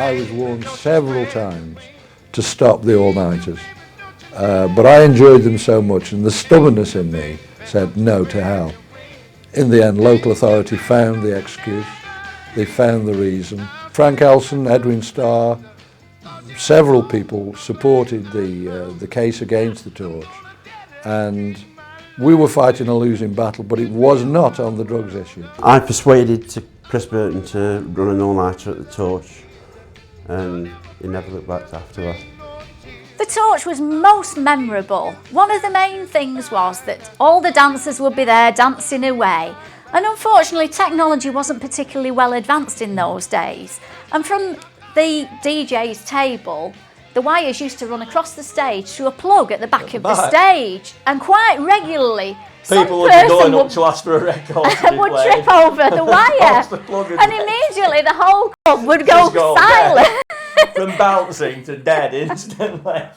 I was warned several times to stop the all-nighters. But I enjoyed them so much, and the stubbornness in me said no to hell. In the end, local authority found the excuse, they found the reason. Frank Elson, Edwin Starr, several people supported the case against the torch, and we were fighting a losing battle, but it was not on the drugs issue. I persuaded Chris Burton to run an all-nighter at the torch, and he never looked back after that. The torch was most memorable. One of the main things was that all the dancers would be there dancing away, and unfortunately technology wasn't particularly well advanced in those days, and from the DJ's table the wires used to run across the stage to a plug at the back of the stage, and quite regularly people would be going up to ask for a record would trip over the wire and immediately the whole club would go silent. From bouncing to dead instantly.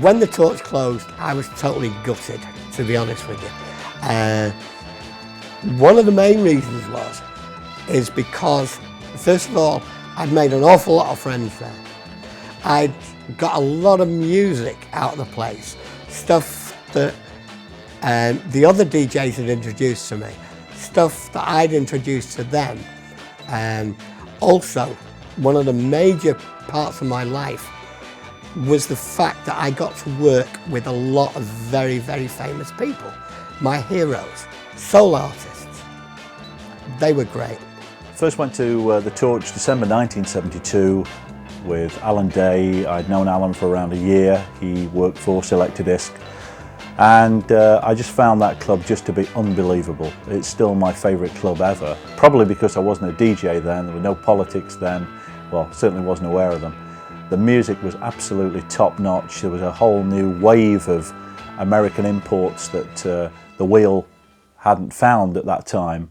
When the torch closed, I was totally gutted, to be honest with you. One of the main reasons is because, first of all, I'd made an awful lot of friends there. I'd got a lot of music out of the place, stuff that the other DJs had introduced to me, stuff that I'd introduced to them. Also, one of the major parts of my life was the fact that I got to work with a lot of very, very famous people. My heroes, soul artists. They were great. First went to the Torch December 1972 with Alan Day. I'd known Alan for around a year. He worked for Selector Disc. And I just found that club just to be unbelievable. It's still my favourite club ever. Probably because I wasn't a DJ then, there were no politics then. Well, certainly wasn't aware of them. The music was absolutely top-notch. There was a whole new wave of American imports that the wheel hadn't found at that time.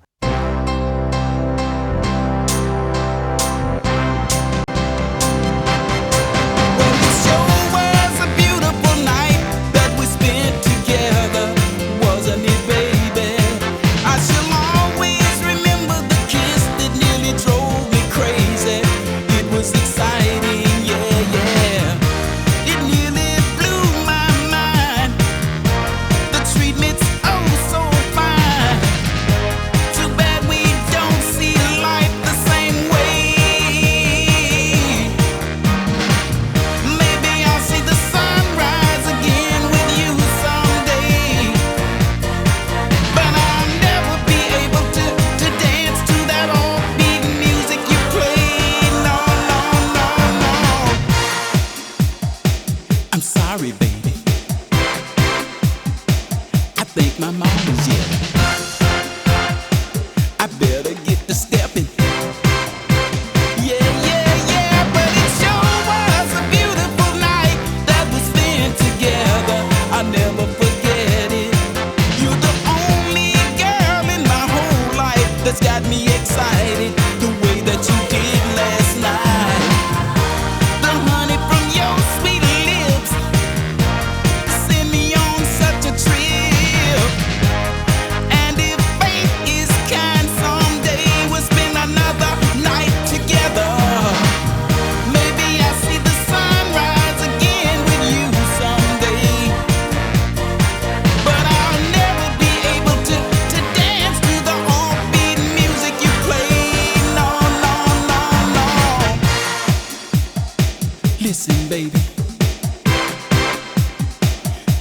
Listen, baby,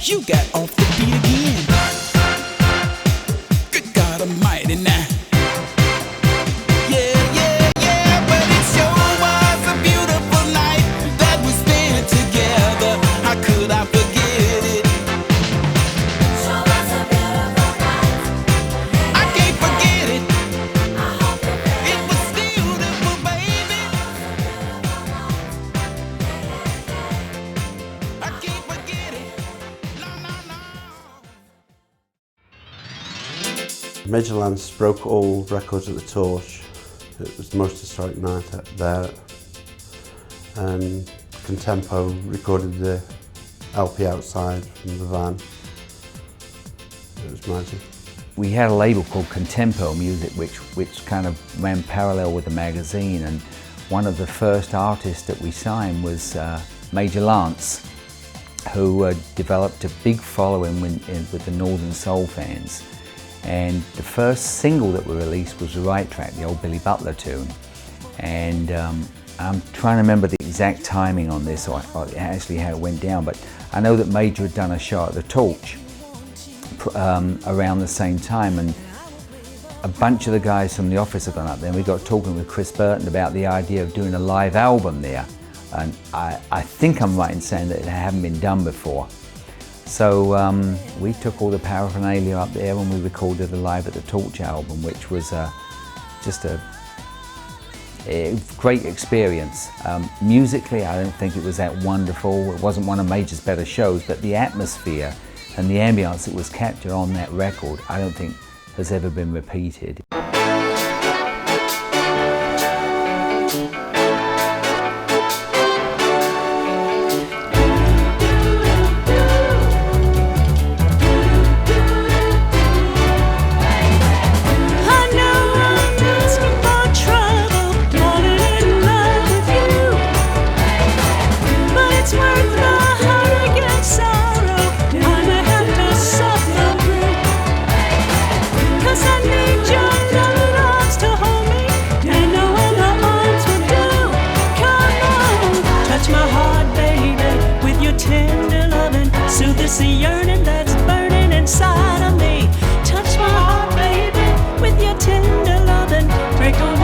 you got off the beat again. Good God Almighty now. Yeah, yeah, yeah, but it sure was a beautiful night that we spent together. How could I forget it? Sure was a beautiful night. I can't forget it. It was beautiful, baby. I can't forget it. No, no, no. Major Lance broke all records at the Torch. It was the most historic night there. And Contempo recorded the LP outside from the van. It was magic. We had a label called Contempo Music, which kind of ran parallel with the magazine, and one of the first artists that we signed was Major Lance, who developed a big following with the Northern Soul fans. And the first single that we released was the Right Track, the old Billy Butler tune. And I'm trying to remember the exact timing on this, or actually how it went down, but I know that Major had done a show at the Torch around the same time, and a bunch of the guys from the office had gone up there, and we got talking with Chris Burton about the idea of doing a live album there. And I think I'm right in saying that it hadn't been done before. So we took all the paraphernalia up there and we recorded a Live at the Torch album, which was just a great experience. Musically, I don't think it was that wonderful. It wasn't one of Major's better shows, but the atmosphere and the ambience that was captured on that record, I don't think has ever been repeated. Come on,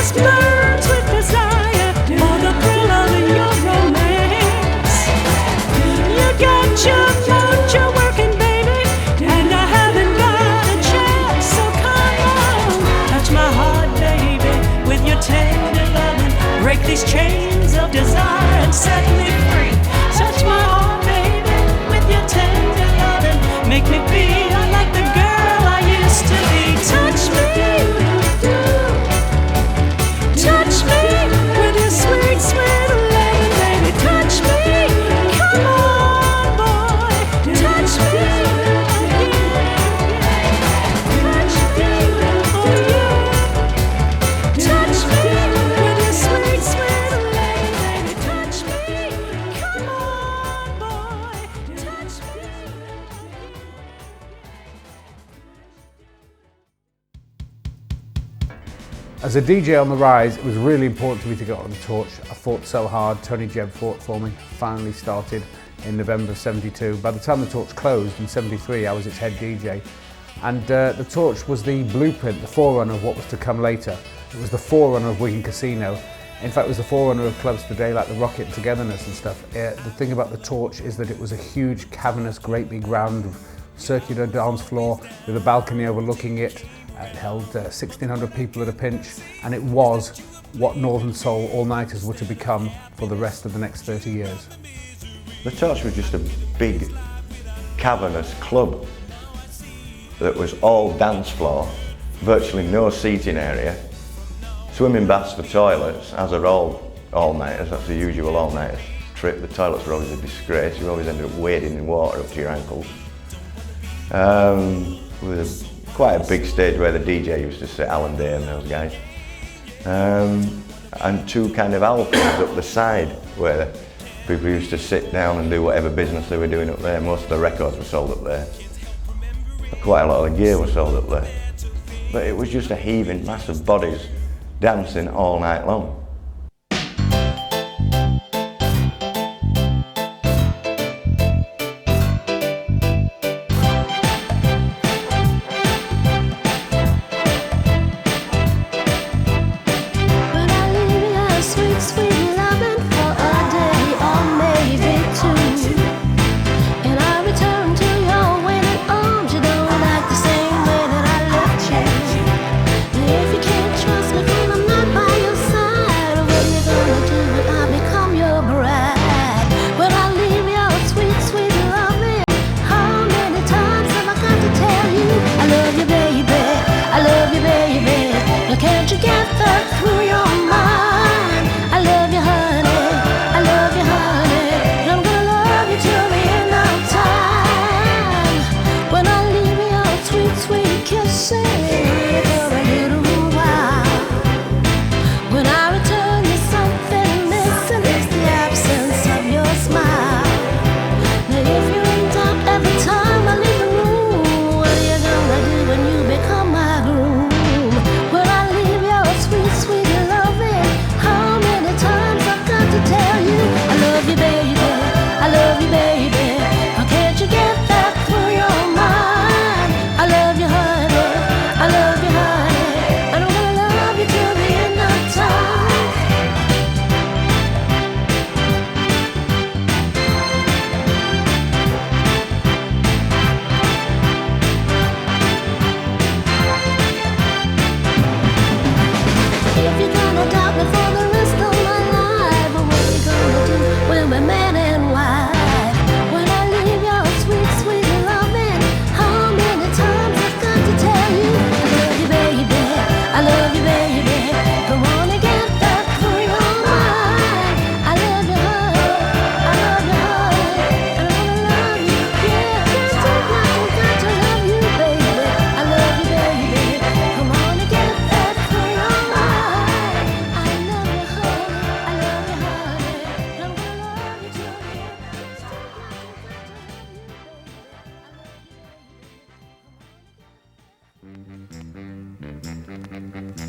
just burns with desire for the thrill of your romance. You got your mojo working, baby, and I haven't got a chance. So come on, touch my heart, baby, with your tender loving. Break these chains of desire and set me free. Touch my heart, baby, with your tender loving. Make me feel like the girl I used to be. Touch me, touch me with your sweet, sweet loving, baby. Touch me, come on, boy. Touch me, touch me, oh yeah. Touch me with your sweet, sweet loving, baby. Touch me, come on, boy. Touch me. As a DJ on the rise, it was really important to me to get on the torch. I fought so hard, Tony Jebb fought for me, finally started in November of '72. By the time the torch closed in '73, I was its head DJ. And the torch was the blueprint, the forerunner of what was to come later. It was the forerunner of Wigan Casino. In fact, it was the forerunner of clubs today like the Rocket and Togetherness and stuff. The thing about the torch is that it was a huge, cavernous, great big round circular dance floor with a balcony overlooking it. It held 1,600 people at a pinch, and it was what Northern Soul all-nighters were to become for the rest of the next 30 years. The Torch was just a big, cavernous club that was all dance floor, virtually no seating area, swimming baths for toilets, as are all all-nighters. That's the usual all-nighter trip. The toilets were always a disgrace. You always ended up wading in water up to your ankles. With quite a big stage where the DJ used to sit, Alan Day and those guys. And two kind of alcoves up the side where people used to sit down and do whatever business they were doing up there. Most of the records were sold up there. Quite a lot of the gear was sold up there. But it was just a heaving mass of bodies dancing all night long.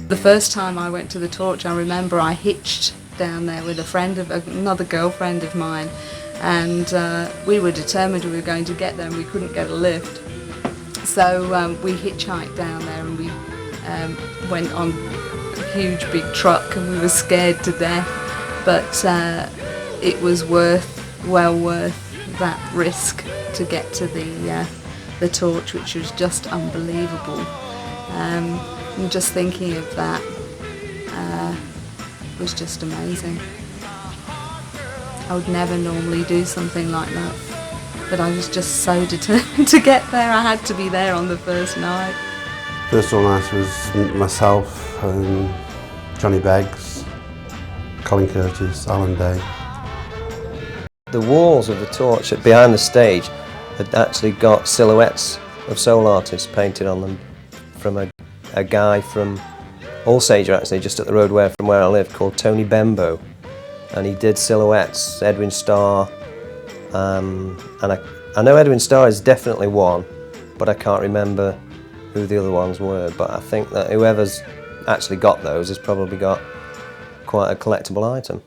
The first time I went to the Torch, I remember I hitched down there with another girlfriend of mine, and we were determined we were going to get there and we couldn't get a lift. So we hitchhiked down there and we went on a huge big truck and we were scared to death, but it was well worth that risk to get to the torch, which was just unbelievable. And just thinking of that was just amazing. I would never normally do something like that, but I was just so determined to get there. I had to be there on the first night. First all night was myself and Johnny Beggs, Colin Curtis, Alan Day. The walls of the torch behind the stage had actually got silhouettes of soul artists painted on them from a guy from Allsager, actually, just up the road from where I live, called Tony Bembo. And he did silhouettes, Edwin Starr, and I know Edwin Starr is definitely one, but I can't remember who the other ones were. But I think that whoever's actually got those has probably got quite a collectible item.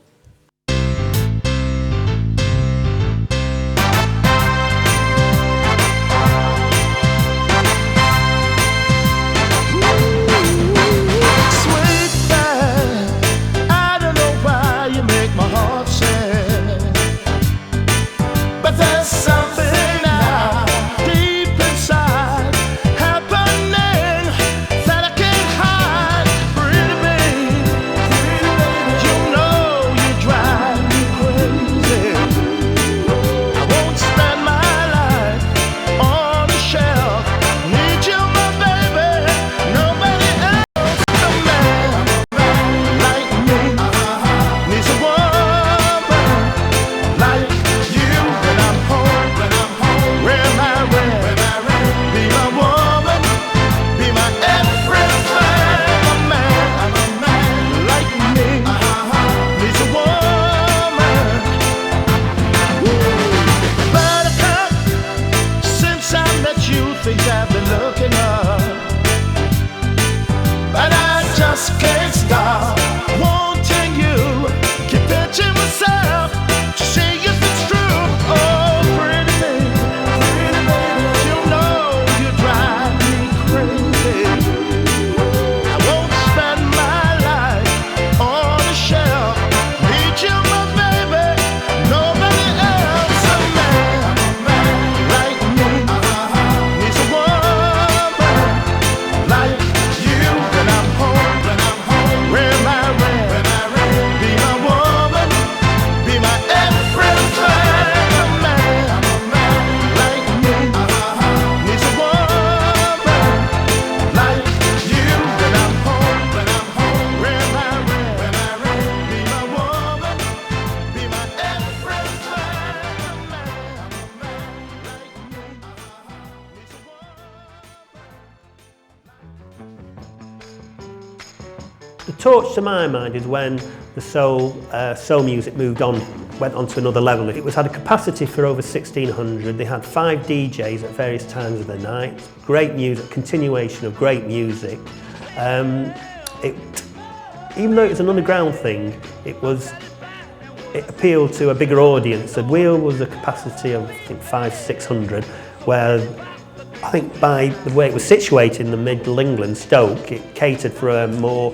The torch, to my mind, is when the soul music went on to another level. It had a capacity for over 1,600. They had 5 DJs at various times of the night. Great music, continuation of great music. Even though it was an underground thing, it appealed to a bigger audience. The wheel was a capacity of, I think, 500-600, where I think by the way it was situated in the Middle England, Stoke, it catered for a more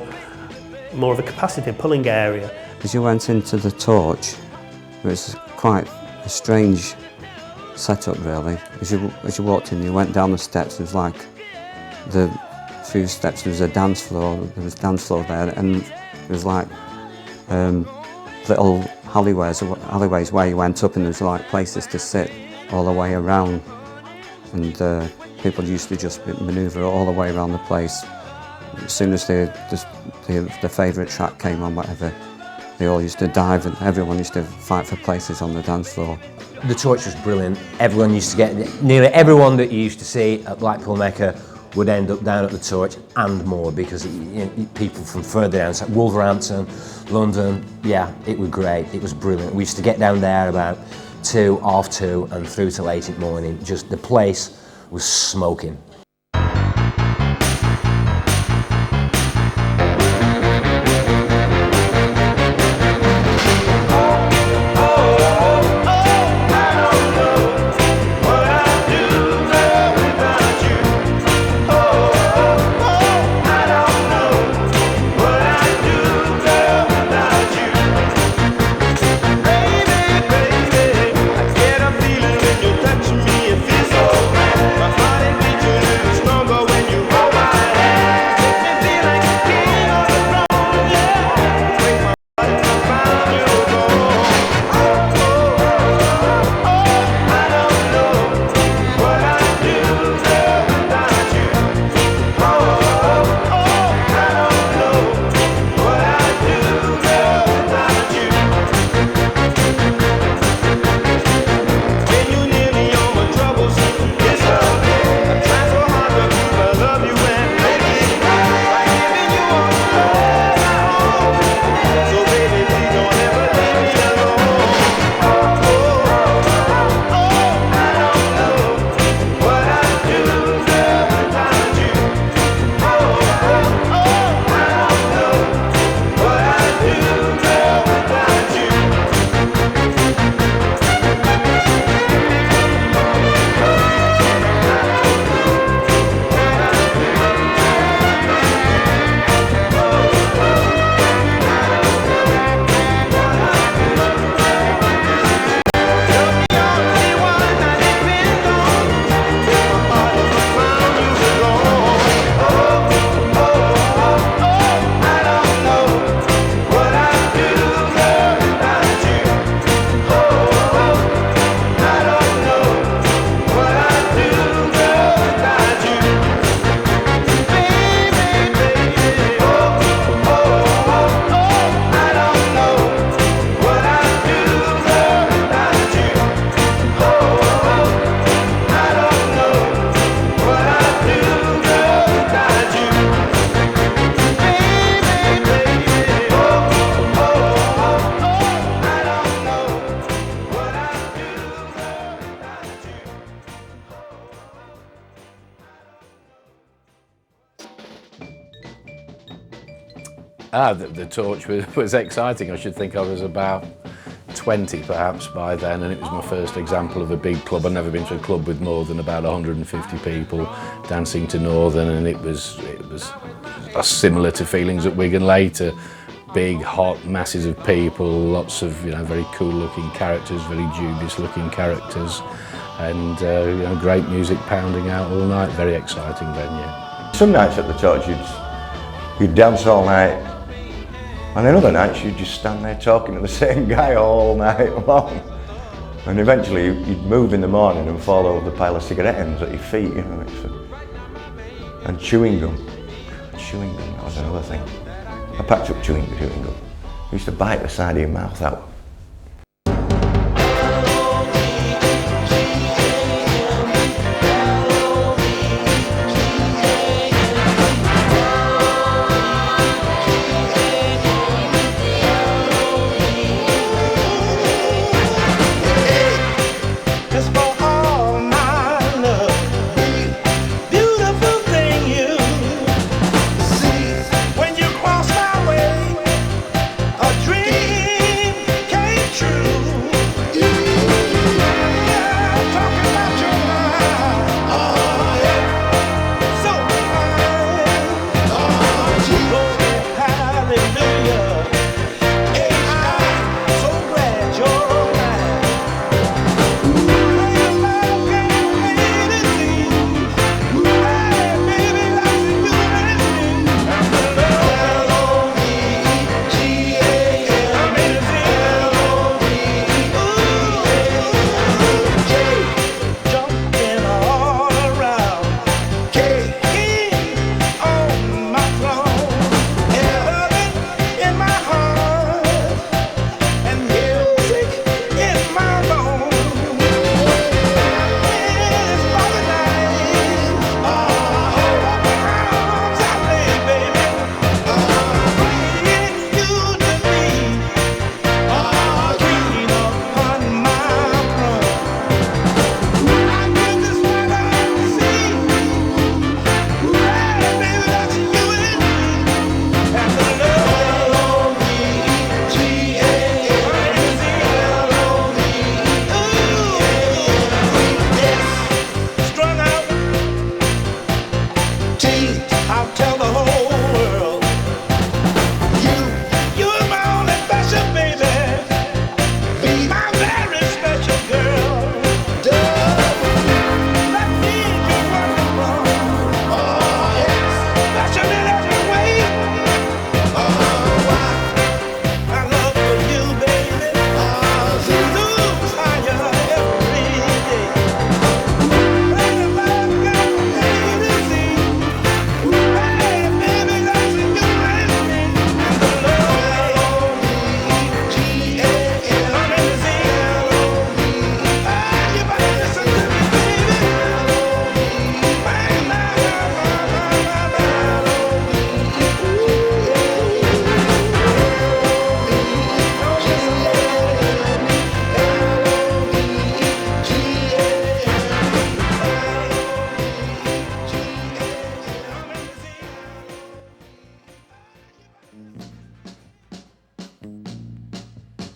of a capacity, a pulling area. As you went into the torch, it was quite a strange setup really. As you walked in, you went down the steps, there was like the few steps, there was a dance floor, there, and there was like little alleyways where you went up, and there was like places to sit all the way around, and people used to just manoeuvre all the way around the place. As soon as the favourite track came on, whatever, they all used to dive and everyone used to fight for places on the dance floor. The torch was brilliant. Everyone used to nearly everyone that you used to see at Blackpool Mecca would end up down at the torch and more, because people from further down, like Wolverhampton, London, yeah, it was great, it was brilliant. We used to get down there about 2, half 2 and through till 8 in the morning. Just the place was smoking. The torch was exciting. I should think I was about 20 perhaps by then, and it was my first example of a big club. I'd never been to a club with more than about 150 people dancing to Northern, and it was similar to feelings at Wigan later. Big, hot masses of people, lots of very cool-looking characters, very dubious-looking characters, and great music pounding out all night. Very exciting venue. Some nights at the Torch you'd dance all night, and then other nights you'd just stand there talking to the same guy all night long. And eventually you'd move in the morning and fall over the pile of cigarette ends at your feet, and chewing gum. Chewing gum, that was another thing. I packed up chewing gum. You used to bite the side of your mouth out.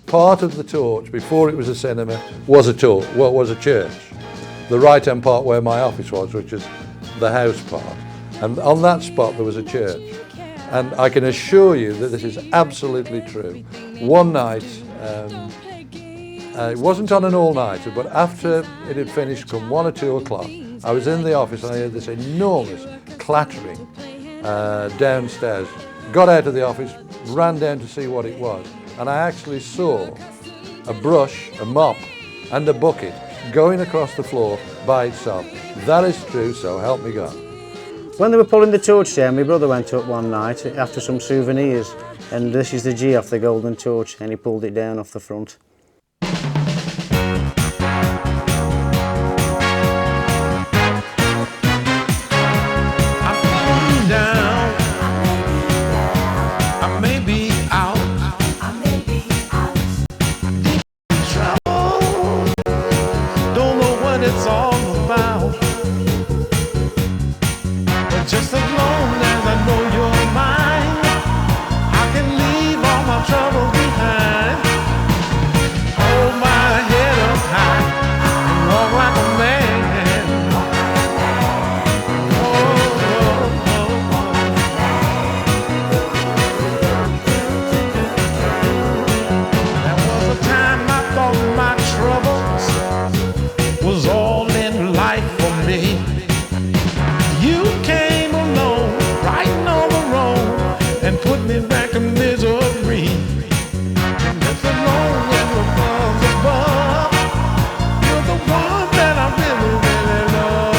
Part of the Torch, before it was a cinema, was a church. The right-hand part where my office was, which is the house part. And on that spot there was a church. And I can assure you that this is absolutely true. One night, it wasn't on an all-nighter, but after it had finished, come 1 or 2 o'clock, I was in the office and I heard this enormous clattering downstairs. Got out of the office, ran down to see what it was. And I actually saw a brush, a mop and a bucket going across the floor by itself. That is true, so help me God. When they were pulling the torch down, my brother went up one night after some souvenirs, and this is the G off the golden torch, and he pulled it down off the front. Just as long as I know you're mine, I me back in misery. Just as long as we're above the bar, you're the one that I really, really love.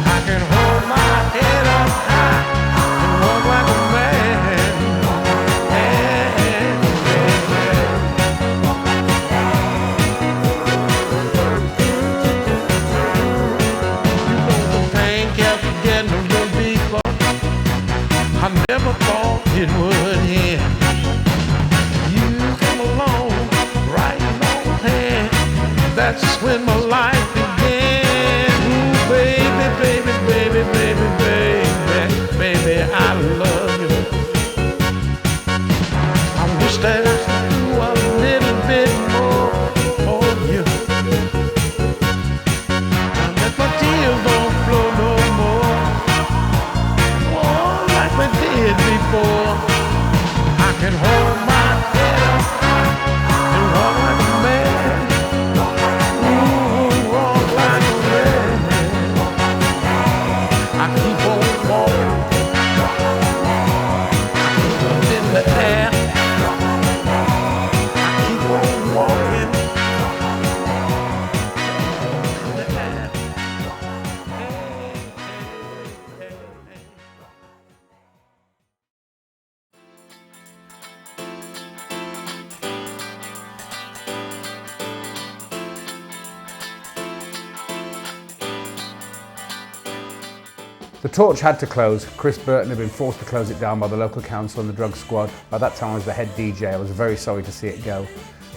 I can hold my head up high and walk like a man. The pain kept getting a little deeper. I never thought it would end. You come along, right on hand. That's when my life began. Ooh, baby, baby, baby, baby, baby, baby, I love you. I wish that I could do a little bit more for you. And that my tears don't flow no more. Oh, like we did before. I can hold my head up and walk like a man. Ooh, walk like a man. I keep on walking. I keep up in the air. I keep on walking. In the air. The Torch had to close. Chris Burton had been forced to close it down by the local council and the drug squad. By that time I was the head DJ. I was very sorry to see it go.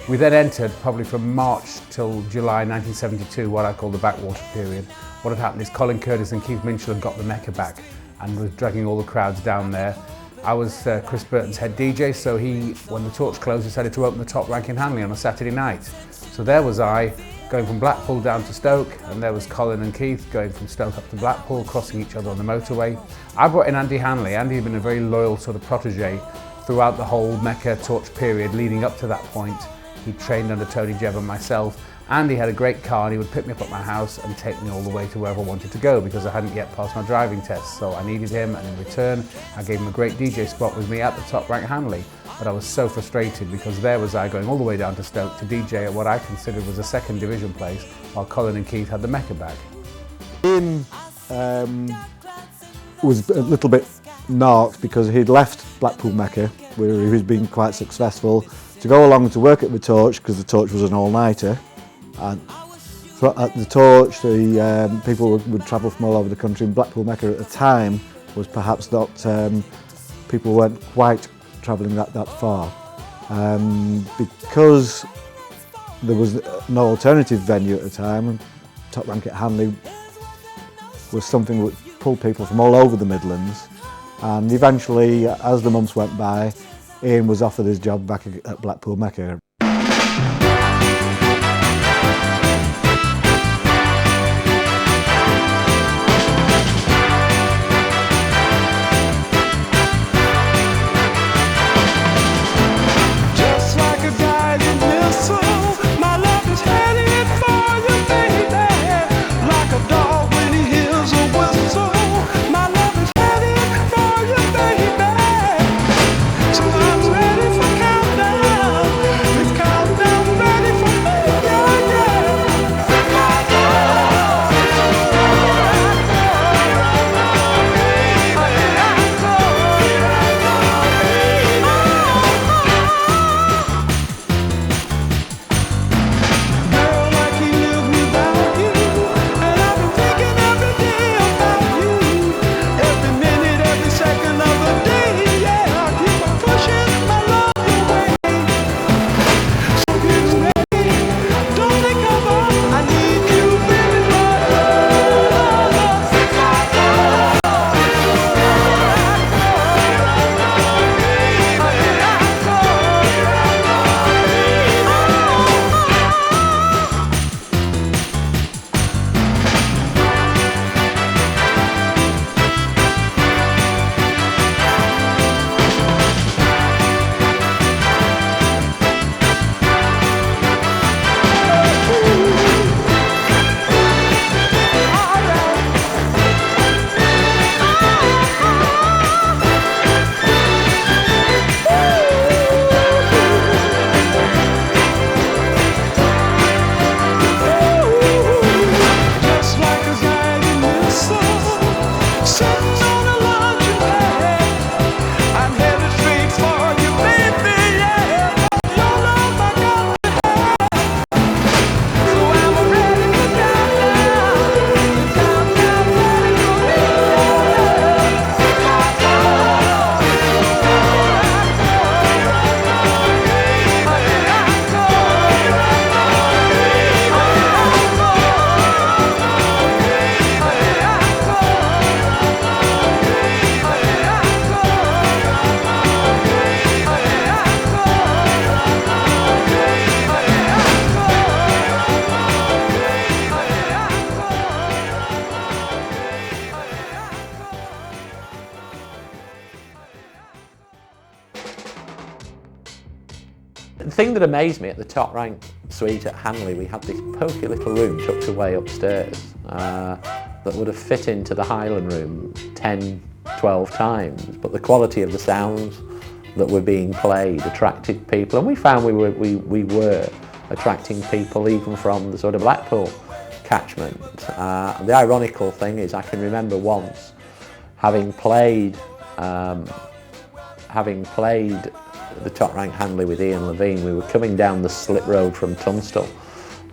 We then entered, probably from March till July 1972, what I call the backwater period. What had happened is Colin Curtis and Keith Minchell had got the Mecca back and was dragging all the crowds down there. I was Chris Burton's head DJ, so he, when the Torch closed, decided to open the Top Rank in Hanley on a Saturday night. So there was I, going from Blackpool down to Stoke, and there was Colin and Keith going from Stoke up to Blackpool, crossing each other on the motorway. I brought in Andy Hanley. Andy had been a very loyal sort of protege throughout the whole Mecca Torch period leading up to that point. He trained under Tony Jebb and myself. Andy had a great car and he would pick me up at my house and take me all the way to wherever I wanted to go because I hadn't yet passed my driving test. So I needed him, and in return I gave him a great DJ spot with me at the Top Rank Hanley. But I was so frustrated because there was I going all the way down to Stoke to DJ at what I considered was a second division place while Colin and Keith had the Mecca back. Ian was a little bit narked because he'd left Blackpool Mecca, where he was being quite successful, to go along to work at the Torch because the Torch was an all-nighter. And at the Torch, the people would travel from all over the country, and Blackpool Mecca at the time was perhaps not, people weren't quite travelling that far. Because there was no alternative venue at the time, and Top Rank at Hanley was something that pulled people from all over the Midlands. And eventually, as the months went by, Ian was offered his job back at Blackpool Mecca. So I'm ready for countdown. The thing that amazed me at the top rank suite at Hanley, we had this pokey little room tucked away upstairs that would have fit into the Highland room 10, 12 times, but the quality of the sounds that were being played attracted people, and we found we were attracting people even from the sort of Blackpool catchment. The ironical thing is, I can remember once having played the top rank Hanley with Ian Levine. We were coming down the slip road from Tunstall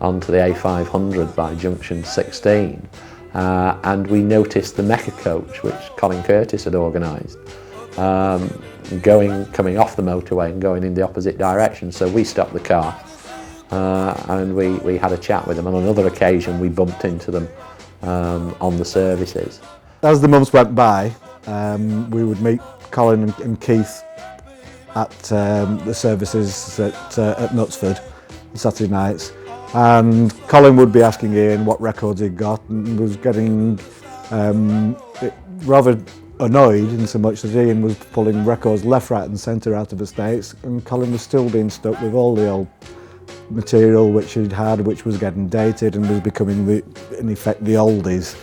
onto the A500 by junction 16, and we noticed the Mecca coach, which Colin Curtis had organised, coming off the motorway and going in the opposite direction. So we stopped the car and we had a chat with them. On another occasion we bumped into them on the services. As the months went by, we would meet Colin and Keith at the services at Knutsford on Saturday nights, and Colin would be asking Ian what records he'd got, and was getting rather annoyed in so much that Ian was pulling records left, right and centre out of estates, and Colin was still being stuck with all the old material which he'd had, which was getting dated and was becoming in effect the oldies.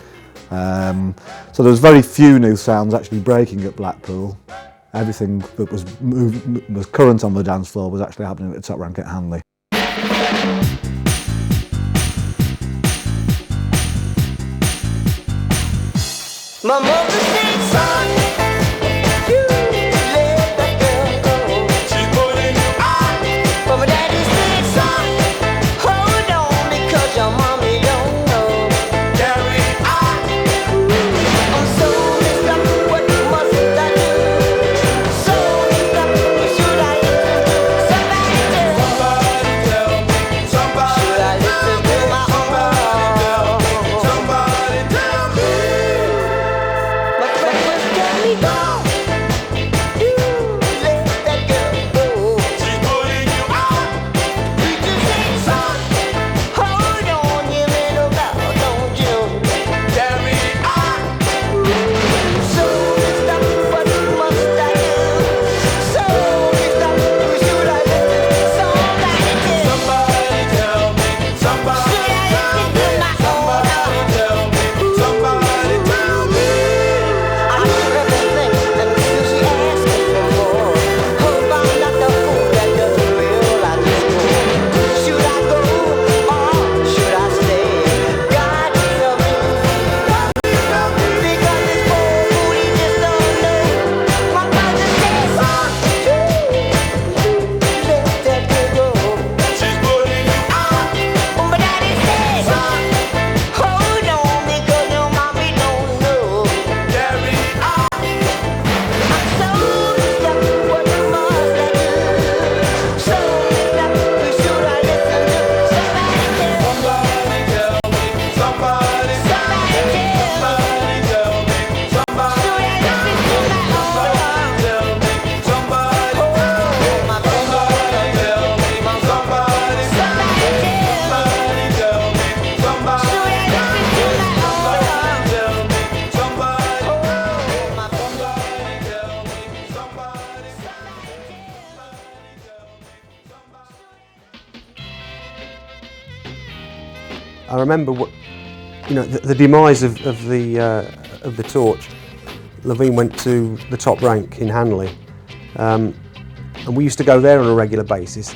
So there was very few new sounds actually breaking at Blackpool. Everything that was current on the dance floor was actually happening at the top rank at Hanley. My mother said, son, you let that girl go. She's pulling you out. But my daddy said, son, hold on, because your mommy don't know. Carry on. I'm so messed up, what must I do? So messed up, what should I listen to? Somebody tell me. Should I listen to my own? Somebody tell me. I remember the demise of the torch. Levine went to the top rank in Hanley, and we used to go there on a regular basis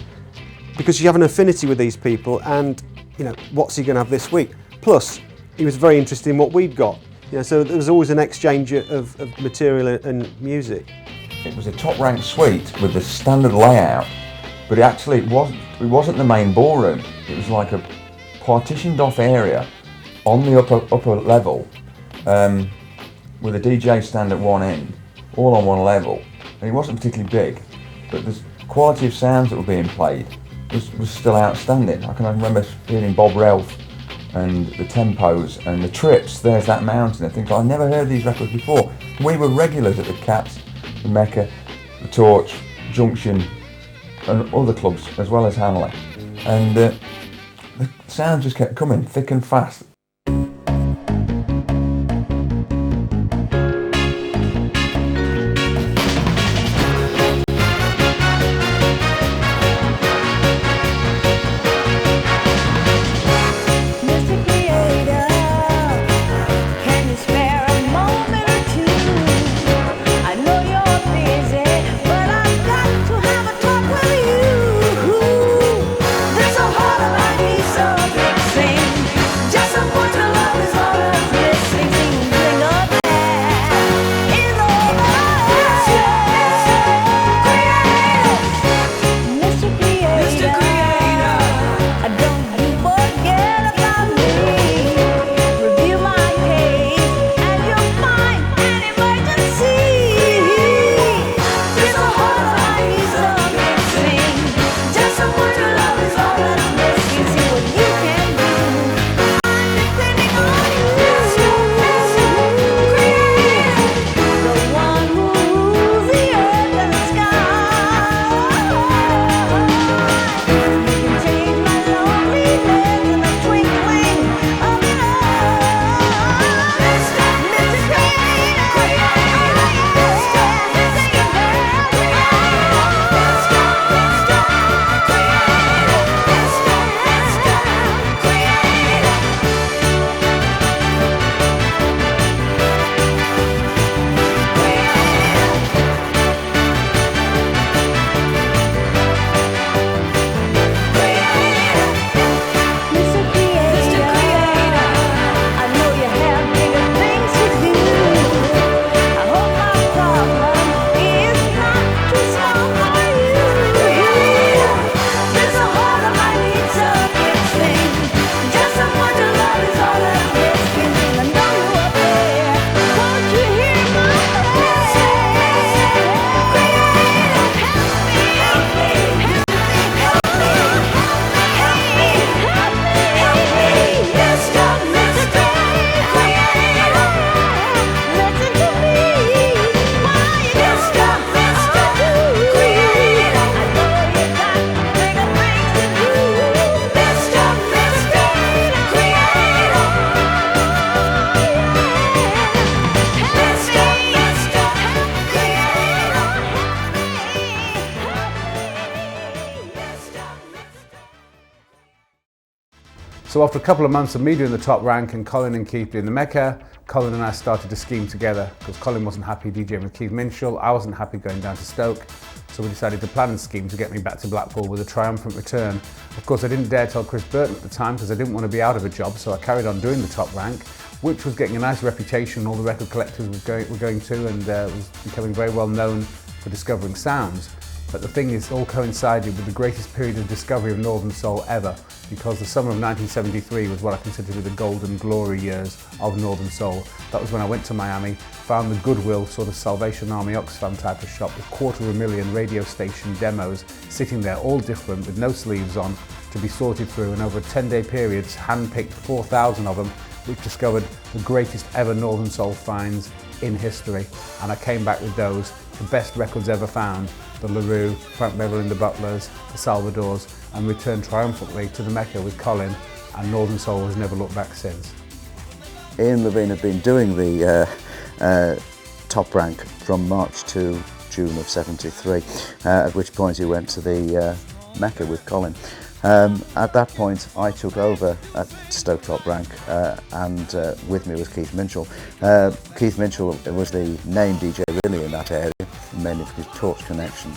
because you have an affinity with these people, and what's he going to have this week? Plus, he was very interested in what we'd got. So there was always an exchange of material and music. It was a top rank suite with the standard layout, but it wasn't the main ballroom. It was like a partitioned off area on the upper level, with a DJ stand at one end, all on one level. And it wasn't particularly big, but the quality of sounds that were being played was still outstanding. I can remember hearing Bob Relf and the tempos and the trips, There's That Mountain, and things like, I never heard these records before. We were regulars at the Cats, the Mecca, the Torch, Junction and other clubs as well as Hanley. And the sound just kept coming thick and fast. So after a couple of months of me doing the top rank and Colin and Keith doing the Mecca, Colin and I started to scheme together because Colin wasn't happy DJing with Keith Minshall, I wasn't happy going down to Stoke, so we decided to plan and scheme to get me back to Blackpool with a triumphant return. Of course I didn't dare tell Chris Burton at the time because I didn't want to be out of a job, so I carried on doing the top rank, which was getting a nice reputation, all the record collectors were going to, and was becoming very well known for discovering sounds. But the thing is, all coincided with the greatest period of discovery of Northern Soul ever, because the summer of 1973 was what I consider to be the golden glory years of Northern Soul. That was when I went to Miami, found the Goodwill sort of Salvation Army Oxfam type of shop with 250,000 radio station demos sitting there, all different with no sleeves on, to be sorted through, and over a 10-day period hand-picked 4,000 of them, which discovered the greatest ever Northern Soul finds in history. And I came back with those, the best records ever found, the LaRue, Frank Beverly and the Butlers, the Salvadors, and returned triumphantly to the Mecca with Colin, and Northern Soul has never looked back since. Ian Levine had been doing the top rank from March to June of '73, at which point he went to the Mecca with Colin. At that point I took over at Stoke Top Rank, and with me was Keith Minshall. Keith Minshall was the name DJ really in that area, mainly for his Torch connection.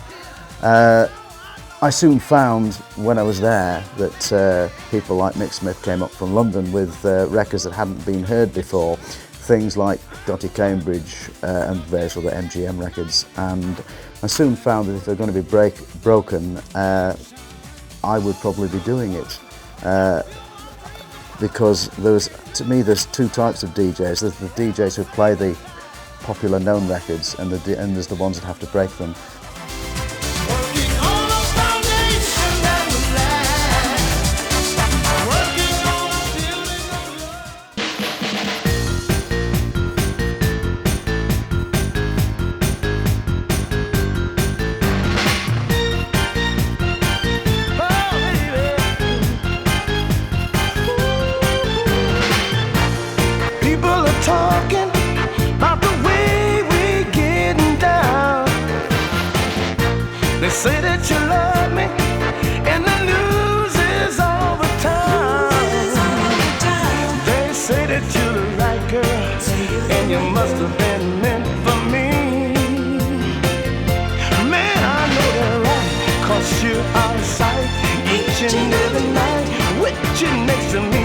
I soon found when I was there that people like Mick Smith came up from London with records that hadn't been heard before, things like Dottie Cambridge and various other MGM records, and I soon found that if they're going to be broken, I would probably be doing it, because to me there's two types of DJs. There's the DJs who play the popular known records, and there's the ones that have to break them. They say that you love me, and the news is all the time. They say that you're the right girl, and you must have been meant for me. Man, I know they're right, 'cause you are a sight each and every night. With you next to me,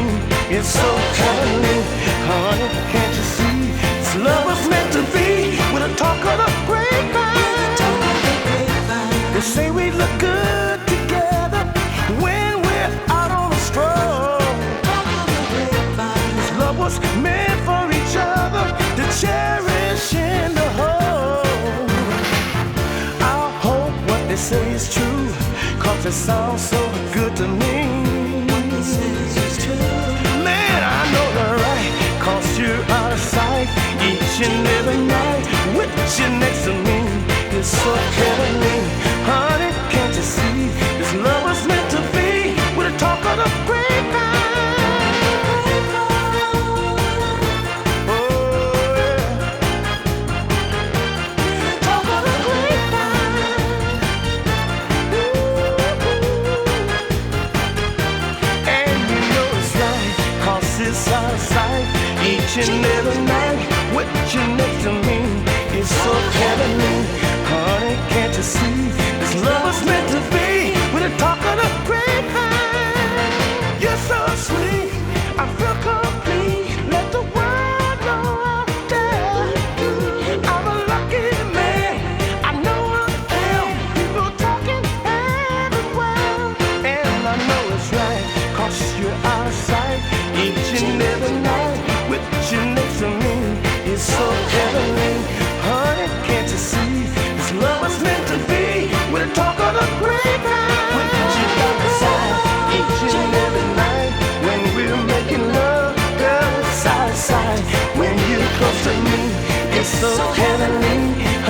it's so heavenly. Honey, can't you see? This love was meant to be, with a talk of the grapevine. They say we look good together when we're out on the stroll. This love was meant for each other to cherish and to hold. I hope what they say is true, 'cause it sounds so good to me. Man, I know they're right, 'cause you're out of sight each and every night. With you next to me, it's so heavenly. Honey, can't you see? This love was meant to be, with a talk of the grapevine. Oh yeah, talk of the grapevine. And you know it's right, 'cause it's out of sight each and every night. With you next to me, it's so heavenly. Honey, can't you see? This love was meant to be, with a talk of the grapevine. You're so sweet, I feel complete. Let the world know out there, I'm a lucky man. I know I am. People talking everywhere, and I know it's right, 'cause you're out of sight each and every night. With you next to me, it's so heavenly. Honey, can't you see? This love was meant to be, with a talk of the grapevine. With you by my side each and every night, when we're making love, girl, side to side. When you're close to me, it's so heavenly.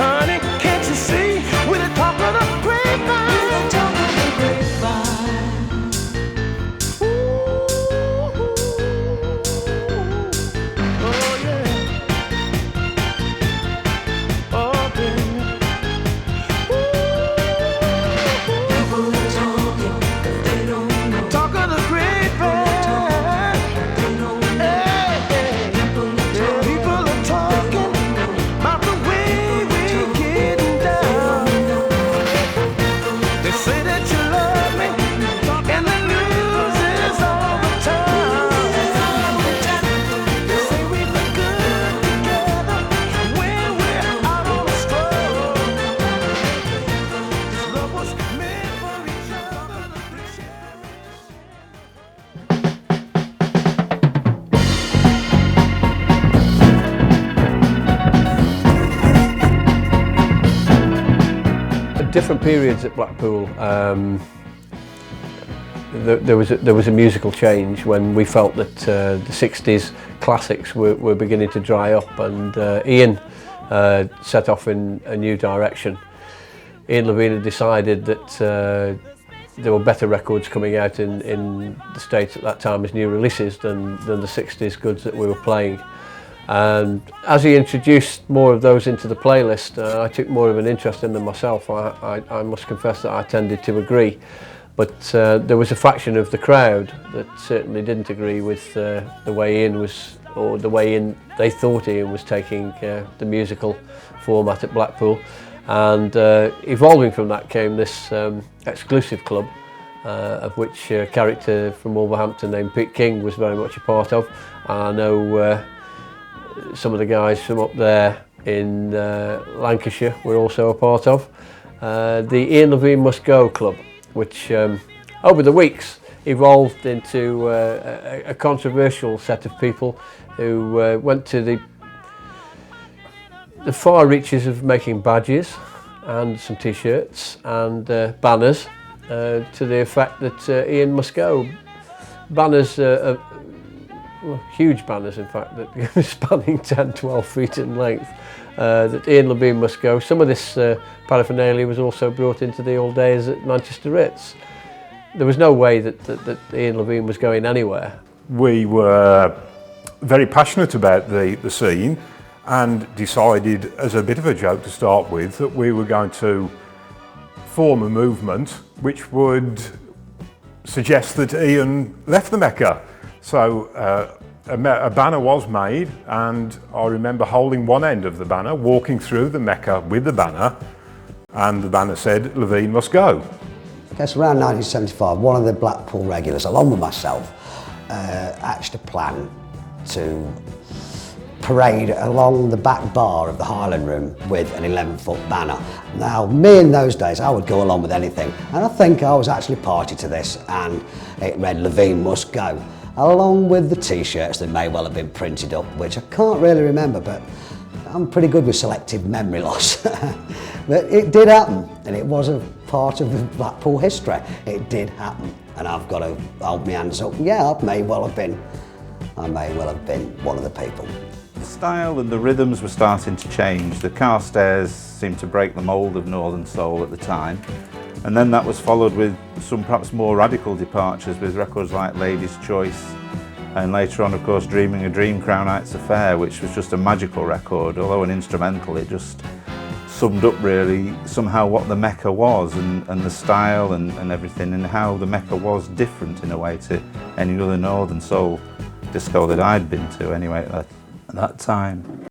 Honey, can't you see? With a talk of the grapevine. With a talk of the grapevine. different periods at Blackpool. There was a musical change when we felt that the 60s classics were beginning to dry up, and Ian set off in a new direction. Ian Levine had decided that there were better records coming out in the States at that time as new releases than the 60s goods that we were playing. And as he introduced more of those into the playlist, I took more of an interest in them myself. I must confess that I tended to agree. But there was a faction of the crowd that certainly didn't agree with the way Ian was, or the way they thought Ian was taking the musical format at Blackpool. And evolving from that came this exclusive club, of which a character from Wolverhampton named Pete King was very much a part of. I know some of the guys from up there in Lancashire were also a part of. The Ian Levine Must Go Club, which over the weeks evolved into a controversial set of people who went to the far reaches of making badges and some t-shirts and banners to the effect that Ian must go. Banners, well, huge banners in fact, that spanning 10-12 feet in length, that Ian Levine must go. Some of this paraphernalia was also brought into the old days at Manchester Ritz. There was no way that Ian Levine was going anywhere. We were very passionate about the scene and decided, as a bit of a joke to start with, that we were going to form a movement which would suggest that Ian left the Mecca. So a banner was made, and I remember holding one end of the banner, walking through the Mecca with the banner, and the banner said, "Levine must go." Okay, so around 1975, one of the Blackpool regulars, along with myself, hatched a plan to parade along the back bar of the Highland Room with an 11-foot banner. Now, me in those days, I would go along with anything, and I think I was actually party to this, and it read "Levine must go," along with the t-shirts that may well have been printed up, which I can't really remember, but I'm pretty good with selective memory loss. But it did happen, and it was a part of the Blackpool history. It did happen, and I've got to hold my hands up. Yeah, I may well have been one of the people. The style and the rhythms were starting to change. The Carstairs seemed to break the mould of Northern Soul at the time. And then that was followed with some perhaps more radical departures with records like Lady's Choice, and later on, of course, Dreaming a Dream, Crown Heights Affair, which was just a magical record. Although an instrumental, it just summed up really somehow what the Mecca was, and the style and everything, and how the Mecca was different in a way to any other Northern Soul disco that I'd been to anyway at that time.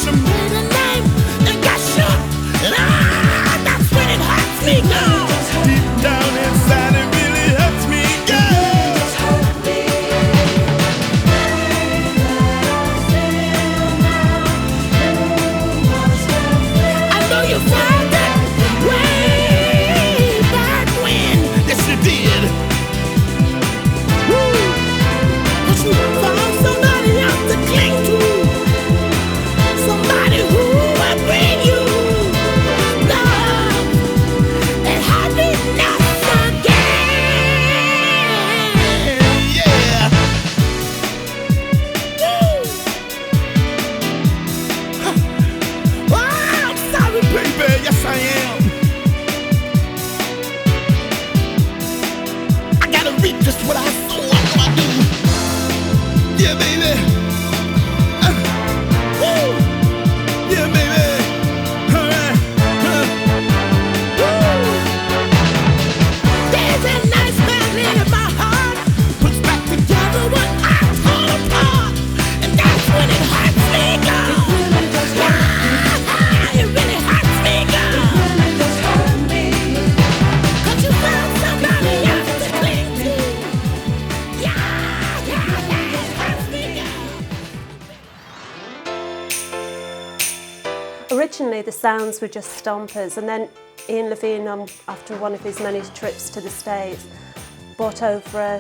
she made a name and got shot. And that's when it hurts me, girl. Deep down inside, it really hurts me, girl. I know you found it way back when. Yes, you did. Woo. But you found somebody else to cling to. Somebody who will bring you love and happiness again. Yeah. Woo. Oh, I'm sorry, baby. Yes, I am. I gotta reap just what I sow. I know I do. Yeah, baby. Woo. Yeah, baby. All right. Woo. There's a nice man in my heart. Puts back together what I tore apart. And that's when it hurts me, girl. It really hurts me, girl. It really does hurt me. 'Cause you found somebody else to cling to. Yeah, it hurts me, girl. Originally the sounds were just stompers, and then Ian Levine, after one of his many trips to the States, brought over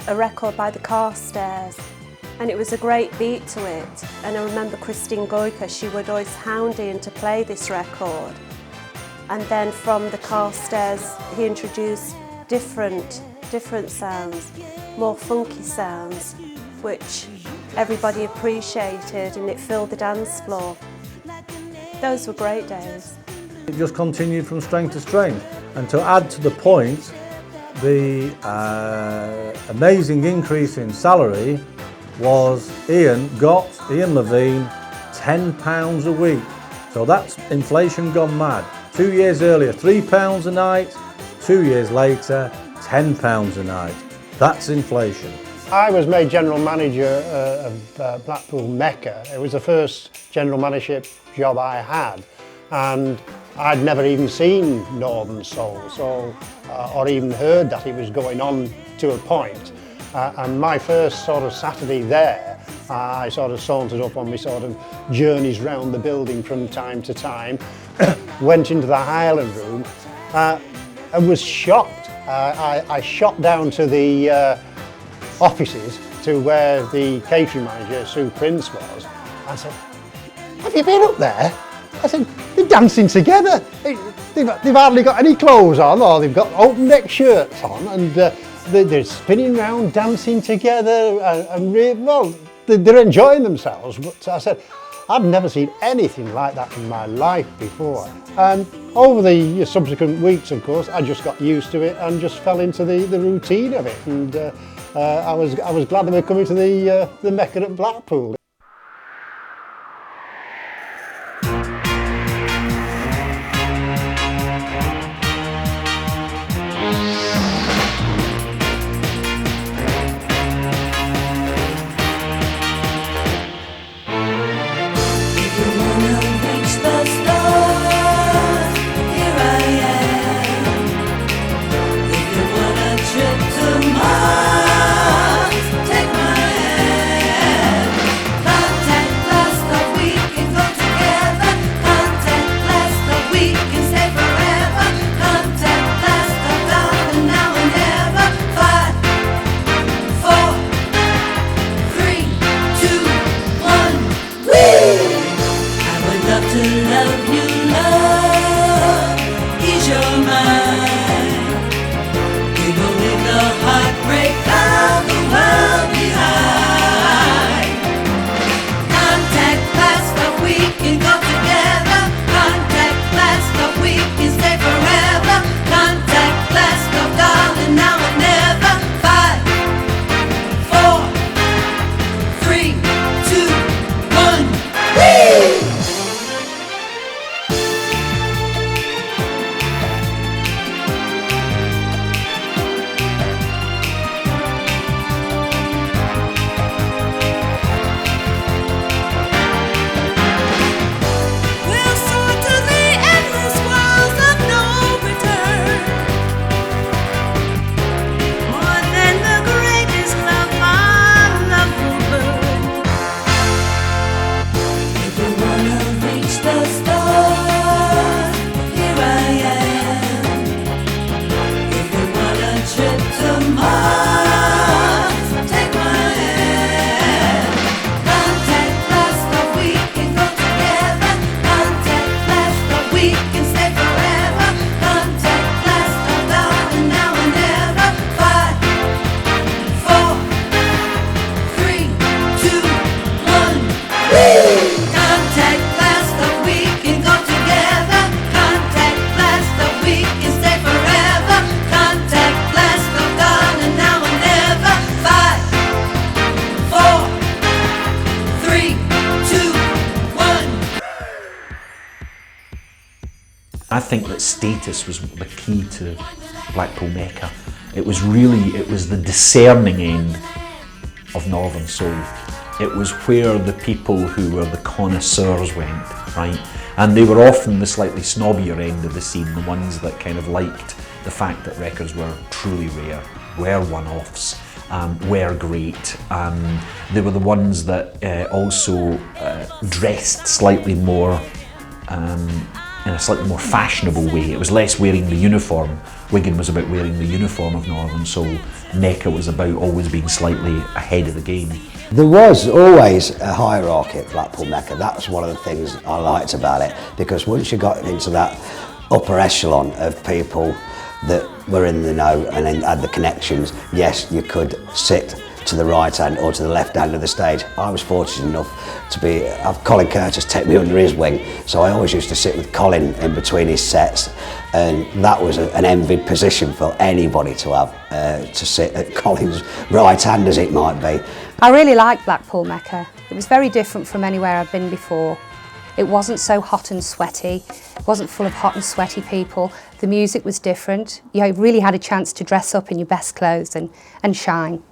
a record by the Carstairs, and it was a great beat to it. And I remember Christine Goyka, she would always hound Ian to play this record. And then from the Carstairs he introduced different sounds, more funky sounds, which everybody appreciated, and it filled the dance floor. Those were great days. It just continued from strength to strength. And to add to the point, the amazing increase in salary was Ian Levine, £10 a week. So that's inflation gone mad. 2 years earlier, £3 a night. 2 years later, £10 a night. That's inflation. I was made general manager of Blackpool Mecca. It was the first general managership job I had, and I'd never even seen Northern Soul, or even heard that it was going on to a point. And my first sort of Saturday there, I sort of sauntered up on my sort of journeys round the building from time to time, went into the Highland Room, and was shocked. I shot down to the offices to where the catering manager, Sue Prince, was. I said, "Have you been up there?" I said, "They're dancing together. They've hardly got any clothes on, or they've got open neck shirts on, and they're spinning around dancing together, well, they're enjoying themselves." But I said, I'd never seen anything like that in my life before. And over the subsequent weeks, of course, I just got used to it and just fell into the routine of it. And I was glad they were coming to the Mecca at Blackpool. I think that status was the key to Blackpool Mecca. It was the discerning end of Northern Soul. It was where the people who were the connoisseurs went, right? And they were often the slightly snobbier end of the scene, the ones that kind of liked the fact that records were truly rare, were one-offs, were great. They were the ones that also dressed slightly more in a slightly more fashionable way. It was less wearing the uniform. Wigan was about wearing the uniform of Northern Soul. Mecca was about always being slightly ahead of the game. There was always a hierarchy at Blackpool Mecca. That was one of the things I liked about it, because once you got into that upper echelon of people that were in the know and then had the connections, yes, you could sit to the right hand or to the left hand of the stage. I was fortunate enough to have Colin Curtis take me under his wing, so I always used to sit with Colin in between his sets, and that was an envied position for anybody to have, to sit at Colin's right hand, as it might be. I really liked Blackpool Mecca. It was very different from anywhere I've been before. It wasn't so hot and sweaty, it wasn't full of hot and sweaty people. The music was different. You really had a chance to dress up in your best clothes and shine.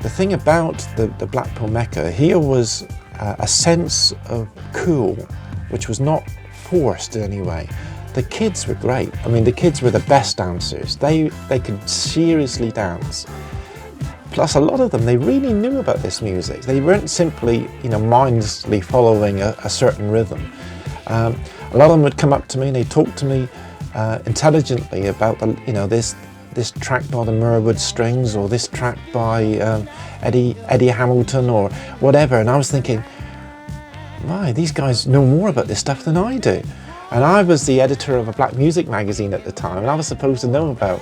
The thing about the Blackpool Mecca, here was a sense of cool, which was not forced in any way. The kids were great. I mean, the kids were the best dancers. They could seriously dance. Plus, a lot of them, they really knew about this music. They weren't simply, mindlessly following a certain rhythm. A lot of them would come up to me and they'd talk to me intelligently about this track by the Merwood Strings, or this track by Eddie Hamilton, or whatever. And I was thinking, my, these guys know more about this stuff than I do. And I was the editor of a black music magazine at the time, and I was supposed to know about,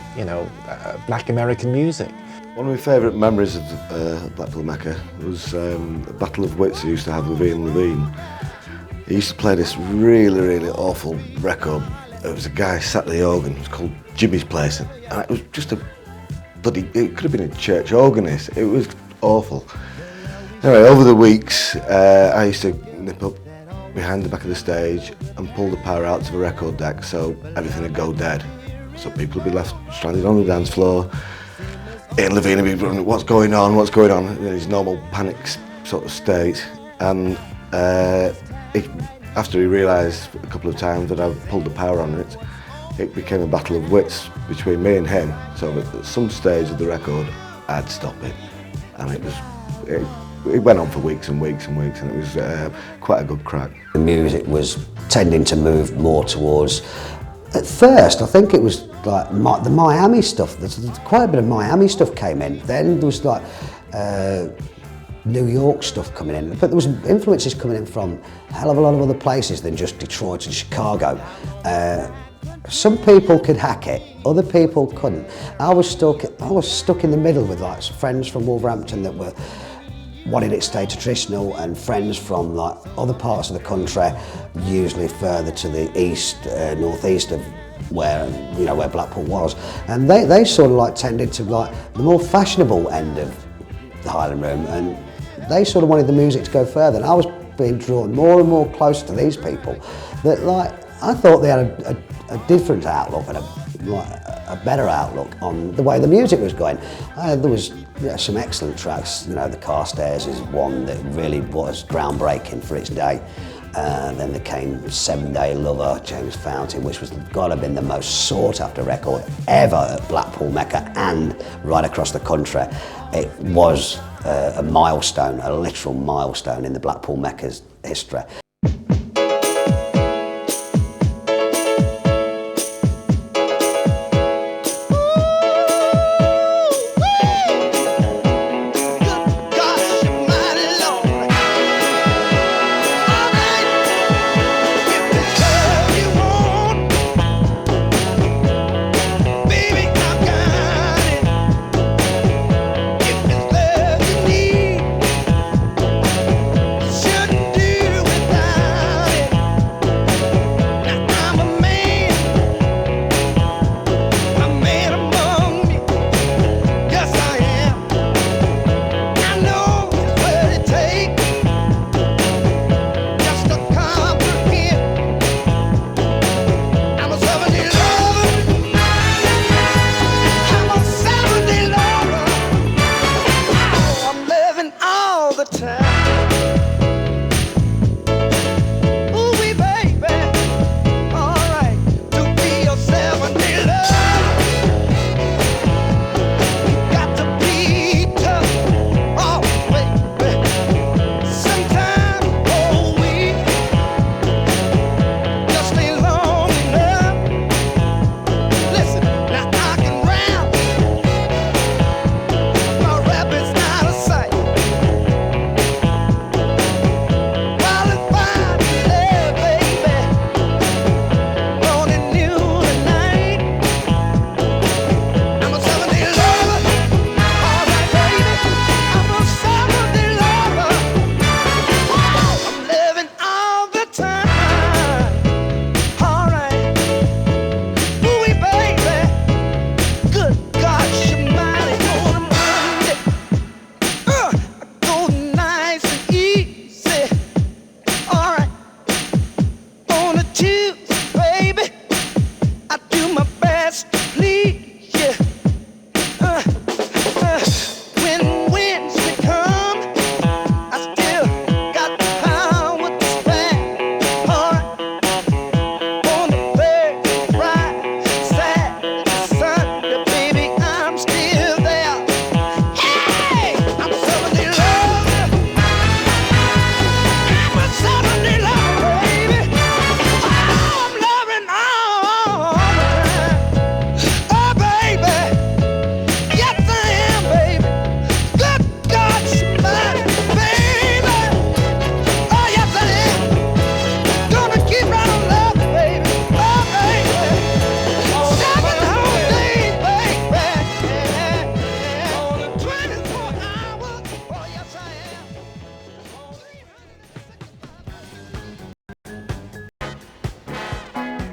black American music. One of my favourite memories of Blackpool Mecca was a Battle of Wits he used to have with Ian Levine. He used to play this really, really awful record there was a guy sat at the organ, it was called Jimmy's Place, and it was just a bloody, it could have been a church organist, it was awful. Anyway, over the weeks, I used to nip up behind the back of the stage and pull the power out to the record deck so everything would go dead. So people would be left stranded on the dance floor. Ian Levine would be running, what's going on, in his normal panic sort of state. And after he realised a couple of times that I pulled the power on it, it became a battle of wits between me and him. So at some stage of the record, I'd stop it. And it went on for weeks and weeks and weeks, and it was quite a good crack. The music was tending to move more towards, at first I think it was like the Miami stuff, there's quite a bit of Miami stuff came in, then there was like New York stuff coming in, but there was influences coming in from a hell of a lot of other places than just Detroit and Chicago. Some people could hack it, other people couldn't. I was stuck in the middle with like friends from Wolverhampton that were wanted it to stay traditional, and friends from like other parts of the country, usually further to the east, northeast of where Blackpool was, and they sort of like tended to like the more fashionable end of the Highland Room, and they sort of wanted the music to go further, and I was being drawn more and more close to these people that like I thought they had a different outlook and a better outlook on the way the music was going. There was some excellent tracks. The Carstairs is one that really was groundbreaking for its day. Then there came 7 Day Lover, James Fountain, which was got to have been the most sought after record ever at Blackpool Mecca and right across the country. It was a milestone, a literal milestone in the Blackpool Mecca's history. Shouldn't do without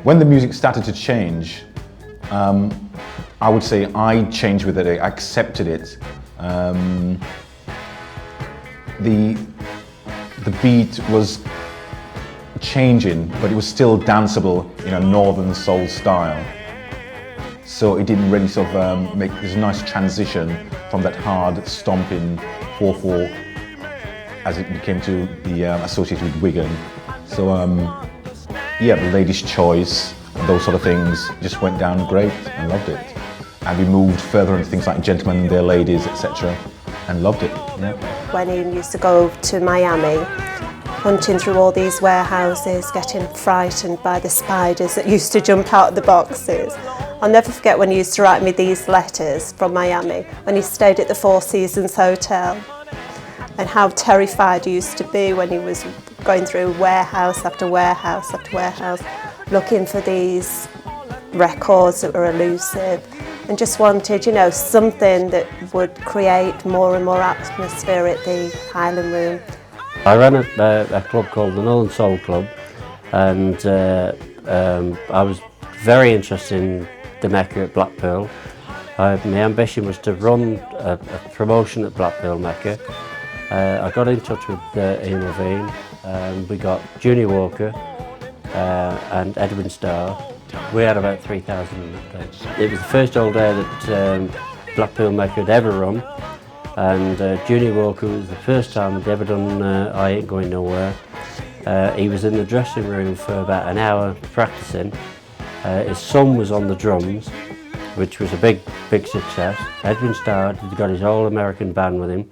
When the music started to change, I would say I changed with it, I accepted it. The beat was changing, but it was still danceable in a northern soul style. So it didn't really sort of make this nice transition from that hard stomping 4/4 as it became to be associated with Wigan. So yeah, the Lady's Choice, those sort of things just went down great. I loved it. And we moved further into things like Gentlemen and Their Ladies, etc. and loved it. Yeah. When Ian used to go to Miami, hunting through all these warehouses, getting frightened by the spiders that used to jump out of the boxes. I'll never forget when he used to write me these letters from Miami when he stayed at the Four Seasons Hotel, and how terrified he used to be when he was going through warehouse after warehouse after warehouse, looking for these records that were elusive, and just wanted, you know, something that would create more and more atmosphere at the Highland Room. I ran a club called the Northern Soul Club, and I was very interested in the Mecca at Blackpool. My ambition was to run a promotion at Blackpool Mecca. I got in touch with Ian Levine, and we got Junior Walker and Edwin Starr. We had about 3,000 in that day. It was the first all day that Blackpool Mecca had ever run, and Junior Walker was the first time he'd ever done I Ain't Going Nowhere. He was in the dressing room for about an hour practicing. His son was on the drums, which was a big success. Edwin Starr had got his whole American band with him,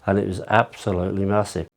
and it was absolutely massive.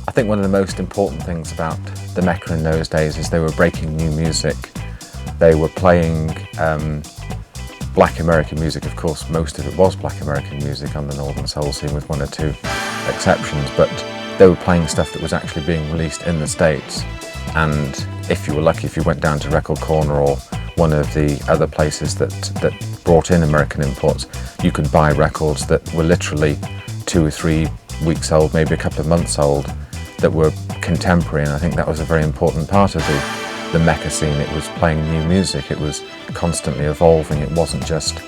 I think one of the most important things about the Mecca in those days is they were breaking new music. They were playing Black American music. Of course, most of it was Black American music on the Northern Soul scene, with one or two exceptions, but they were playing stuff that was actually being released in the States. And if you were lucky, if you went down to Record Corner or one of the other places that brought in American imports, you could buy records that were literally 2 or 3 weeks old, maybe a couple of months old, that were contemporary. And I think that was a very important part of the Mecca scene. It was playing new music, it was constantly evolving. It wasn't just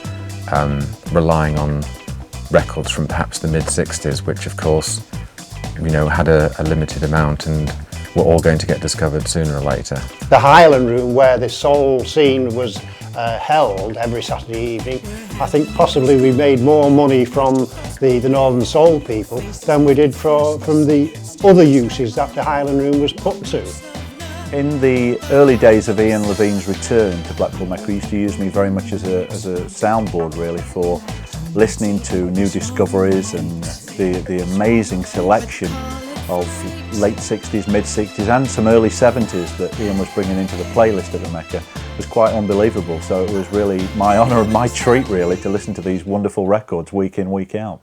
relying on records from perhaps the mid-60s, which of course, you know, had a limited amount and were all going to get discovered sooner or later. The Highland Room, where the soul scene was held every Saturday evening, I think possibly we made more money from the Northern Soul people than we did from the other uses that the Highland Room was put to. In the early days of Ian Levine's return to Blackpool Mecca, he used to use me very much as a soundboard really for listening to new discoveries, and the amazing selection of late 60s, mid 60s and some early 70s that Ian was bringing into the playlist at the Mecca was quite unbelievable. So it was really my honour and my treat really to listen to these wonderful records week in, week out.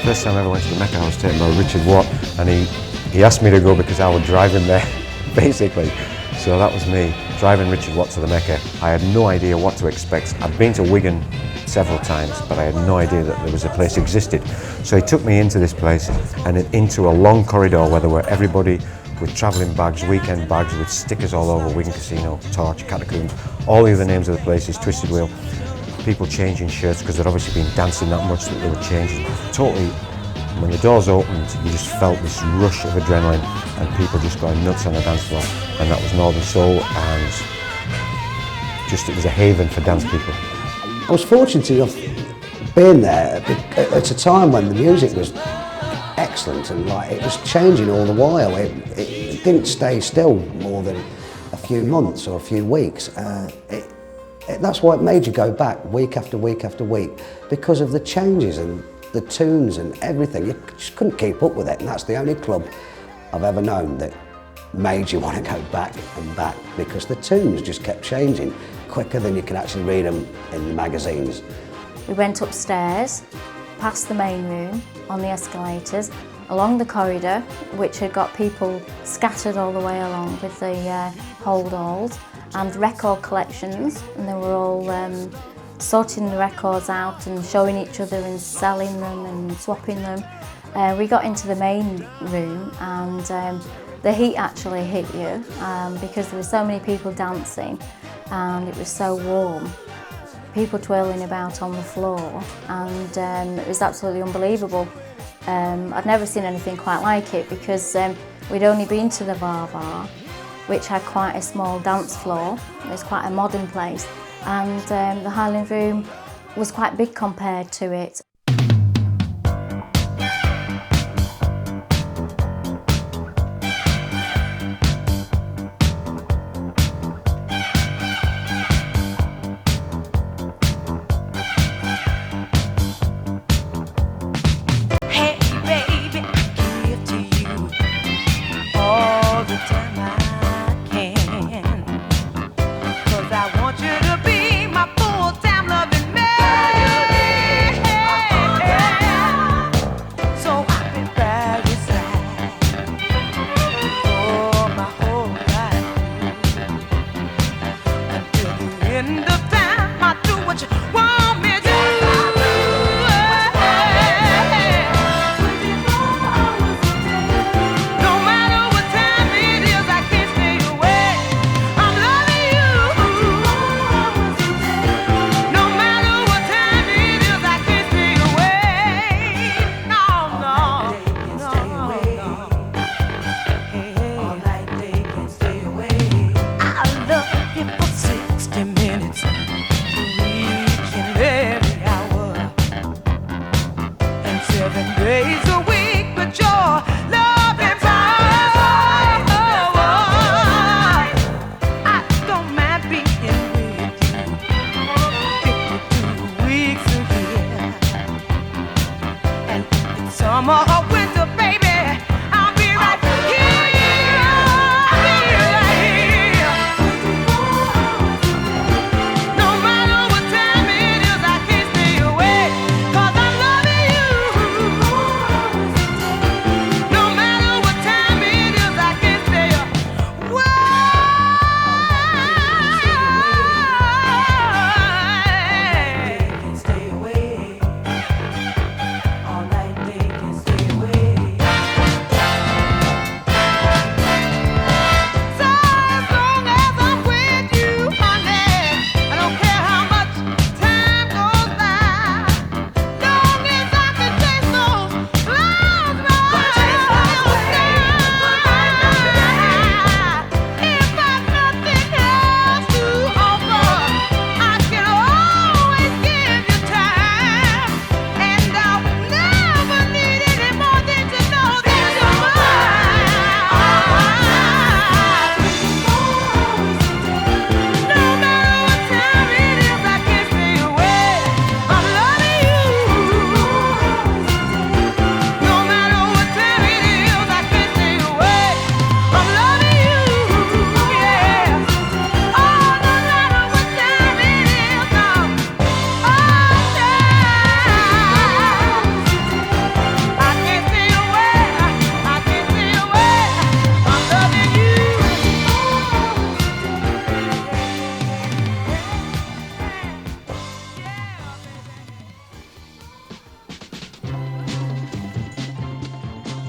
First time I ever went to the Mecca, I was taken by Richard Watt, and he asked me to go because I would drive him there, basically. So that was me, driving Richard Watt to the Mecca. I had no idea what to expect. I'd been to Wigan several times, but I had no idea that there was a place existed. So he took me into this place and into a long corridor where there were everybody with travelling bags, weekend bags with stickers all over, Wigan Casino, Torch, Catacombs, all the other names of the places, Twisted Wheel. People changing shirts because they'd obviously been dancing that much that they were changing. Totally, when the doors opened, you just felt this rush of adrenaline and people just going nuts on the dance floor. And that was Northern Soul, and just it was a haven for dance people. I was fortunate enough being there at a time when the music was excellent and like it was changing all the while. It didn't stay still more than a few months or a few weeks. That's why it made you go back week after week after week, because of the changes and the tunes and everything. You just couldn't keep up with it, and that's the only club I've ever known that made you want to go back and back, because the tunes just kept changing quicker than you could actually read them in the magazines. We went upstairs, past the main room, on the escalators, along the corridor, which had got people scattered all the way along with the hold alls, and record collections, and they were all sorting the records out and showing each other and selling them and swapping them. We got into the main room, and the heat actually hit you because there were so many people dancing and it was so warm. People twirling about on the floor, and it was absolutely unbelievable. I'd never seen anything quite like it because we'd only been to the Var, which had quite a small dance floor. It was quite a modern place, and the Highland Room was quite big compared to it.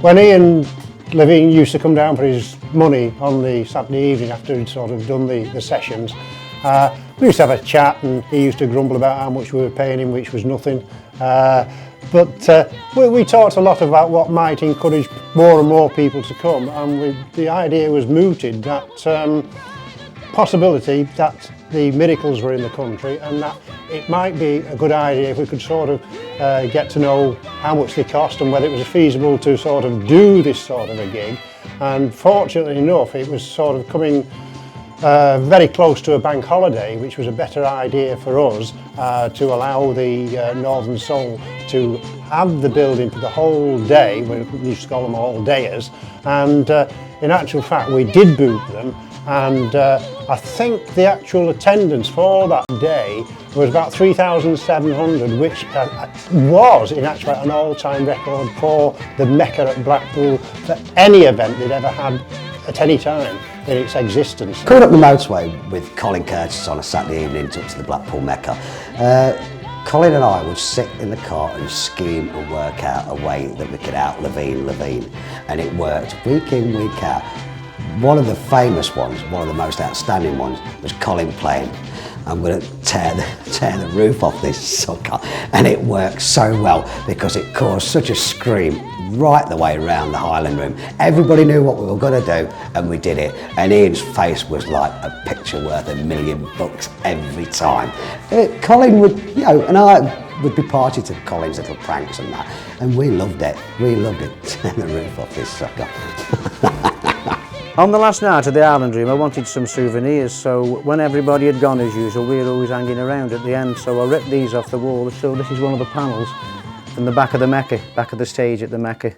When Ian Levine used to come down for his money on the Saturday evening after he'd sort of done the sessions, we used to have a chat, and he used to grumble about how much we were paying him, which was nothing. But we talked a lot about what might encourage more and more people to come, and the idea was mooted that possibility that the miracles were in the country, and that it might be a good idea if we could sort of get to know how much they cost and whether it was feasible to sort of do this sort of a gig. And fortunately enough, it was sort of coming very close to a bank holiday, which was a better idea for us to allow the Northern Soul to have the building for the whole day. We used to call them all dayers, and in actual fact we did book them, and I think the actual attendance for that day was about 3,700, which was in actual fact an all-time record for the Mecca at Blackpool for any event they'd ever had at any time in its existence. Coming up the motorway with Colin Curtis on a Saturday evening up to the Blackpool Mecca, Colin and I would sit in the car and scheme and work out a way that we could out Levine, and it worked week in, week out. One of the famous ones, one of the most outstanding ones, was Colin playing I'm going to tear the roof off this sucker, and it worked so well because it caused such a scream right the way around the Highland Room. Everybody knew what we were going to do, and we did it, and Ian's face was like a picture worth $1 million every time. Colin would, you know, and I would be party to Colin's little pranks and that, and we loved it. Tear the roof off this sucker. On the last night of the Island Room, I wanted some souvenirs, so when everybody had gone as usual, we were always hanging around at the end, so I ripped these off the wall. So this is one of the panels from the back of the Mecca, back of the stage at the Mecca.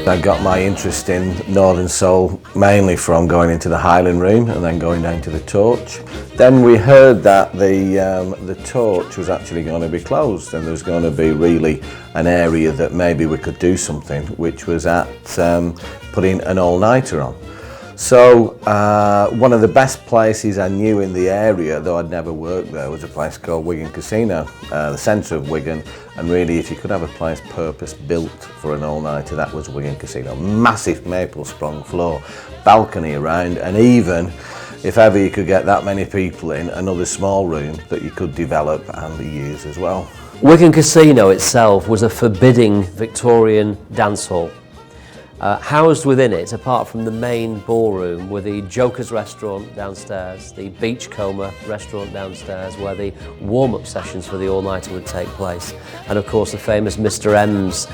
I got my interest in Northern Soul mainly from going into the Highland Room and then going down to the Torch. Then we heard that the Torch was actually going to be closed and there was going to be really an area that maybe we could do something, which was at putting an all-nighter on. So one of the best places I knew in the area, though I'd never worked there, was a place called Wigan Casino, the centre of Wigan. And really, if you could have a place purpose-built for an all-nighter, that was Wigan Casino. Massive maple sprung floor, balcony around, and even if ever you could get that many people in, another small room that you could develop and use as well. Wigan Casino itself was a forbidding Victorian dance hall. Housed within it, apart from the main ballroom, were the Joker's restaurant downstairs, the Beachcomber restaurant downstairs, where the warm-up sessions for the all-nighter would take place, and of course the famous Mr M's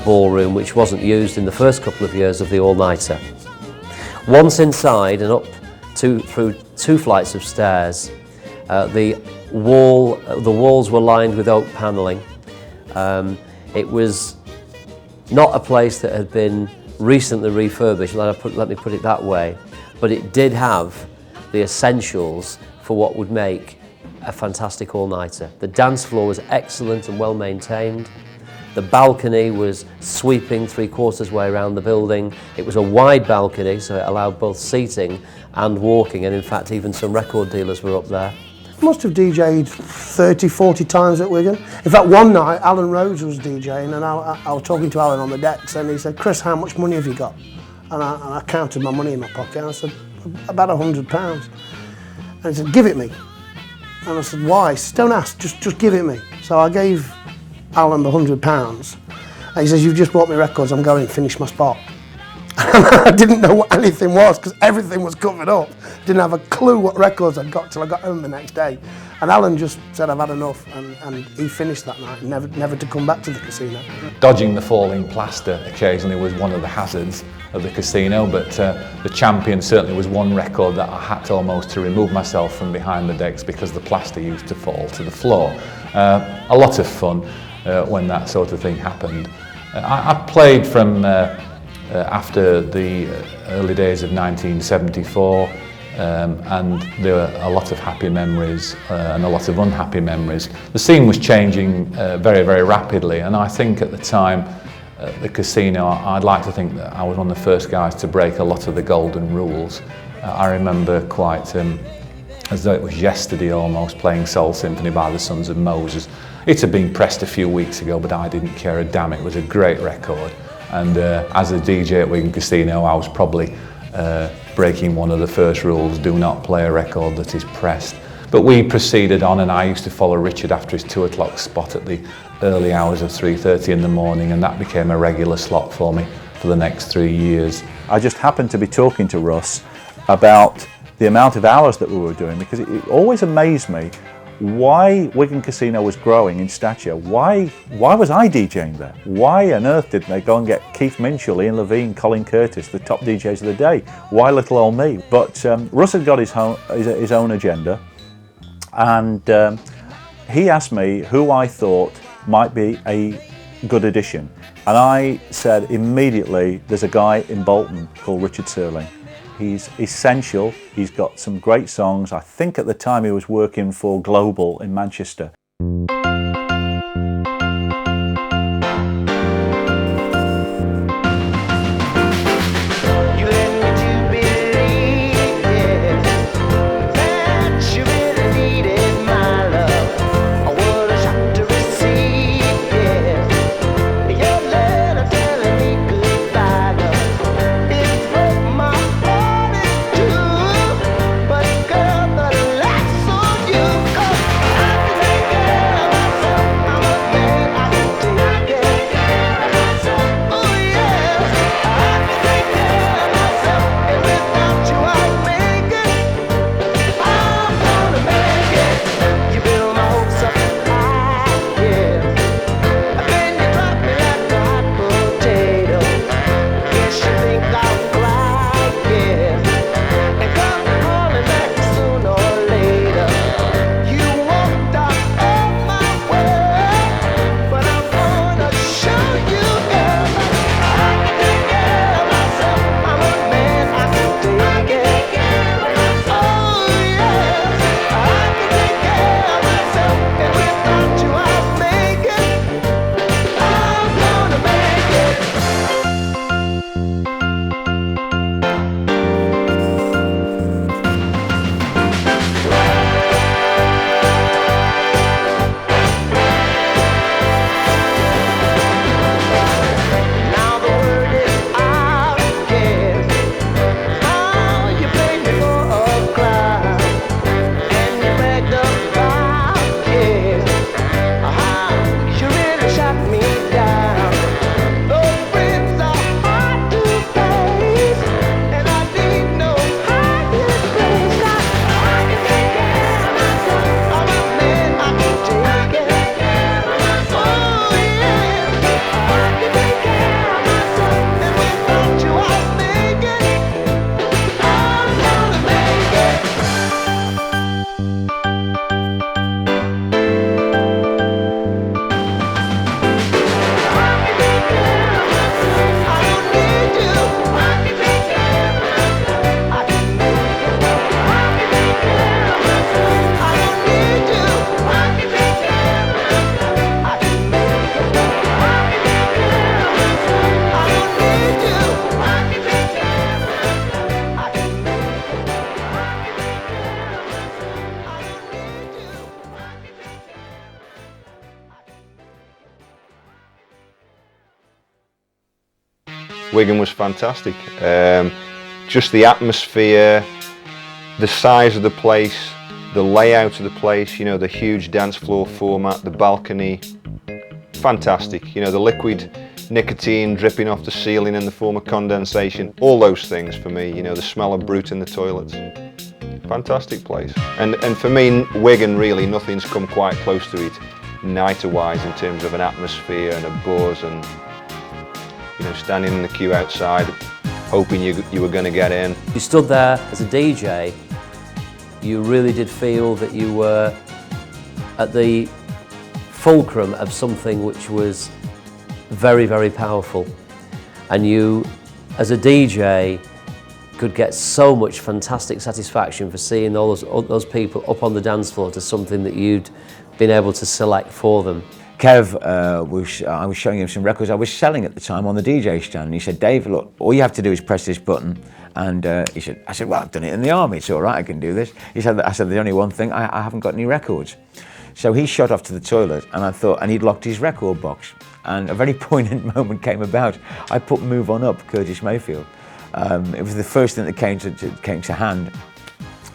ballroom, which wasn't used in the first couple of years of the all-nighter. Once inside and up through 2 flights of stairs, the walls were lined with oak panelling. It was not a place that had been recently refurbished, let me put it that way, but it did have the essentials for what would make a fantastic all-nighter. The dance floor was excellent and well maintained. The balcony was sweeping 3/4 way around the building. It was a wide balcony, so it allowed both seating and walking, and in fact even some record dealers were up there. Must have DJ'd 30, 40 times at Wigan. In fact, one night, Alan Rhodes was DJing, and I was talking to Alan on the decks, and he said, "Chris, how much money have you got?" And I counted my money in my pocket, and I said, "About £100. And he said, "Give it me." And I said, "Why?" He said, "Don't ask, just give it me." So I gave Alan the £100, and he says, "You've just bought me records, I'm going, finish my spot." I didn't know what anything was because everything was covered up. Didn't have a clue what records I'd got till I got home the next day. And Alan just said, "I've had enough," and he finished that night, never to come back to the casino. Dodging the falling plaster occasionally was one of the hazards of the casino, but the Champion certainly was one record that I had to almost to remove myself from behind the decks because the plaster used to fall to the floor. A lot of fun when that sort of thing happened. I played from after the early days of 1974, and there were a lot of happy memories and a lot of unhappy memories. The scene was changing very, very rapidly, and I think at the time at the casino, I'd like to think that I was one of the first guys to break a lot of the golden rules. I remember quite as though it was yesterday almost, playing Soul Symphony by the Sons of Moses. It had been pressed a few weeks ago, but I didn't care a damn. It was a great record. And as a DJ at Wigan Casino, I was probably breaking one of the first rules: do not play a record that is pressed. But we proceeded on, and I used to follow Richard after his 2 o'clock spot at the early hours of 3:30 in the morning, and that became a regular slot for me for the next 3 years. I just happened to be talking to Russ about the amount of hours that we were doing, because it always amazed me why Wigan Casino was growing in stature. Why was I DJing there? Why on earth didn't they go and get Keith Minshall, Ian Levine, Colin Curtis, the top DJs of the day? Why little old me? But Russ had got his own agenda, and he asked me who I thought might be a good addition. And I said immediately, there's a guy in Bolton called Richard Searling. He's essential, he's got some great songs. I think at the time he was working for Global in Manchester. Make Wigan was fantastic. Just the atmosphere, the size of the place, the layout of the place, you know, the huge dance floor format, the balcony, fantastic. You know, the liquid nicotine dripping off the ceiling in the form of condensation, all those things for me, you know, the smell of brute in the toilets. Fantastic place. And for me, Wigan, really, nothing's come quite close to it, nighter-wise, in terms of an atmosphere and a buzz, and, you know, standing in the queue outside, hoping you were going to get in. You stood there as a DJ, you really did feel that you were at the fulcrum of something which was very, very powerful. And you, as a DJ, could get so much fantastic satisfaction for seeing all those people up on the dance floor to something that you'd been able to select for them. Kev, I was showing him some records I was selling at the time on the DJ stand, and he said, Dave, look, all you have to do is press this button. And I said, well, I've done it in the army, it's all right, I can do this. I said, the only one thing, I haven't got any records. So he shot off to the toilet, and he'd locked his record box. And a very poignant moment came about. I put Move On Up, Curtis Mayfield. It was the first thing that came to hand.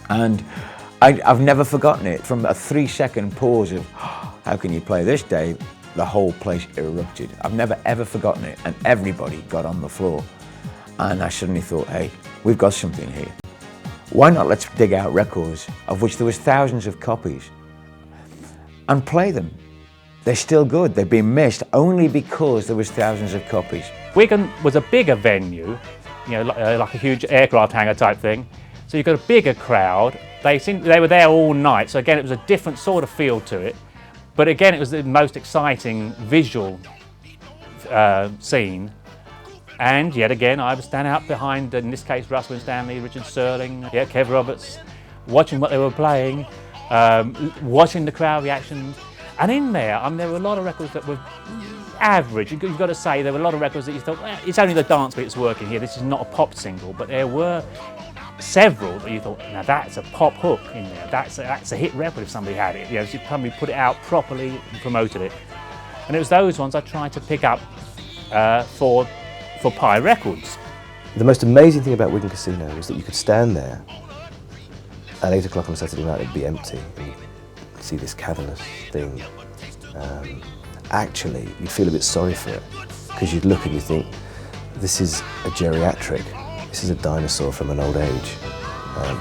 And I've never forgotten it. From a 3-second pause of, how can you play this, Dave? The whole place erupted. I've never ever forgotten it, and everybody got on the floor. And I suddenly thought, hey, we've got something here. Why not let's dig out records, of which there was thousands of copies, and play them. They're still good, they've been missed only because there was thousands of copies. Wigan was a bigger venue, you know, like a huge aircraft hangar type thing. So you've got a bigger crowd. They were there all night, so again it was a different sort of feel to it. But again, it was the most exciting visual scene. And yet again, I was standing up behind, in this case, Russ Winstanley, Richard Sterling, Kev Roberts, watching what they were playing, watching the crowd reactions. And in there, there were a lot of records that were average. You've got to say, there were a lot of records that you thought, well, it's only the dance beat that's working here, this is not a pop single. But there were several that you thought, now that's a pop hook in there, that's a hit record if somebody had it. You know, if somebody put it out properly and promoted it. And it was those ones I tried to pick up for Pi Records. The most amazing thing about Wigan Casino was that you could stand there at 8 o'clock on a Saturday night, it'd be empty, and you'd see this cavernous thing. Actually, you'd feel a bit sorry for it, because you'd look and you think, this is a geriatric, this is a dinosaur from an old age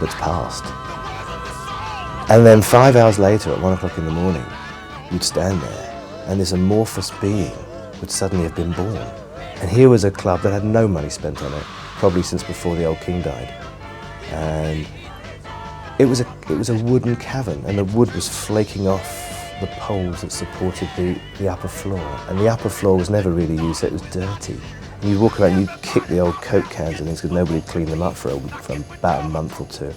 that's passed. And then 5 hours later, at 1 o'clock in the morning, you'd stand there, and this amorphous being would suddenly have been born. And here was a club that had no money spent on it, probably since before the old king died. And it was a wooden cavern, and the wood was flaking off the poles that supported the upper floor. And the upper floor was never really used, so it was dirty. And you'd walk around and you'd kick the old Coke cans and things because nobody had cleaned them up for about a month or two.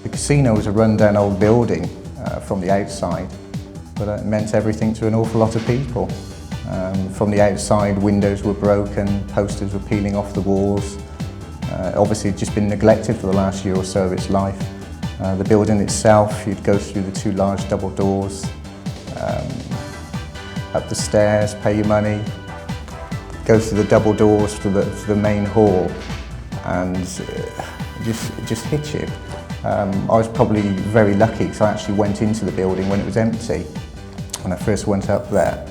The casino was a run-down old building from the outside, but it meant everything to an awful lot of people. From the outside, windows were broken, posters were peeling off the walls. Obviously, it'd just been neglected for the last year or so of its life. The building itself, you'd go through the 2 large double doors, up the stairs, pay your money, go through the double doors to the main hall, and it just hit you. I was probably very lucky because I actually went into the building when it was empty. When I first went up there,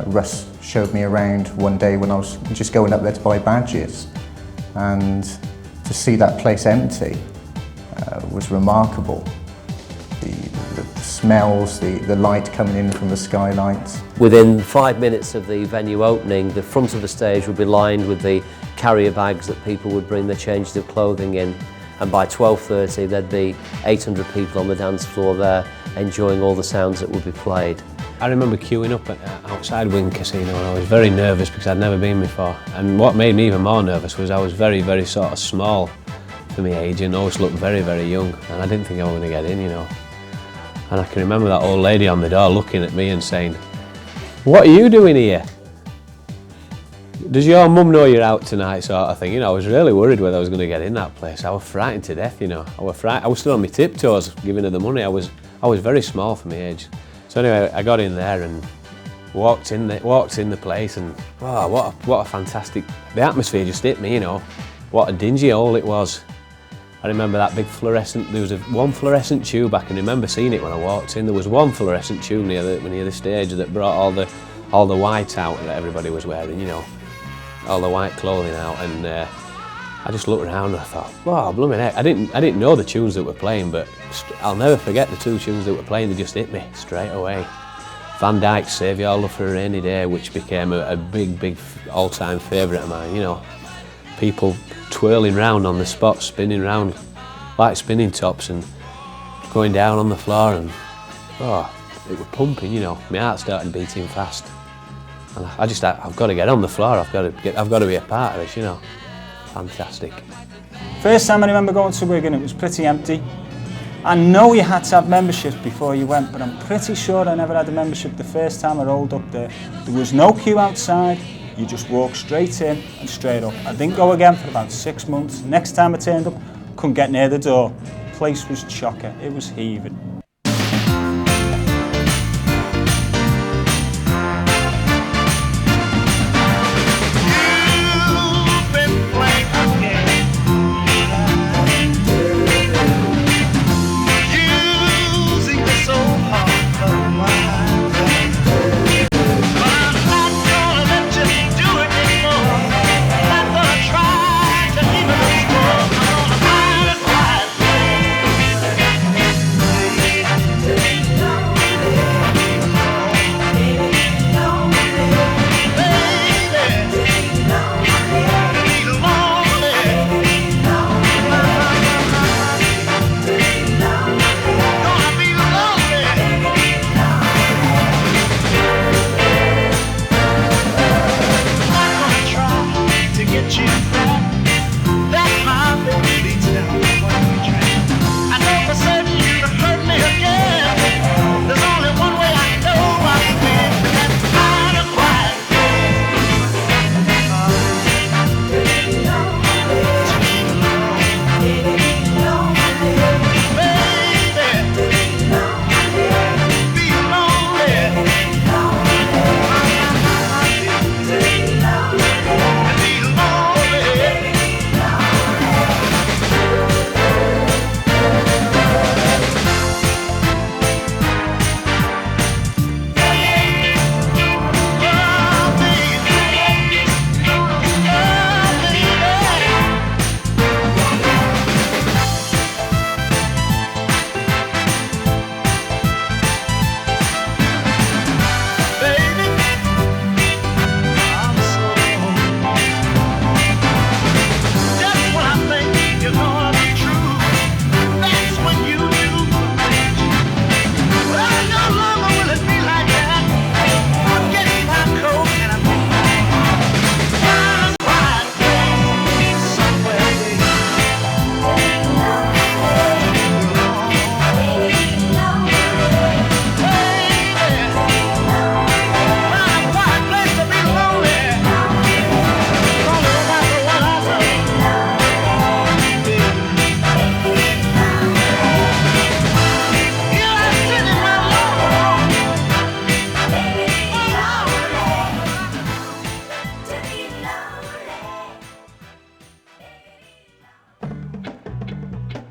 Russ showed me around one day when I was just going up there to buy badges, and to see that place empty was remarkable. The smells, the light coming in from the skylights. Within 5 minutes of the venue opening, the front of the stage would be lined with the carrier bags that people would bring their changes of clothing in, and by 12:30 there'd be 800 people on the dance floor there enjoying all the sounds that would be played. I remember queuing up outside Wigan Casino, and I was very nervous because I'd never been before. And what made me even more nervous was I was very, very sort of small for my age and always looked very, very young, and I didn't think I was going to get in, you know. And I can remember that old lady on the door looking at me and saying, "What are you doing here? Does your mum know you're out tonight?" sort of thing. You know, I was really worried whether I was going to get in that place. I was frightened to death, you know. I was still on my tiptoes giving her the money. I was very small for my age. So anyway, I got in there and walked in the place, and wow, what a fantastic, the atmosphere just hit me, you know. What a dingy hole it was. I remember that big fluorescent, there was one fluorescent tube, I can remember seeing it when I walked in. There was one fluorescent tube near the stage that brought all the white out that everybody was wearing, you know, all the white clothing out, and I just looked around and I thought, wow, blooming heck. I didn't know the tunes that were playing, but I'll never forget the 2 tunes that were playing. They just hit me straight away. Van Dyke's Save Your Love for a Rainy Day, which became a big all-time favourite of mine, you know. People twirling round on the spot, spinning round like spinning tops and going down on the floor, and oh, it was pumping, you know. My heart started beating fast. And I've got to get on the floor, I've got to be a part of this, you know. Fantastic. First time I remember going to Wigan, it was pretty empty. I know you had to have membership before you went, but I'm pretty sure I never had a membership the first time I rolled up there. There was no queue outside, you just walked straight in and straight up. I didn't go again for about 6 months. Next time I turned up, couldn't get near the door. The place was chocker, it was heaving.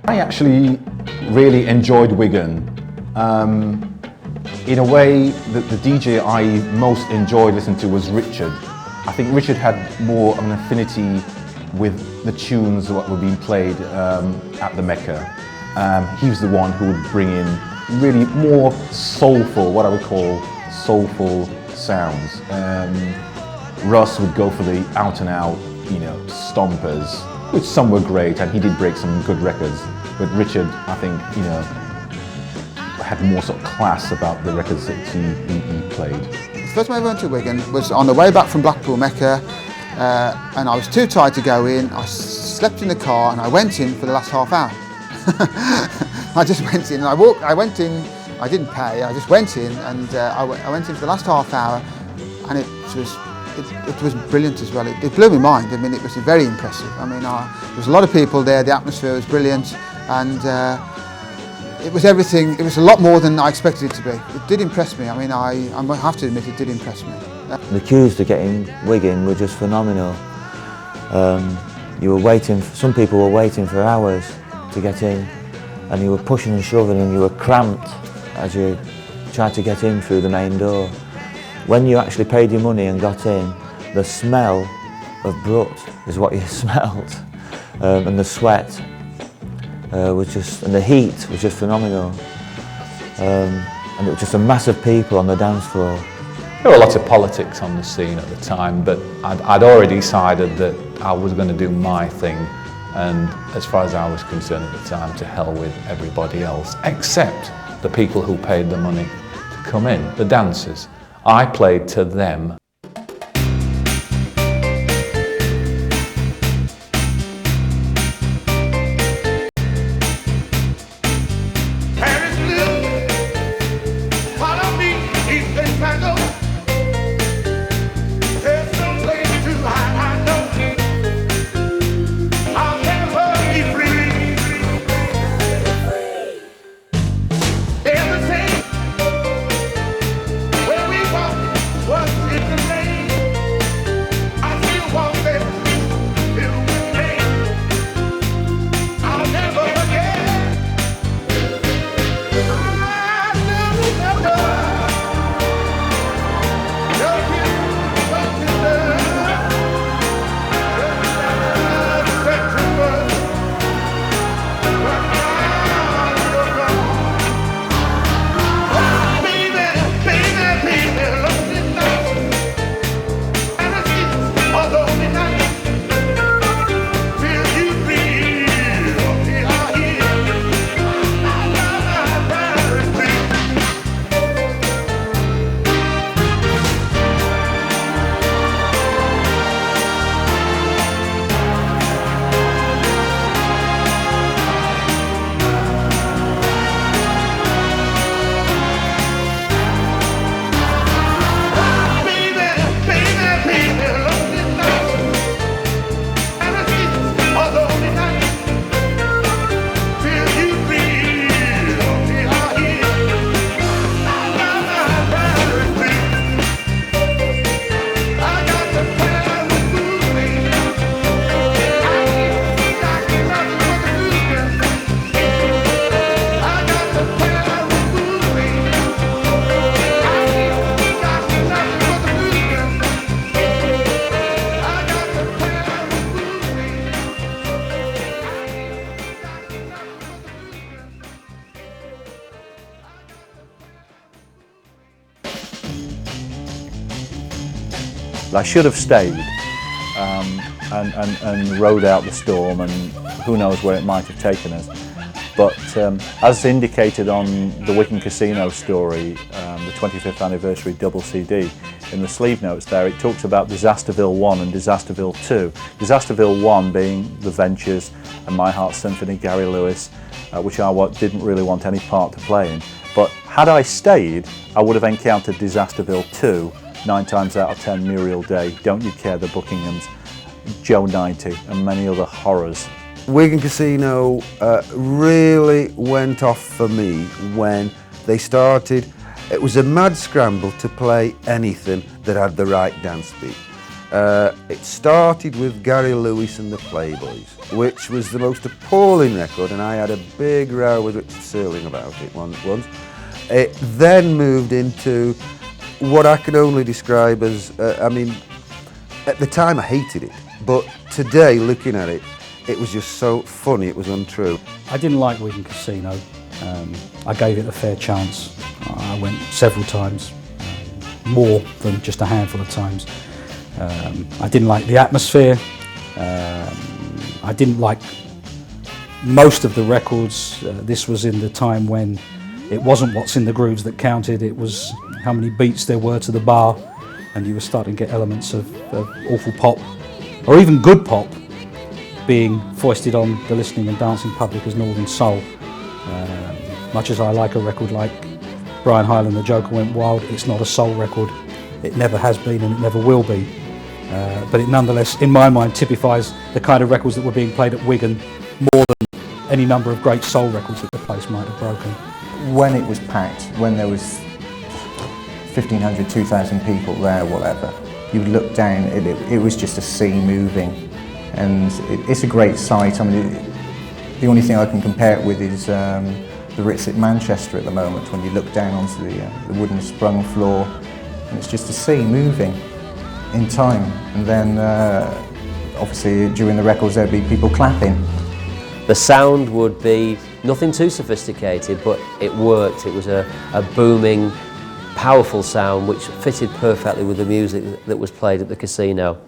I actually really enjoyed Wigan. In a way, the DJ I most enjoyed listening to was Richard. I think Richard had more of an affinity with the tunes that were being played at the Mecca. He was the one who would bring in really more soulful, what I would call soulful sounds. Russ would go for the out and out, you know, stompers, which some were great, and he did break some good records. But Richard, I think, you know, had more sort of class about the records that he played. The first time I went to Wigan was on the way back from Blackpool Mecca, and I was too tired to go in. I slept in the car and I went in for the last half hour. I just went in and I went in, I didn't pay, I just went in and I went in for the last half hour, and it was brilliant as well. It blew my mind. I mean, it was very impressive. I mean, there was a lot of people there, the atmosphere was brilliant, and it was everything. It was a lot more than I expected it to be. It did impress me. I mean, I have to admit it did impress me. The queues to get in Wigan were just phenomenal. You were waiting, some people were waiting for hours to get in, and you were pushing and shoving and you were cramped as you tried to get in through the main door. When you actually paid your money and got in, the smell of Brut is what you smelled, and the sweat was just, and the heat was just phenomenal. And it was just a mass of people on the dance floor. There were lots of politics on the scene at the time, but I'd already decided that I was going to do my thing, and as far as I was concerned at the time, to hell with everybody else, except the people who paid the money to come in, the dancers. I played to them. I should have stayed and rode out the storm, and who knows where it might have taken us. But as indicated on the Wigan Casino story, the 25th anniversary double CD, in the sleeve notes there it talks about Disasterville 1 and Disasterville 2. Disasterville 1 being The Ventures and My Heart Symphony, Gary Lewis, which I didn't really want any part to play in. But had I stayed, I would have encountered Disasterville 2, 9 times out of 10, Muriel Day, Don't You Care, The Buckinghams, Joe 90 and many other horrors. Wigan Casino really went off for me when they started. It was a mad scramble to play anything that had the right dance beat. It started with Gary Lewis and the Playboys, which was the most appalling record, and I had a big row with Richard Serling about it once. It then moved into what I can only describe as, I mean, at the time I hated it, but today looking at it, it was just so funny, it was untrue. I didn't like Wigan Casino. I gave it a fair chance. I went several times, more than just a handful of times. I didn't like the atmosphere. I didn't like most of the records. This was in the time when it wasn't what's in the grooves that counted, it was how many beats there were to the bar, and you were starting to get elements of awful pop, or even good pop, being foisted on the listening and dancing public as Northern Soul. Much as I like a record like Brian Hyland, The Joker Went Wild, it's not a soul record. It never has been and it never will be. But it nonetheless, in my mind, typifies the kind of records that were being played at Wigan more than any number of great soul records that the place might have broken. When it was packed, when there was 1,500, 2,000 people there, whatever, you would look down, it was just a sea moving, and it's a great sight. I mean, the only thing I can compare it with is the Ritz at Manchester at the moment, when you look down onto the wooden sprung floor, and it's just a sea moving in time. And then obviously during the records there'd be people clapping. The sound would be nothing too sophisticated, but it worked. It was a booming, powerful sound which fitted perfectly with the music that was played at the casino.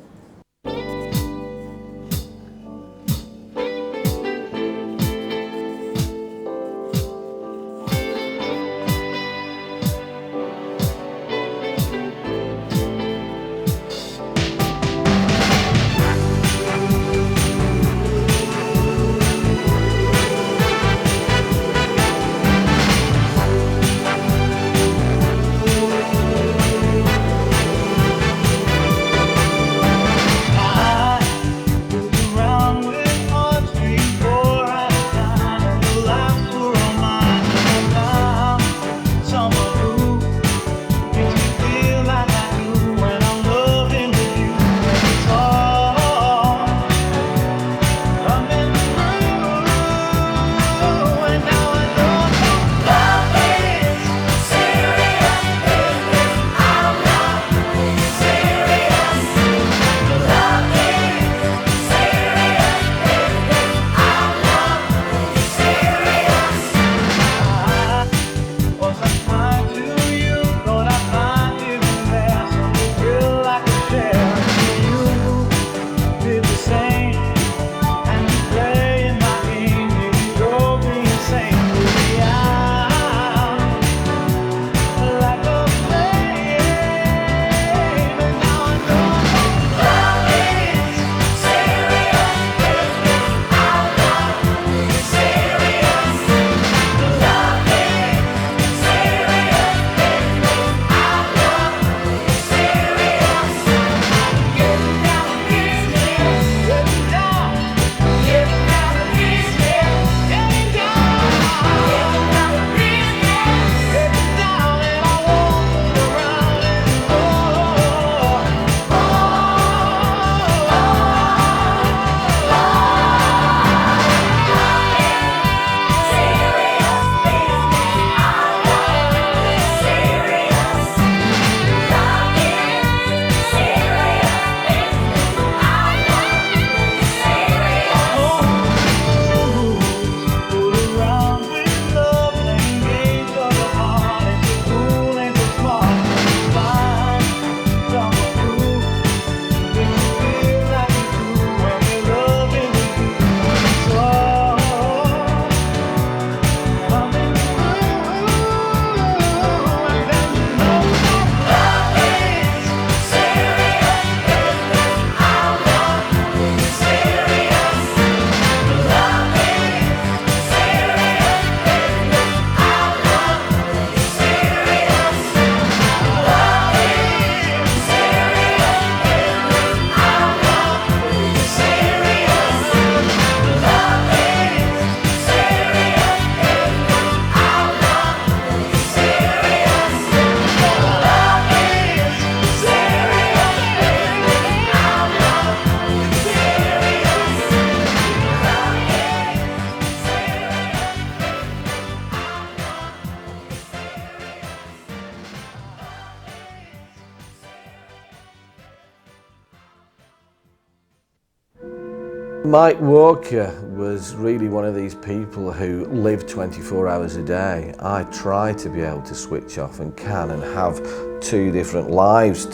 Mike Walker was really one of these people who lived 24 hours a day. I try to be able to switch off and can and have two different lives,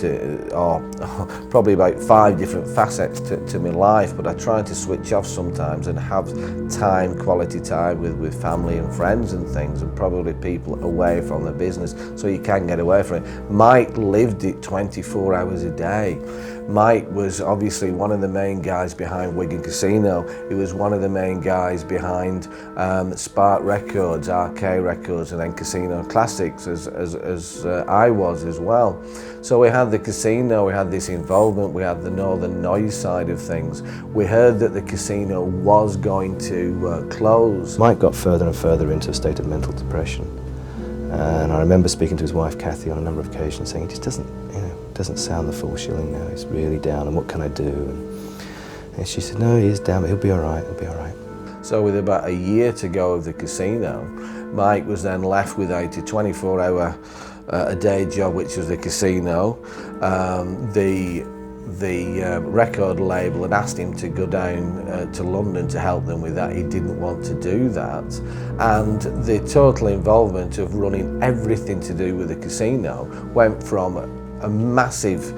or probably about 5 different facets to my life, but I try to switch off sometimes and have time, quality time with family and friends and things, and probably people away from the business, so you can get away from it. Mike lived it 24 hours a day. Mike was obviously one of the main guys behind Wigan Casino. He was one of the main guys behind Spark Records, RK Records, and then Casino Classics, as I was as well. So we had the casino, we had this involvement, we had the Northern Noise side of things. We heard that the casino was going to close. Mike got further and further into a state of mental depression. And I remember speaking to his wife Kathy on a number of occasions saying, it just doesn't sound the full shilling now, he's really down, and what can I do? And she said, no, he is down, but he'll be all right, he'll be all right. So with about a year to go of the casino, Mike was then left with a 24-hour a day job, which was the casino. The record label had asked him to go down to London to help them with that. He didn't want to do that. And the total involvement of running everything to do with the casino went from a massive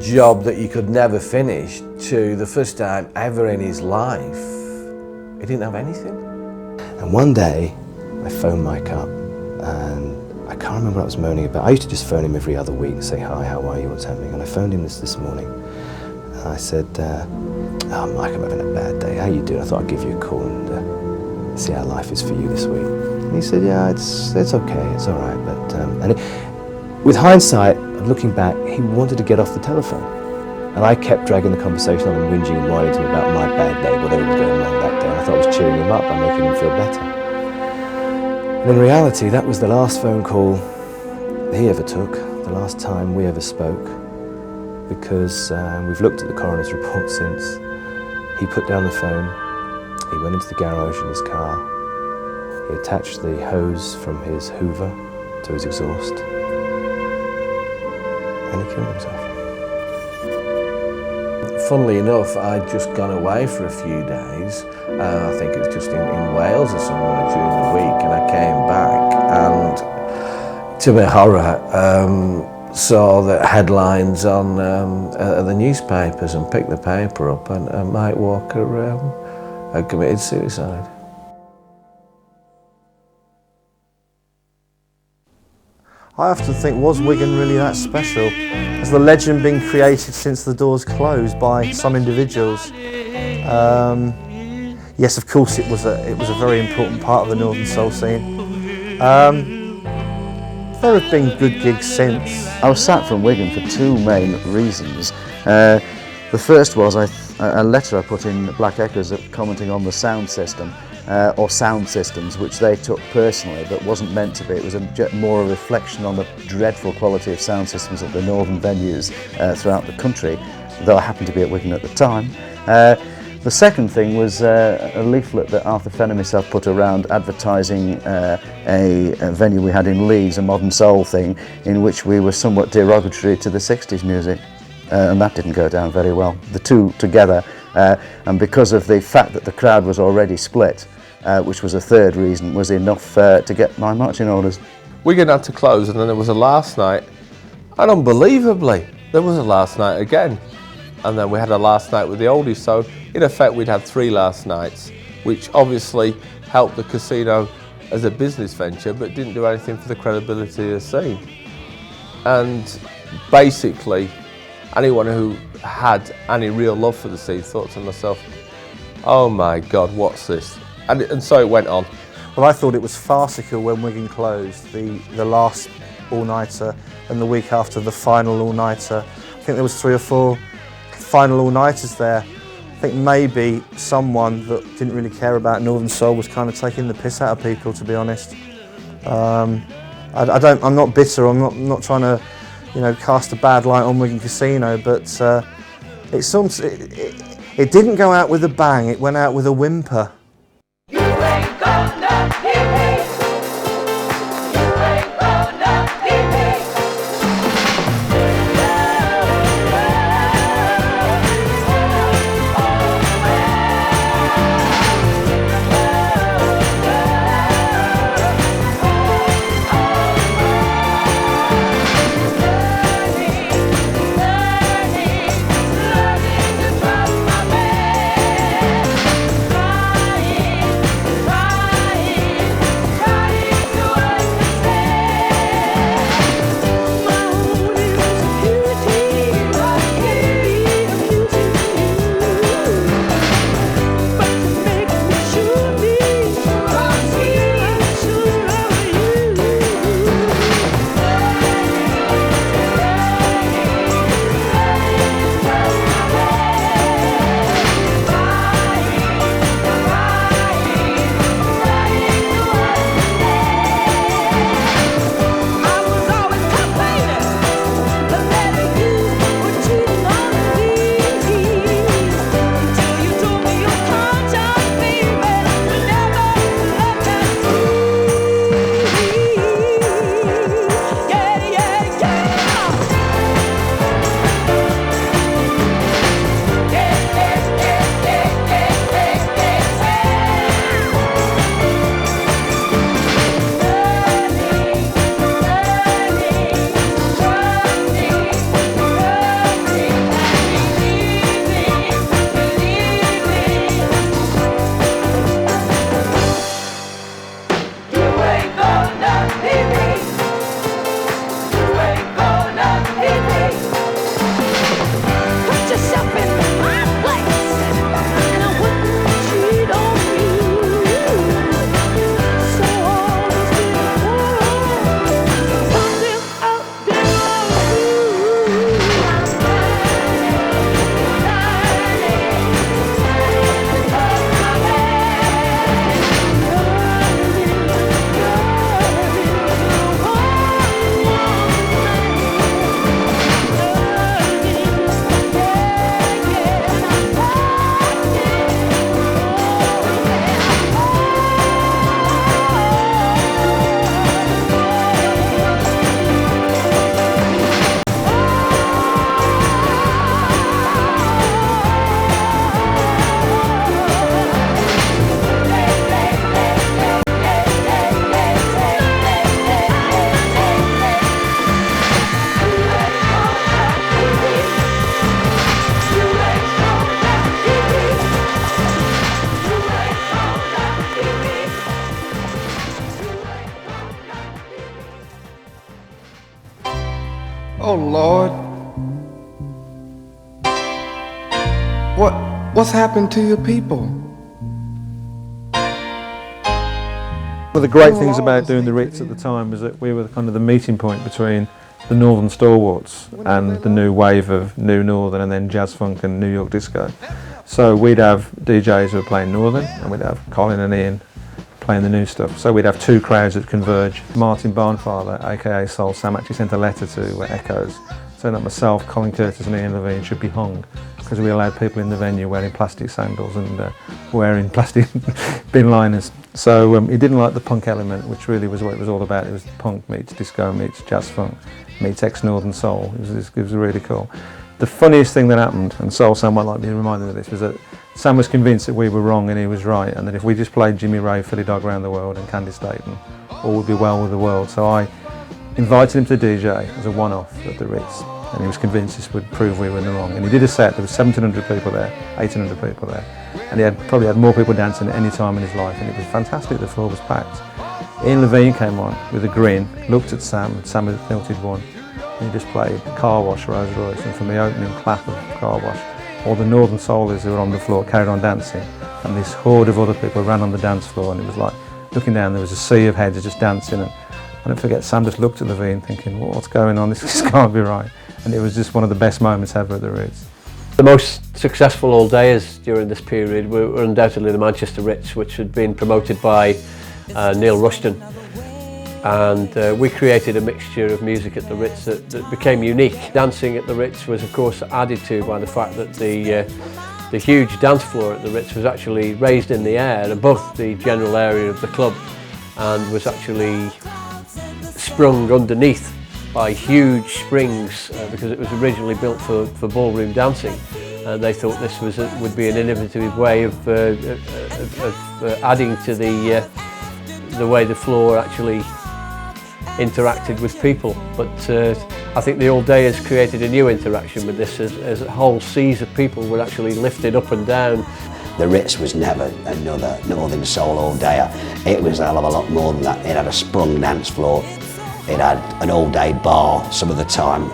job that you could never finish to the first time ever in his life, he didn't have anything. And one day, I phoned Mike up, and I can't remember what I was moaning about. I used to just phone him every other week and say, hi, how are you, what's happening? And I phoned him this morning. And I said, oh, Mike, I'm having a bad day. How you doing? I thought I'd give you a call and see how life is for you this week. And he said, yeah, it's okay, it's all right. But with hindsight, looking back, he wanted to get off the telephone. And I kept dragging the conversation on and whinging and whining to him about my bad day, whatever was going on that day. And I thought I was cheering him up by making him feel better. And in reality, that was the last phone call he ever took, the last time we ever spoke, because we've looked at the coroner's report since. He put down the phone, he went into the garage in his car, he attached the hose from his Hoover to his exhaust, and he killed himself. Funnily enough, I'd just gone away for a few days. I think it was just in Wales or somewhere during the week, and I came back and, to my horror, saw the headlines on the newspapers and picked the paper up, and Mike Walker had committed suicide. I often think, was Wigan really that special? Has the legend been created since the doors closed by some individuals? Yes, of course it was a very important part of the Northern Soul scene. There have been good gigs since. I was sacked from Wigan for 2 main reasons. The first was a letter I put in Black Echoes commenting on the sound system, or sound systems, which they took personally, but wasn't meant to be. It was more a reflection on the dreadful quality of sound systems at the northern venues throughout the country, though I happened to be at Wigan at the time. The second thing was a leaflet that Arthur Fenn and myself put around advertising a venue we had in Leeds, a modern soul thing, in which we were somewhat derogatory to the 60s music. And that didn't go down very well. The two together, and because of the fact that the crowd was already split, which was a third reason, was enough to get my marching orders. Wigan had to close, and then there was a last night, and unbelievably, there was a last night again. And then we had a last night with the oldies, so in effect we'd had 3 last nights, which obviously helped the casino as a business venture, but didn't do anything for the credibility of the scene. And basically, anyone who had any real love for the scene thought to myself, oh my God, what's this? And so it went on. Well, I thought it was farcical when Wigan closed, the last all-nighter and the week after the final all-nighter. I think there was 3 or 4 final all-nighters there. I think maybe someone that didn't really care about Northern Soul was kind of taking the piss out of people, to be honest. I'm not bitter, I'm not trying to, cast a bad light on Wigan Casino, but it didn't go out with a bang, it went out with a whimper. Oh Lord, what's happened to your people? One of the great things about doing the Ritz at the time was that we were kind of the meeting point between the Northern stalwarts and the new wave of New Northern and then jazz funk and New York disco. So we'd have DJs who were playing Northern and we'd have Colin and Ian playing the new stuff. So we'd have two crowds that converge. Martin Barnfather, aka Soul Sam, actually sent a letter to Echoes saying that myself, Colin Curtis and Ian Levine should be hung because we allowed people in the venue wearing plastic sandals and wearing plastic bin liners. So he didn't like the punk element, which really was what it was all about. It was punk meets disco meets jazz funk meets ex-Northern soul. It was really cool. The funniest thing that happened, and Soul Sam might like me reminded of this, was that Sam was convinced that we were wrong and he was right, and that if we just played Jimmy Ray, Philly Dog Round the World and Candy Staten, all would be well with the world. So I invited him to DJ as a one-off at the Ritz, and he was convinced this would prove we were in the wrong. And he did a set, there was 1,700 people there, 1,800 people there, and he probably had more people dancing at any time in his life, and it was fantastic, the floor was packed. Ian Levine came on with a grin, looked at Sam, and Sam had filtered one, and he just played Car Wash, Rolls Royce, and from the opening clap of Car Wash, all the Northern Soulers who were on the floor carried on dancing, and this horde of other people ran on the dance floor, and it was like, looking down, there was a sea of heads just dancing, and I don't forget, Sam just looked at Levine thinking, well, what's going on, this can't be right. And it was just one of the best moments ever at the Ritz. The most successful all-dayers during this period were undoubtedly the Manchester Ritz, which had been promoted by Neil Rushton. And we created a mixture of music at the Ritz that became unique. Dancing at the Ritz was of course added to by the fact that the huge dance floor at the Ritz was actually raised in the air above the general area of the club and was actually sprung underneath by huge springs because it was originally built for ballroom dancing. They thought this would be an innovative way of adding to the way the floor actually interacted with people. But I think the all-dayers created a new interaction with this as whole seas of people were actually lifted up and down. The Ritz was never another Northern Soul all-dayer. It was a hell of a lot more than that. It had a sprung dance floor. It had an all-day bar some of the time.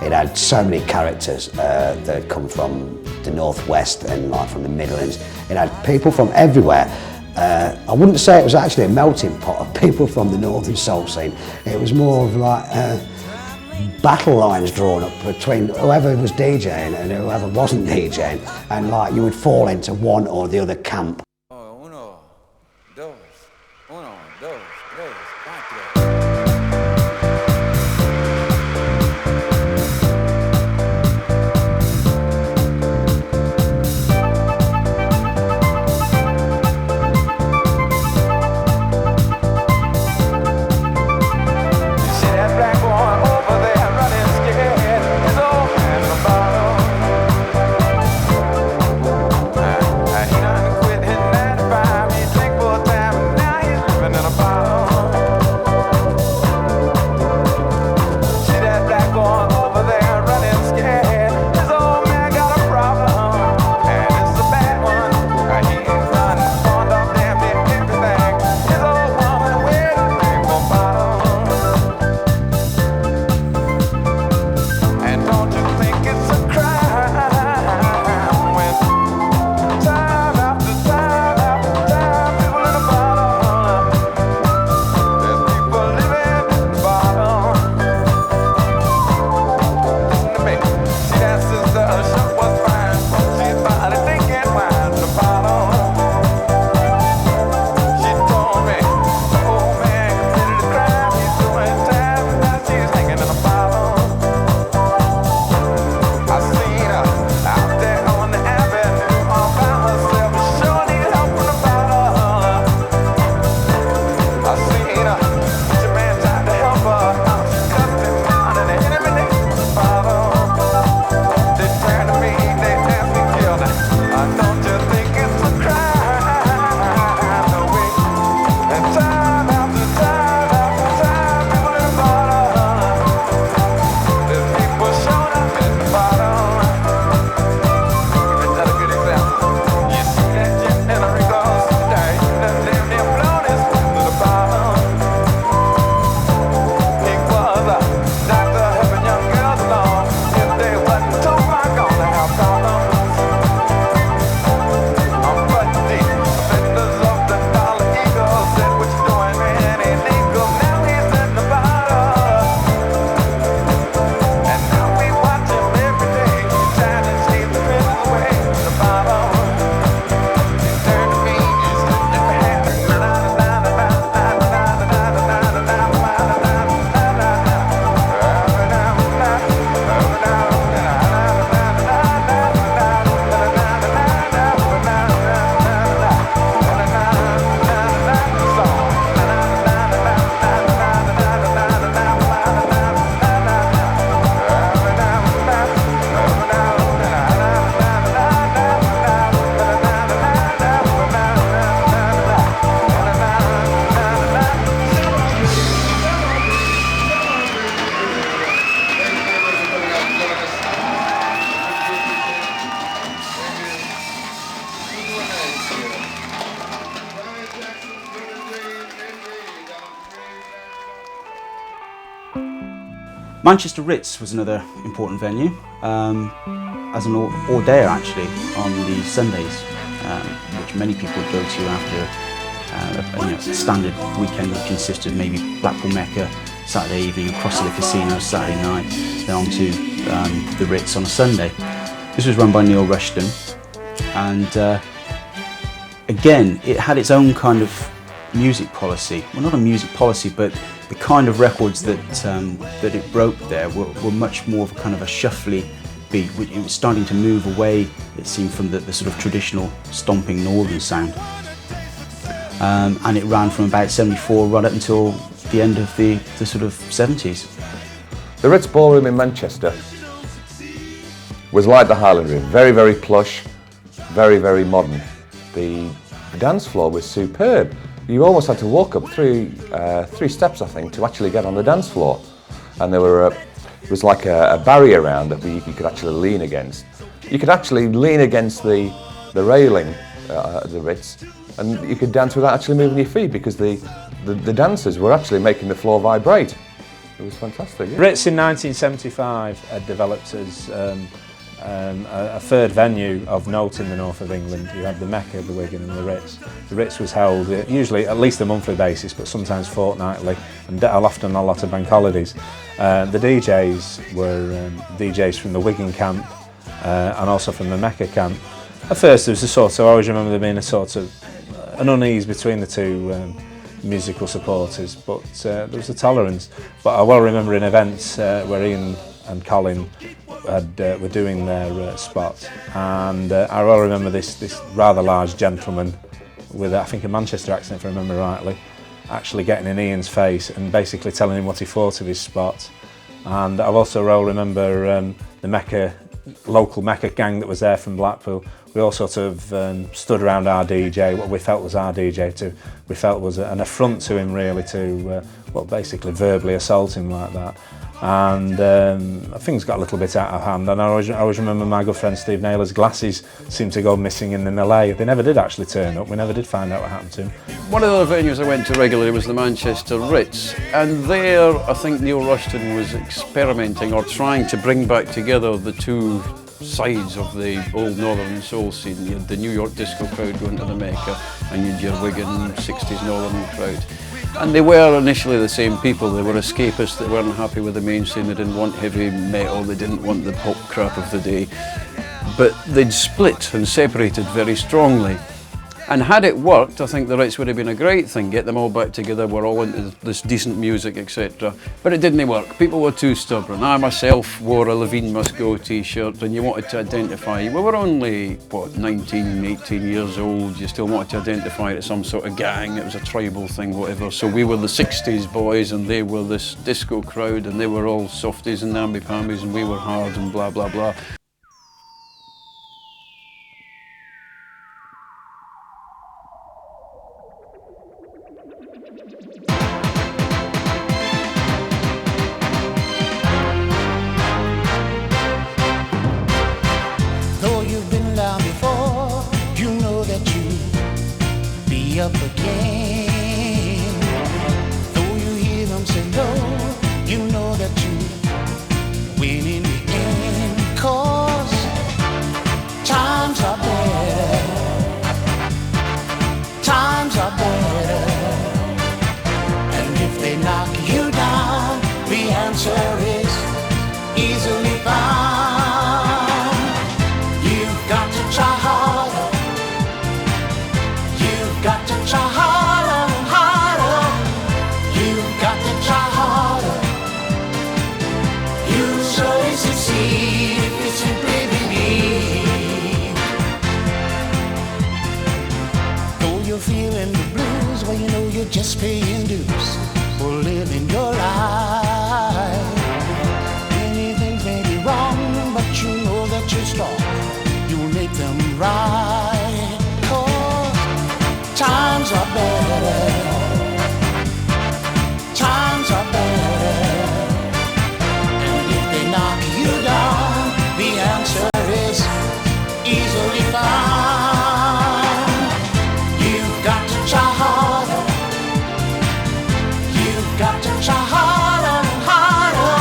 It had so many characters that had come from the Northwest and like from the Midlands. It had people from everywhere. I wouldn't say it was actually a melting pot of people from the Northern Soul scene. It was more of like battle lines drawn up between whoever was DJing and whoever wasn't DJing, and like you would fall into one or the other camp. Manchester Ritz was another important venue, as an all-dayer actually on the Sundays, which many people would go to after a standard weekend, which consisted of maybe Blackpool Mecca Saturday evening, across to the casino Saturday night, then on to the Ritz on a Sunday. This was run by Neil Rushton, and again, it had its own kind of music policy. Well, not a music policy, but the kind of records that that it broke there were much more of a kind of a shuffly beat. It was starting to move away, it seemed, from the sort of traditional stomping northern sound. And it ran from about 74 right up until the end of the sort of 70s. The Ritz Ballroom in Manchester was like the Highland Room, very, very plush, very, very modern. The dance floor was superb. You almost had to walk up three steps, I think, to actually get on the dance floor. And there were it was like a barrier around that you could actually lean against. You could actually lean against the railing at the Ritz, and you could dance without actually moving your feet, because the dancers were actually making the floor vibrate. It was fantastic. Yeah. Ritz in 1975 had developed as a third venue of note in the north of England. You had the Mecca, the Wigan and the Ritz. The Ritz was held usually at least a monthly basis, but sometimes fortnightly, and often a lot of bank holidays. The DJs were DJs from the Wigan camp and also from the Mecca camp. At first there was I always remember there being a sort of an unease between the two musical supporters, but there was a tolerance. But I well remember in events where Ian and Colin were doing their spots, and I well remember this rather large gentleman with, I think, a Manchester accent, if I remember rightly, actually getting in Ian's face and basically telling him what he thought of his spot. And I also well remember the local Mecca gang that was there from Blackpool. We all sort of stood around our DJ, what we felt was our DJ, we felt was an affront to him, really, to basically verbally assault him like that. And things got a little bit out of hand, and I always remember my good friend Steve Naylor's glasses seemed to go missing in LA. They never did actually turn up, we never did find out what happened to him. One of the other venues I went to regularly was the Manchester Ritz, and there I think Neil Rushton was experimenting or trying to bring back together the two sides of the old northern soul scene. You had the New York disco crowd going to the Mecca, and you had your Wigan 60s northern crowd. And they were initially the same people. They were escapists that weren't happy with the mainstream. They didn't want heavy metal, they didn't want the pop crap of the day. But they'd split and separated very strongly. And had it worked, I think the Ritz would have been a great thing. Get them all back together, we're all into this decent music, etc. But it didn't work. People were too stubborn. I myself wore a Levine Must Go t-shirt, and you wanted to identify. We were only, 19, 18 years old. You still wanted to identify it as some sort of gang. It was a tribal thing, whatever. So we were the 60s boys, and they were this disco crowd, and they were all softies and namby-pambies, and we were hard and blah, blah, blah. Up again. Though you hear them say no, you know that you win in the end. 'Cause times are better, times are better. And if they knock you down, the answer is easily found. You've got to try harder. Got to try harder and harder. You've got to try harder. You'll surely succeed if you simply believe. Though you're feeling the blues, well, you know you're just paying dues for living your life. Many things may be wrong, but you know that you're strong. You'll make them right. Times are better. Times are better. And if they knock you down, the answer is easily found. You've got to try harder. You've got to try harder and harder.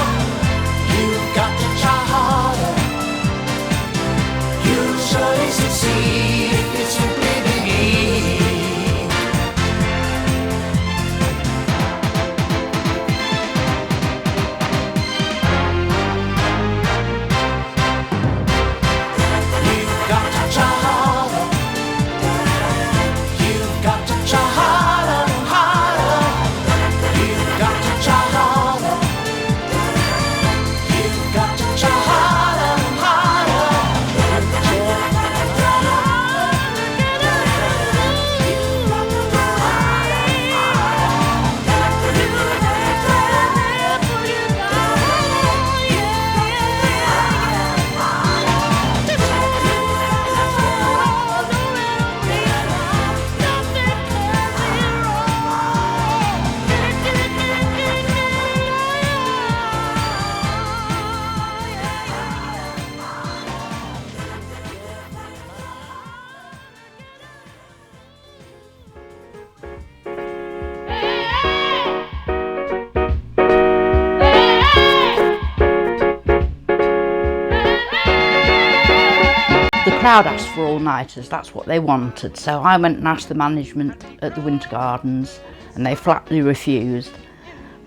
crowd asked for all-nighters, that's what they wanted. So I went and asked the management at the Winter Gardens and they flatly refused.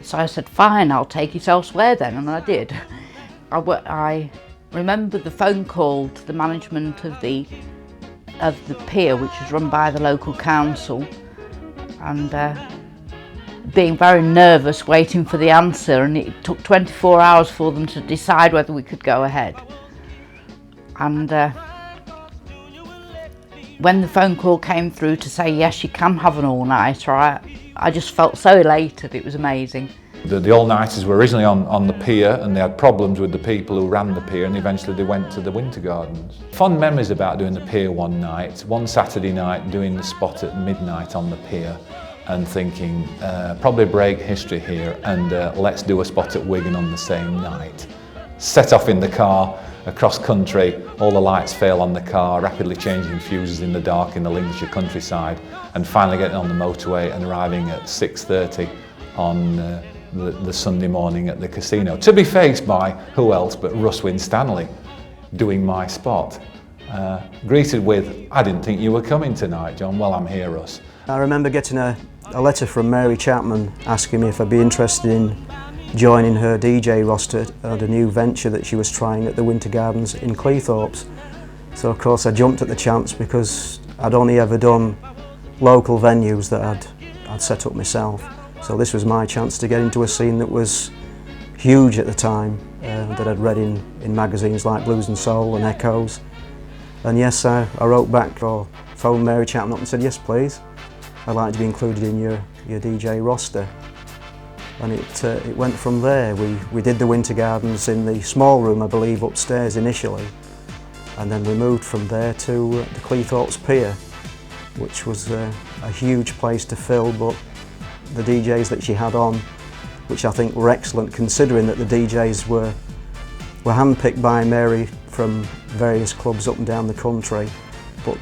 So I said, fine, I'll take it elsewhere then, and I did. I remember the phone call to the management of the pier, which was run by the local council, and being very nervous waiting for the answer, and it took 24 hours for them to decide whether we could go ahead. And when the phone call came through to say yes, you can have an all-nighter, I just felt so elated. It was amazing. The all-nighters were originally on the pier, and they had problems with the people who ran the pier, and eventually they went to the Winter Gardens. Fond memories about doing the pier one night, one Saturday night doing the spot at midnight on the pier and thinking probably break history here, and let's do a spot at Wigan on the same night. Set off in the car across country, all the lights fail on the car, rapidly changing fuses in the dark in the Lincolnshire countryside, and finally getting on the motorway and arriving at 6:30 on the Sunday morning at the casino, to be faced by who else but Russ Winstanley doing my spot. Greeted with, I didn't think you were coming tonight, John. Well, I'm here, Russ. I remember getting a letter from Mary Chapman asking me if I'd be interested in joining her DJ roster at a new venture that she was trying at the Winter Gardens in Cleethorpes. So of course I jumped at the chance because I'd only ever done local venues that I'd set up myself. So this was my chance to get into a scene that was huge at the time, that I'd read in magazines like Blues and Soul and Echoes. And yes, I wrote back or phoned Mary Chapman up and said, yes please, I'd like to be included in your DJ roster. And it went from there. We did the Winter Gardens in the small room, I believe, upstairs initially. And then we moved from there to the Cleethorpes Pier, which was a huge place to fill, but the DJs that she had on, which I think were excellent considering that the DJs were handpicked by Mary from various clubs up and down the country, but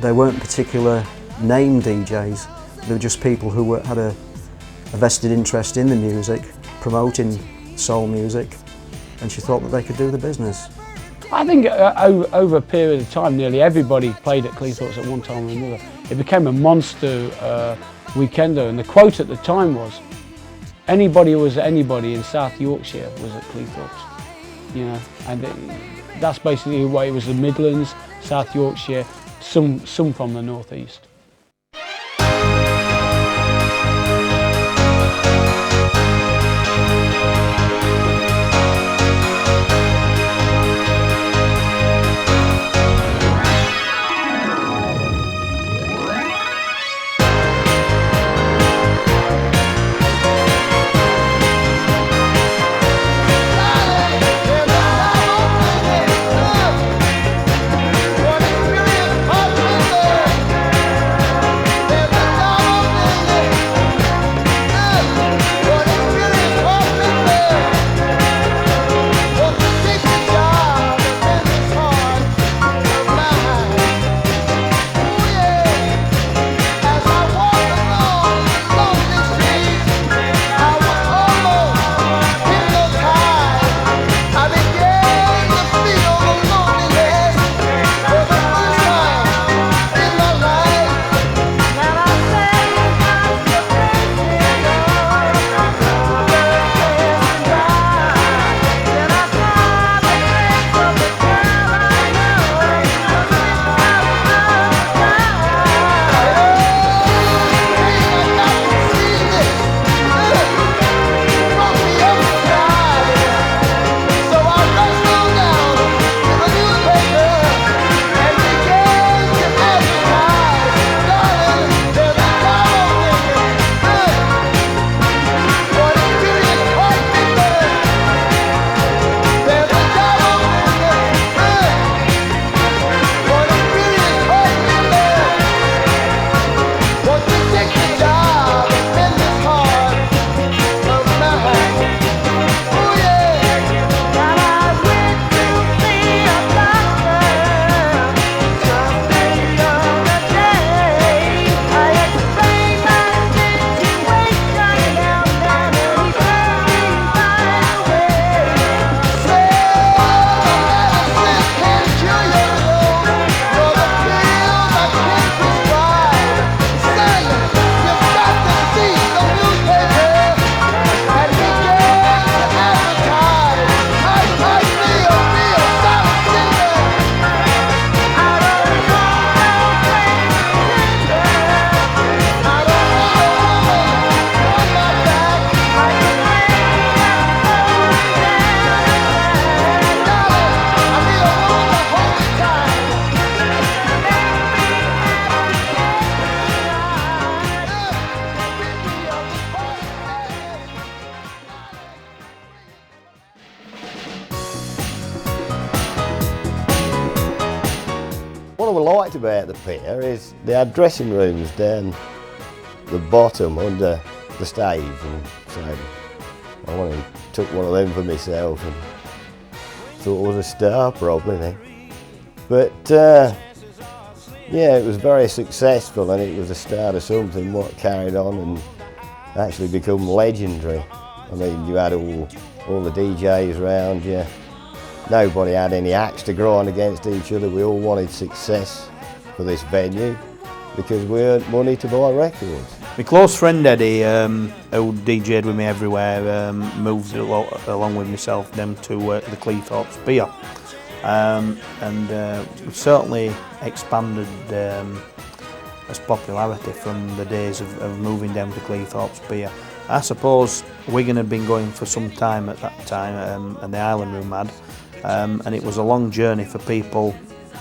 they weren't particular name DJs. They were just people who had a vested interest in the music, promoting soul music, and she thought that they could do the business. I think over a period of time, nearly everybody played at Cleethorpes at one time or another. It became a monster weekender, and the quote at the time was, anybody who was anybody in South Yorkshire was at Cleethorpes, you know, and that's basically why it was the Midlands, South Yorkshire, some from the North East. about the pier is they had dressing rooms down the bottom under the stage, and so I went and took one of them for myself and thought it was a star probably then. But yeah, it was very successful, and it was the start of something what carried on and actually become legendary. I mean, you had all the DJs around you. Nobody had any axe to grind against each other. We all wanted success for this venue because we earned money to buy records. My close friend Eddie, who DJ'd with me everywhere, moved along with myself them to the Cleethorpes Pier. We've certainly expanded as popularity from the days of moving down to Cleethorpes Pier. I suppose Wigan had been going for some time at that time, and the Island Room had, and it was a long journey for people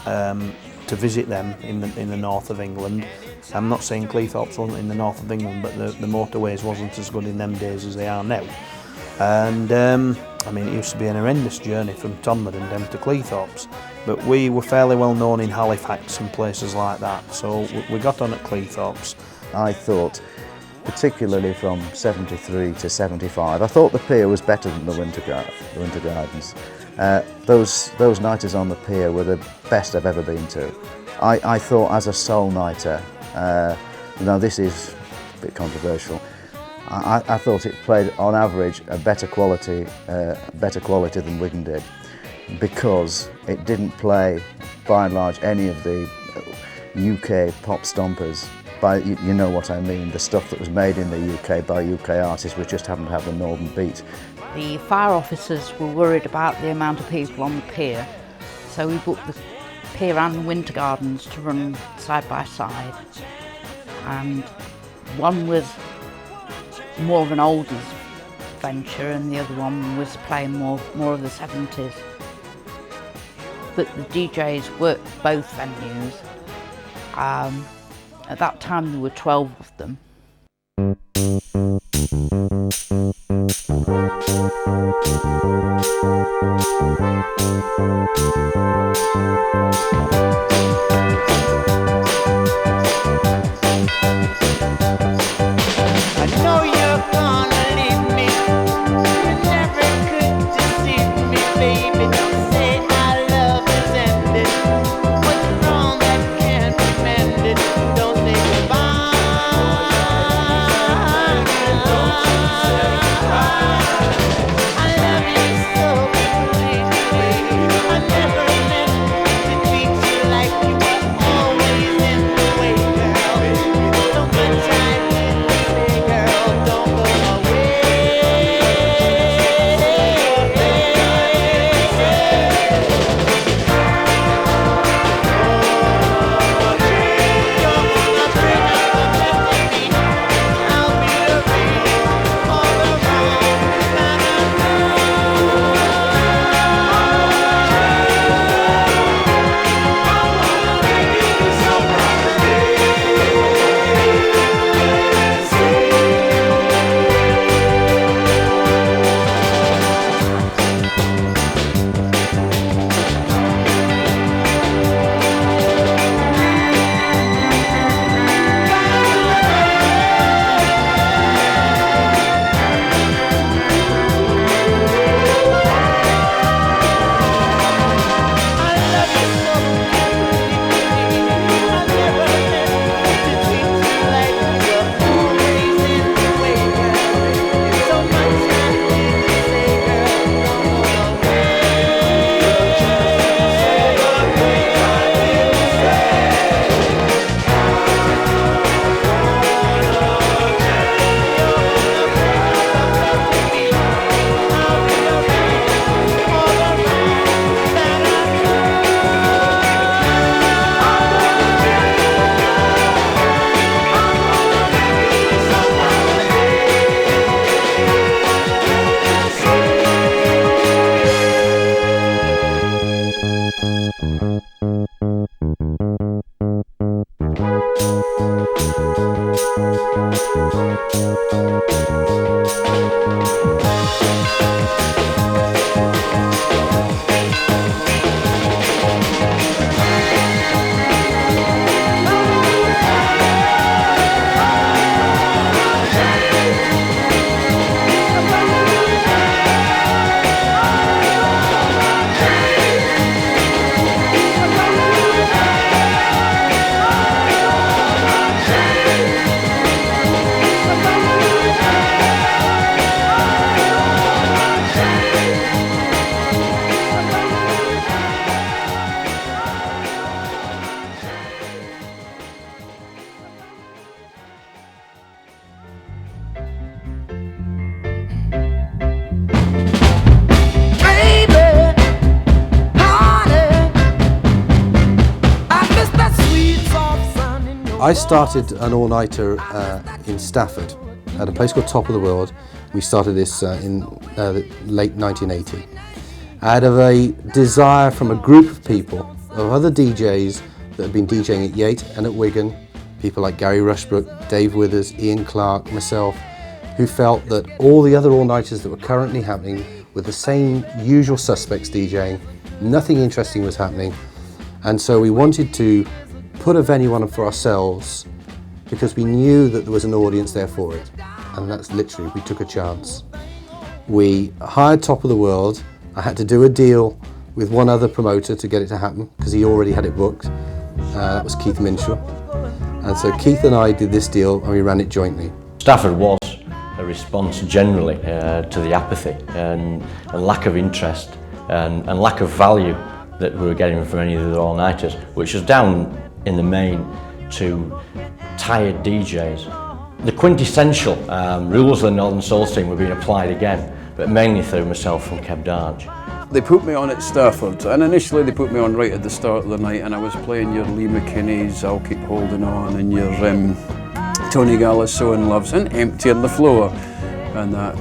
to visit them in the north of England. I'm not saying Cleethorpes wasn't in the north of England, but the motorways wasn't as good in them days as they are now. And I mean, it used to be an horrendous journey from Tonbridden down to Cleethorpes, but we were fairly well known in Halifax and places like that, so we got on at Cleethorpes. I thought, particularly from 73 to 75, I thought the pier was better than the Winter Gardens. Those nighters on the pier were the best I've ever been to. I thought as a soul nighter, now this is a bit controversial, I thought it played on average a better quality than Wigan did, because it didn't play by and large any of the UK pop stompers. You know what I mean, the stuff that was made in the UK by UK artists, which just happened to have the northern beat. The fire officers were worried about the amount of people on the pier, so we booked the pier and the Winter Gardens to run side by side, and one was more of an oldies venture and the other one was playing more of the 70s. But the DJs worked both venues. At that time there were 12 of them. I started an all-nighter in Stafford at a place called Top of the World. We started this in the late 1980. Out of a desire from a group of people, of other DJs that had been DJing at Yate and at Wigan, people like Gary Rushbrook, Dave Withers, Ian Clark, myself, who felt that all the other all-nighters that were currently happening were the same usual suspects DJing, nothing interesting was happening, and so we wanted to put a venue on for ourselves because we knew that there was an audience there for it, and that's literally, we took a chance. We hired Top of the World. I had to do a deal with one other promoter to get it to happen because he already had it booked. That was Keith Minshaw. And so Keith and I did this deal and we ran it jointly. Stafford was a response generally to the apathy and lack of interest and lack of value that we were getting from any of the all-nighters, which was down in the main to tired DJs. The quintessential rules of the Northern Soul scene were being applied again, but mainly through myself and Kev Darge. They put me on at Stafford, and initially they put me on right at the start of the night, and I was playing your Lee McKinney's I'll Keep Holding On and your Tony Gallus So In Loves and Empty on the Floor and that.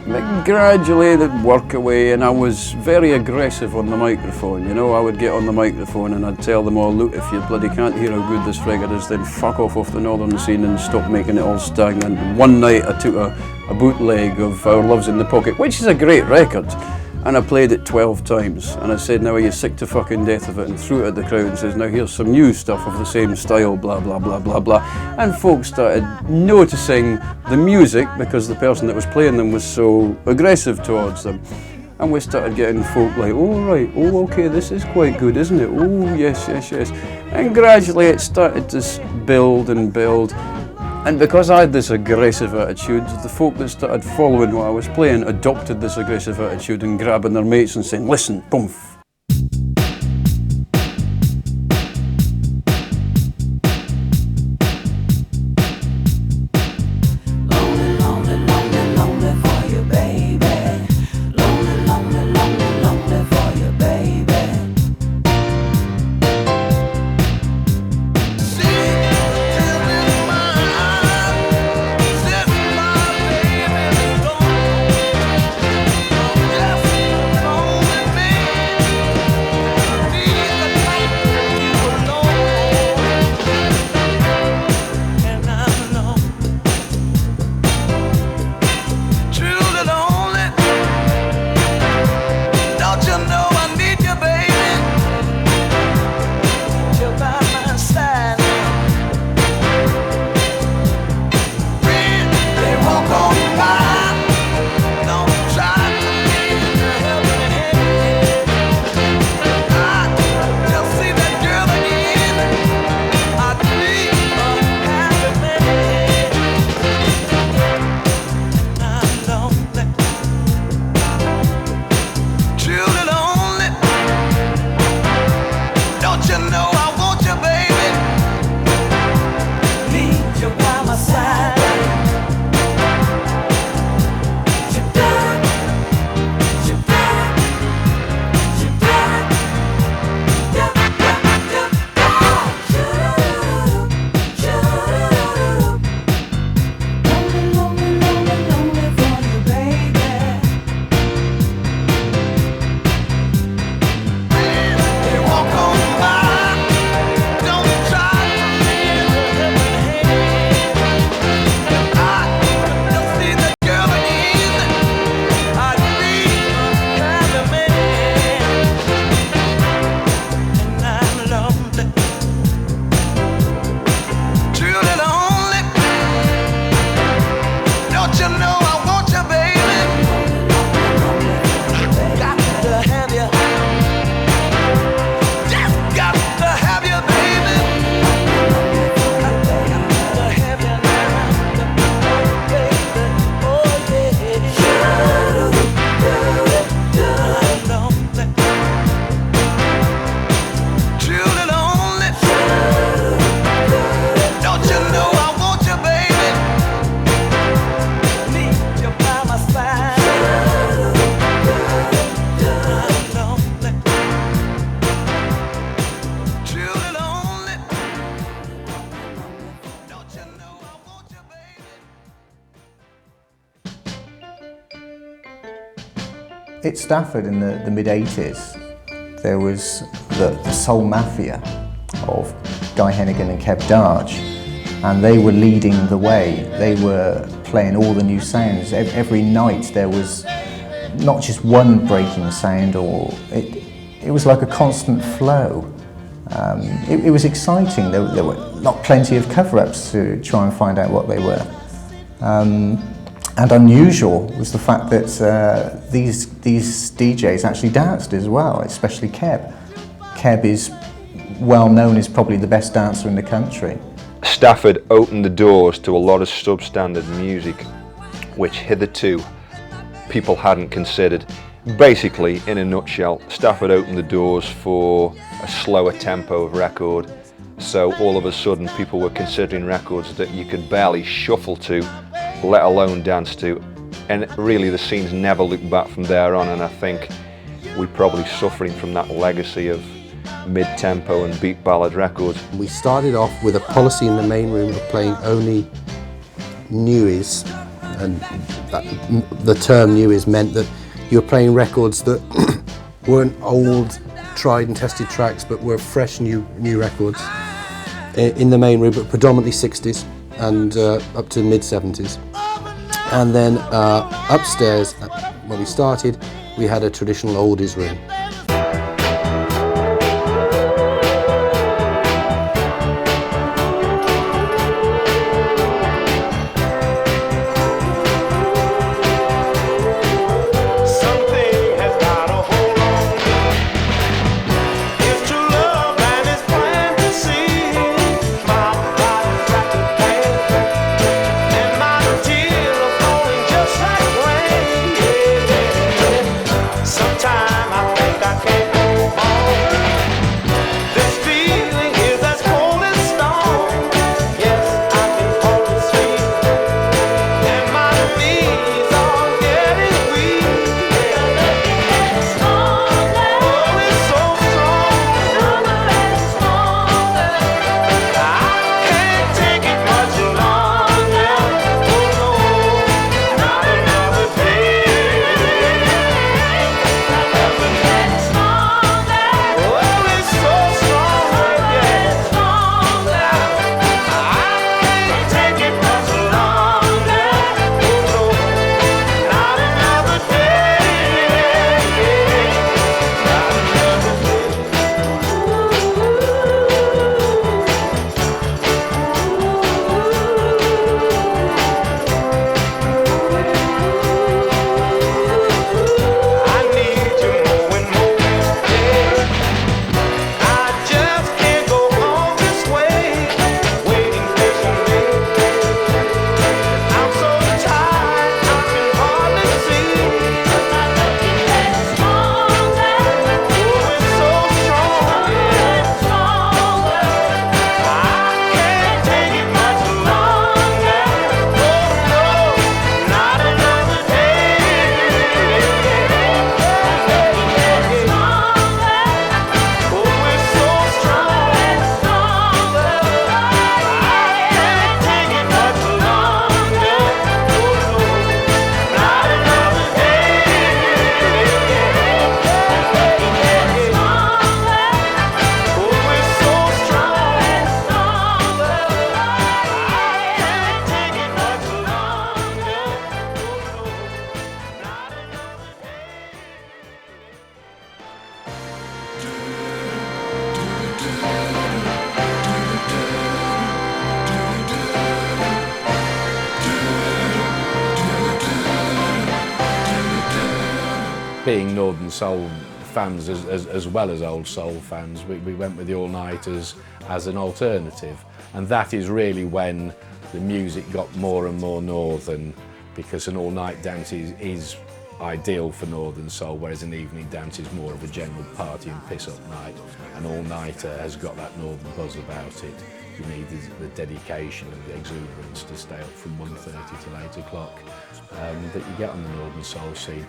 But gradually they'd work away, and I was very aggressive on the microphone, you know. I would get on the microphone and I'd tell them all, look, if you bloody can't hear how good this record is, then fuck off the northern scene and stop making it all stagnant. One night I took a bootleg of Our Love's in the Pocket, which is a great record, and I played it 12 times, and I said, now are you sick to fucking death of it, and threw it at the crowd and says, now here's some new stuff of the same style, blah blah blah blah blah. And folks started noticing the music because the person that was playing them was so aggressive towards them, and we started getting folk like, oh right, oh okay, this is quite good, isn't it, oh yes yes yes, and gradually it started to build and build. And because I had this aggressive attitude, the folk that started following what I was playing adopted this aggressive attitude and grabbing their mates and saying, listen, boom. At Stafford in the mid-80s, there was the soul mafia of Guy Hennigan and Kev Darge, and they were leading the way. They were playing all the new sounds. Every night there was not just one breaking sound, or it was like a constant flow. It was exciting. There were plenty of cover-ups to try and find out what they were. And unusual was the fact that these DJs actually danced as well, especially Keb. Keb is well known as probably the best dancer in the country. Stafford opened the doors to a lot of substandard music, which hitherto people hadn't considered. Basically, in a nutshell, Stafford opened the doors for a slower tempo of record, so all of a sudden people were considering records that you could barely shuffle to, let alone dance to, and really the scene's never looked back from there on, and I think we're probably suffering from that legacy of mid-tempo and beat ballad records. We started off with a policy in the main room of playing only newies, and the term newies meant that you were playing records that weren't old, tried and tested tracks, but were fresh new records in the main room, but predominantly 60s and up to mid-70s. And then upstairs, when we started, we had a traditional oldies room. Being Northern Soul fans as well as Old Soul fans, we went with the all-nighters as an alternative, and that is really when the music got more and more Northern, because an all-night dance is ideal for Northern Soul, whereas an evening dance is more of a general party and piss-up night. An all-nighter has got that Northern buzz about it. You need the dedication and the exuberance to stay up from 1:30 till 8 o'clock that you get on the Northern Soul scene.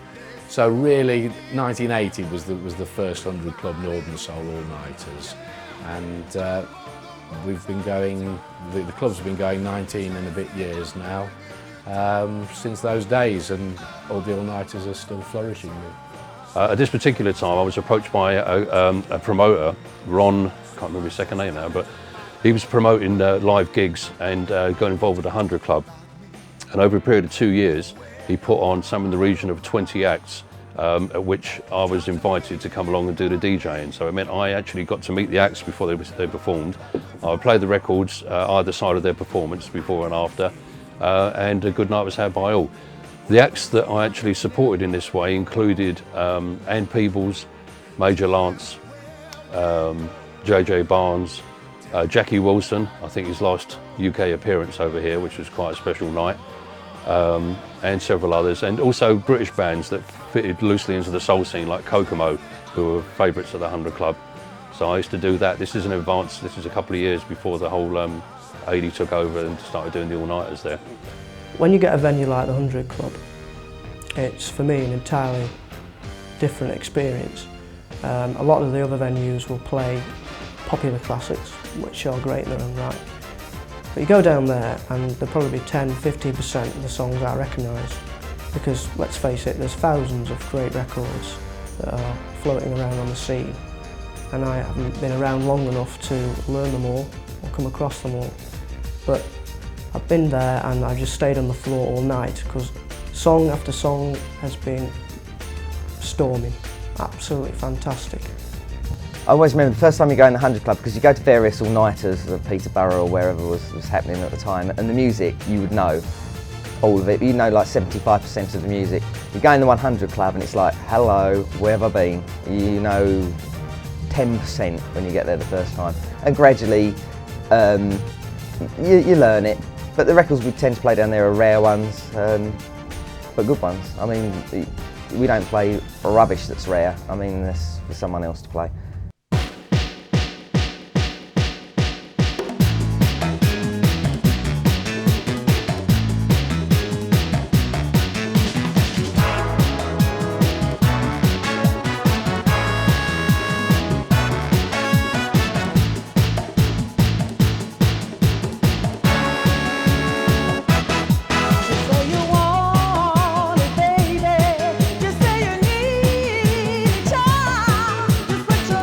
So really, 1980 was the first 100 Club Northern Soul all-nighters, and we've been going. The club's been going 19 and a bit years now since those days, and all the all-nighters are still flourishing. At this particular time, I was approached by a promoter, Ron, I can't remember his second name now, but he was promoting live gigs and got involved with the 100 Club. And over a period of 2 years, he put on some in the region of 20 acts, at which I was invited to come along and do the DJing. So it meant I actually got to meet the acts before they performed. I would play the records either side of their performance, before and after, and a good night was had by all. The acts that I actually supported in this way included Ann Peebles, Major Lance, JJ Barnes, Jackie Wilson, I think his last UK appearance over here, which was quite a special night, and several others, and also British bands that fitted loosely into the soul scene, like Kokomo, who were favourites of the 100 Club. So I used to do that. This is an advance, this is a couple of years before the whole 80 took over and started doing the all-nighters there. When you get a venue like the 100 Club, it's for me an entirely different experience. A lot of the other venues will play popular classics, which are great in their own right. But you go down there and there'll probably be 10–15% of the songs I recognise, because let's face it, there's thousands of great records that are floating around on the scene, and I haven't been around long enough to learn them all or come across them all. But I've been there and I've just stayed on the floor all night, because song after song has been storming, absolutely fantastic. I always remember the first time you go in the 100 Club, because you go to various all-nighters of Peterborough or wherever was happening at the time, and the music, you would know all of it. You know like 75% of the music. You go in the 100 Club and it's like, hello, where have I been? You know 10% when you get there the first time. And gradually, you learn it. But the records we tend to play down there are rare ones, but good ones. I mean, we don't play rubbish that's rare. I mean, that's for someone else to play. Just say you need a child. Just put your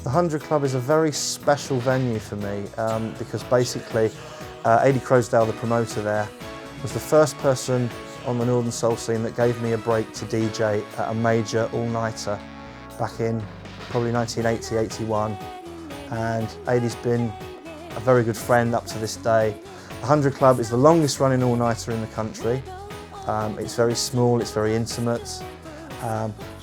The 100 Club is a very special venue for me because basically Adi Crosdale, the promoter there, was the first person on the Northern Soul scene that gave me a break to DJ at a major all-nighter back in probably 1980, 81. And Adi's been a very good friend up to this day. The 100 Club is the longest running all-nighter in the country. It's very small, it's very intimate.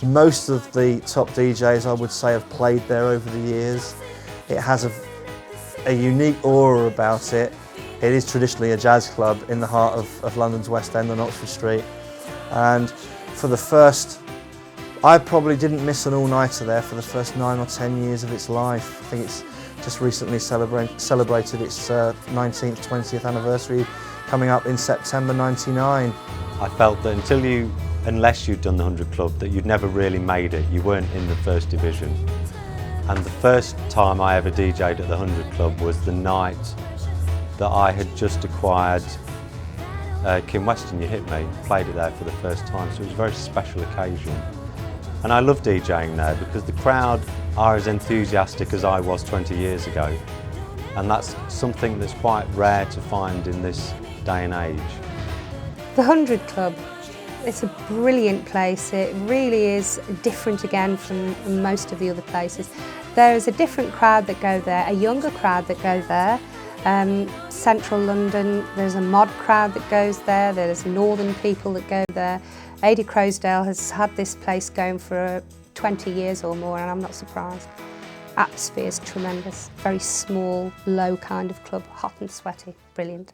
Most of the top DJs, I would say, have played there over the years. It has a unique aura about it. It is traditionally a jazz club in the heart of London's West End on Oxford Street. And for the first, I probably didn't miss an all-nighter there for the first 9 or 10 years of its life. I think it's just recently celebrated its 19th, 20th anniversary coming up in September '99. I felt that unless you'd done the 100 Club, that you'd never really made it. You weren't in the first division. And the first time I ever DJ'd at the 100 Club was the night that I had just acquired Kim Weston, You Hit Me, played it there for the first time, so it was a very special occasion. And I love DJing there because the crowd are as enthusiastic as I was 20 years ago. And that's something that's quite rare to find in this day and age. The 100 Club, it's a brilliant place. It really is different again from most of the other places. There is a different crowd that go there, a younger crowd that go there. Central London, there's a mod crowd that goes there, there's northern people that go there. Adi Crosdale has had this place going for 20 years or more, and I'm not surprised. Atmosphere is tremendous, very small, low kind of club, hot and sweaty, brilliant.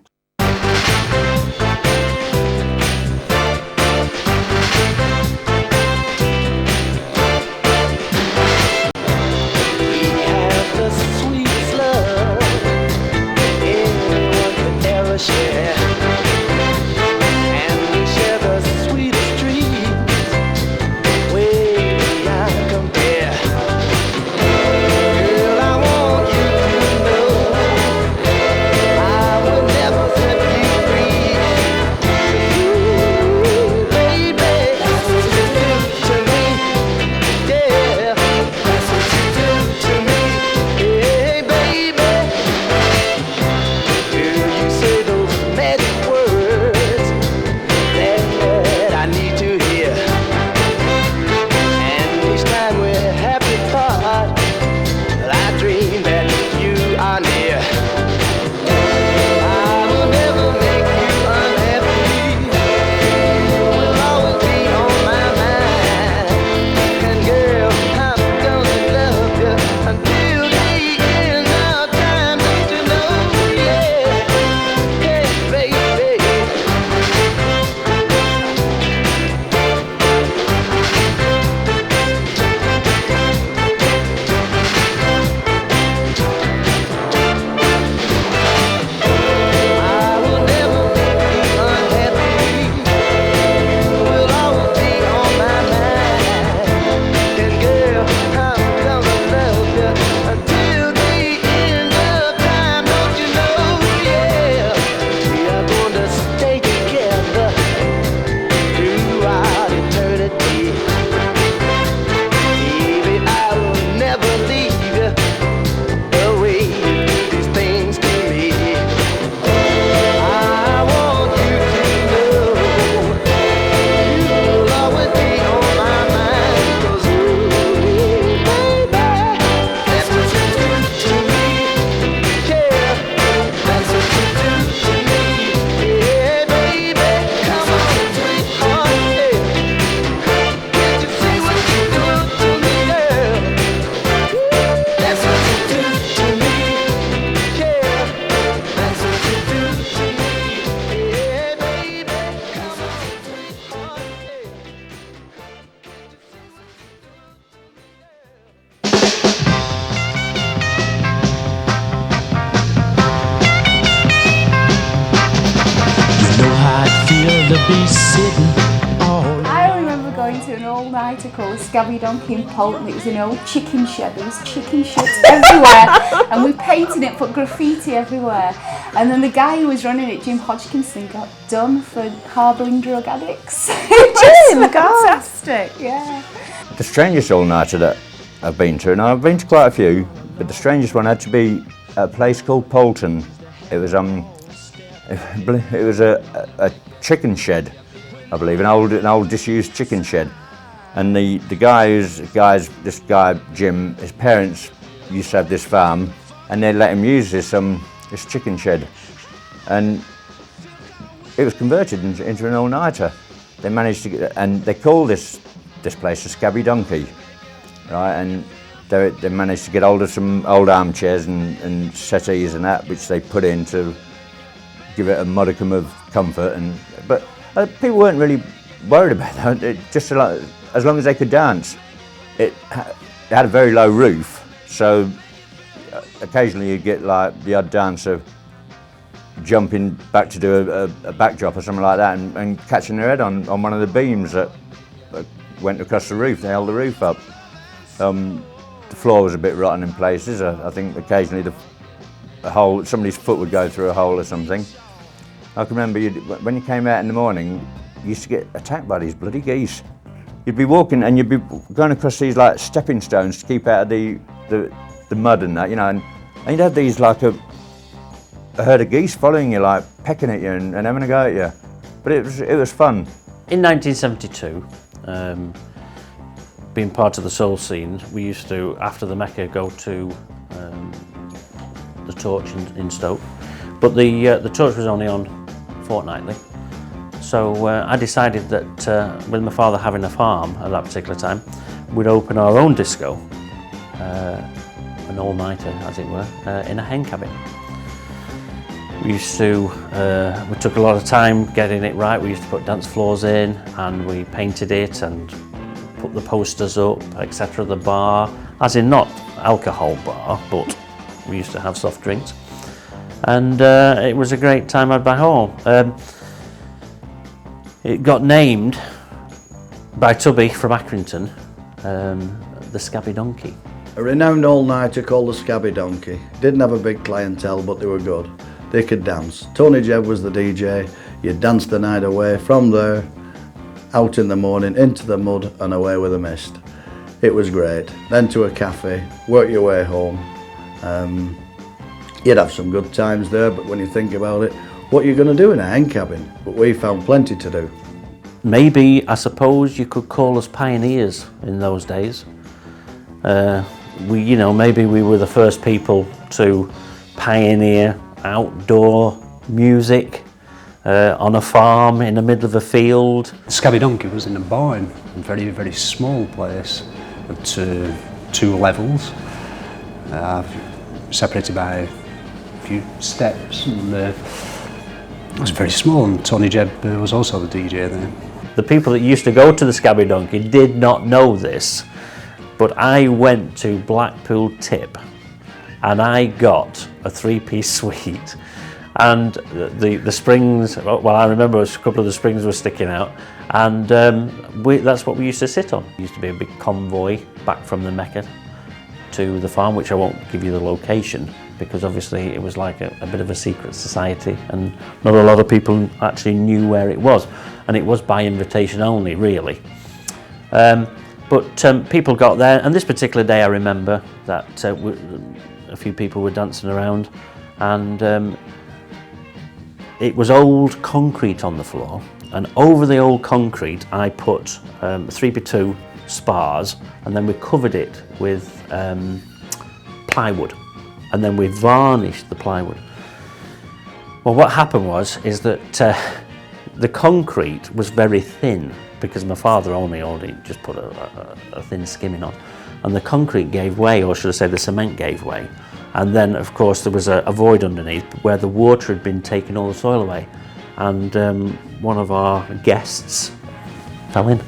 I remember going to an all-nighter called Scabby Donkey and Polt, and it was an old chicken shed. There was chicken sheds everywhere, and we painted it, put graffiti everywhere. And then the guy who was running it, Jim Hodgkinson, got done for harbouring drug addicts. It was fantastic, yeah. The strangest all-nighter that I've been to, and I've been to quite a few, but the strangest one had to be a place called Poulton. It was a chicken shed, I believe, an old disused chicken shed. And this guy Jim, his parents used to have this farm, and they let him use this chicken shed, and it was converted into an all-nighter. They managed to get, and they call this place a Scabby Donkey, right? And they managed to get hold of some old armchairs and settees and that, which they put in to give it a modicum of comfort. But people weren't really worried about that. As long as they could dance. It had a very low roof, so occasionally you'd get like the odd dancer jumping back to do a backdrop or something like that and catching their head on one of the beams that went across the roof. They held the roof up. The floor was a bit rotten in places. I think occasionally somebody's foot would go through a hole or something. I can remember when you came out in the morning, you used to get attacked by these bloody geese. You'd be walking and you'd be going across these like stepping stones to keep out of the mud and that, you know, and you'd have these like a herd of geese following you, like pecking at you and having a go at you. But it was fun. In 1972, being part of the soul scene, we used to, after the Mecca, go to the Torch in Stoke. But the Torch was only on fortnightly. So I decided that with my father having a farm at that particular time, we'd open our own disco, an all-nighter as it were, in a hen cabin. We took a lot of time getting it right. We used to put dance floors in and we painted it and put the posters up, etc. The bar, as in not alcohol bar, but we used to have soft drinks. And it was a great time at home. It got named by Tubby from Accrington, the Scabby Donkey. A renowned all-nighter called the Scabby Donkey. Didn't have a big clientele, but they were good. They could dance. Tony Jebb was the DJ. You danced the night away. From there, out in the morning, into the mud and away with a mist. It was great. Then to a cafe, work your way home. You'd have some good times there, but when you think about it, what are you going to do in a hen cabin? But we found plenty to do. Maybe, I suppose you could call us pioneers in those days. Maybe we were the first people to pioneer outdoor music on a farm in the middle of a field. Scabby Donkey was in a barn, a very, very small place of two levels, separated by a few steps, and it was very small, and Tony Jebb was also the DJ there. The people that used to go to the Scabby Donkey did not know this, but I went to Blackpool Tip and I got a three-piece suite, and the springs, well, I remember a couple of the springs were sticking out, and that's what we used to sit on. It used to be a big convoy back from the Mecca to the farm, which I won't give you the location because obviously it was like a bit of a secret society and not a lot of people actually knew where it was, and it was by invitation only, really. But people got there, and this particular day I remember that a few people were dancing around, and it was old concrete on the floor, and over the old concrete I put 3x2 spars, and then we covered it with plywood, and then we varnished the plywood. Well, what happened is that the concrete was very thin, because my father only just put a thin skimming on, and the concrete gave way, or should I say the cement gave way, and then of course there was a void underneath where the water had been taking all the soil away, and one of our guests fell in.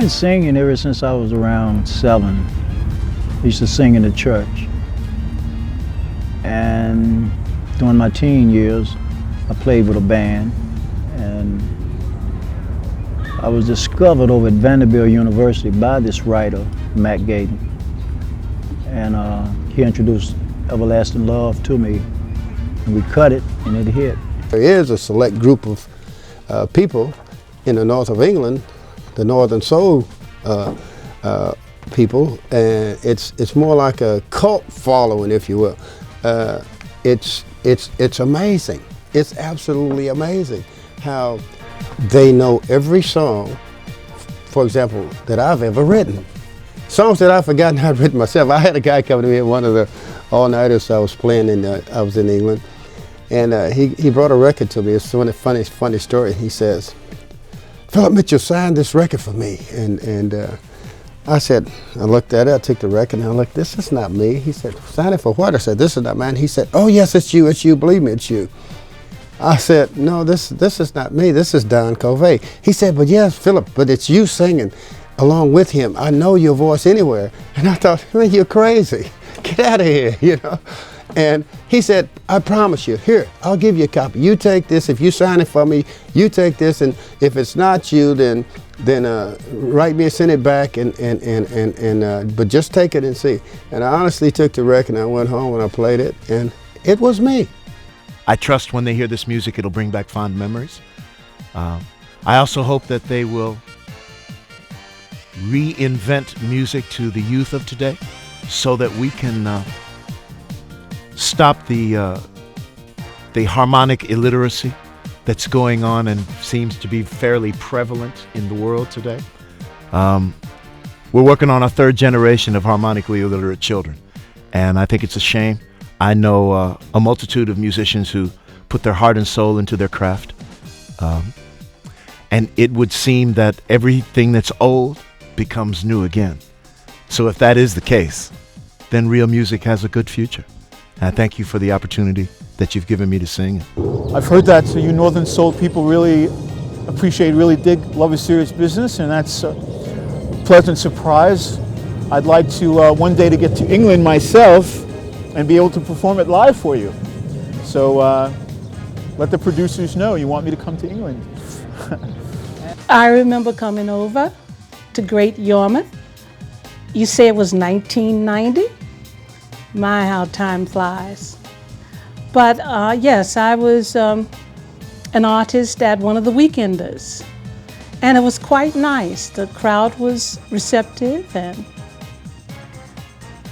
been singing ever since I was around 7. I used to sing in the church. And during my teen years, I played with a band. And I was discovered over at Vanderbilt University by this writer, Matt Gaten. And he introduced Everlasting Love to me. And we cut it, and it hit. There is a select group of people in the north of England, the Northern Soul people, and it's more like a cult following, if you will. It's amazing. It's absolutely amazing how they know every song, for example, that I've ever written. Songs that I've forgotten I'd written myself. I had a guy come to me at one of the all-nighters I was playing, I was in England, and he brought a record to me. It's one of the funny story. He says, "Philip Mitchell signed this record for me," and I said, I looked at it, I took the record, and I looked, this is not me. He said, "Sign it for what?" I said, "This is not mine." He said, "Oh yes, it's you, believe me, it's you." I said, "No, this is not me, this is Don Covey." He said, "But yes, Philip, but it's you singing along with him. I know your voice anywhere." And I thought, man, you're crazy. Get out of here, you know. And he said, "I promise you, here, I'll give you a copy. You take this, if you sign it for me, you take this, and if it's not you, then write me and send it back, but just take it and see." And I honestly took the record, and I went home and I played it, and it was me. I trust when they hear this music, it'll bring back fond memories. I also hope that they will reinvent music to the youth of today so that we can stop the harmonic illiteracy that's going on and seems to be fairly prevalent in the world today. We're working on a 3rd generation of harmonically illiterate children, and I think it's a shame. I know a multitude of musicians who put their heart and soul into their craft, and it would seem that everything that's old becomes new again. So if that is the case, then real music has a good future. And I thank you for the opportunity that you've given me to sing. I've heard that you Northern Soul people really appreciate, really dig Love is Serious Business, and that's a pleasant surprise. I'd like to one day to get to England myself and be able to perform it live for you. So let the producers know you want me to come to England. I remember coming over to Great Yarmouth. You say it was 1990? My, how time flies. But yes, I was an artist at one of the Weekenders. And it was quite nice. The crowd was receptive and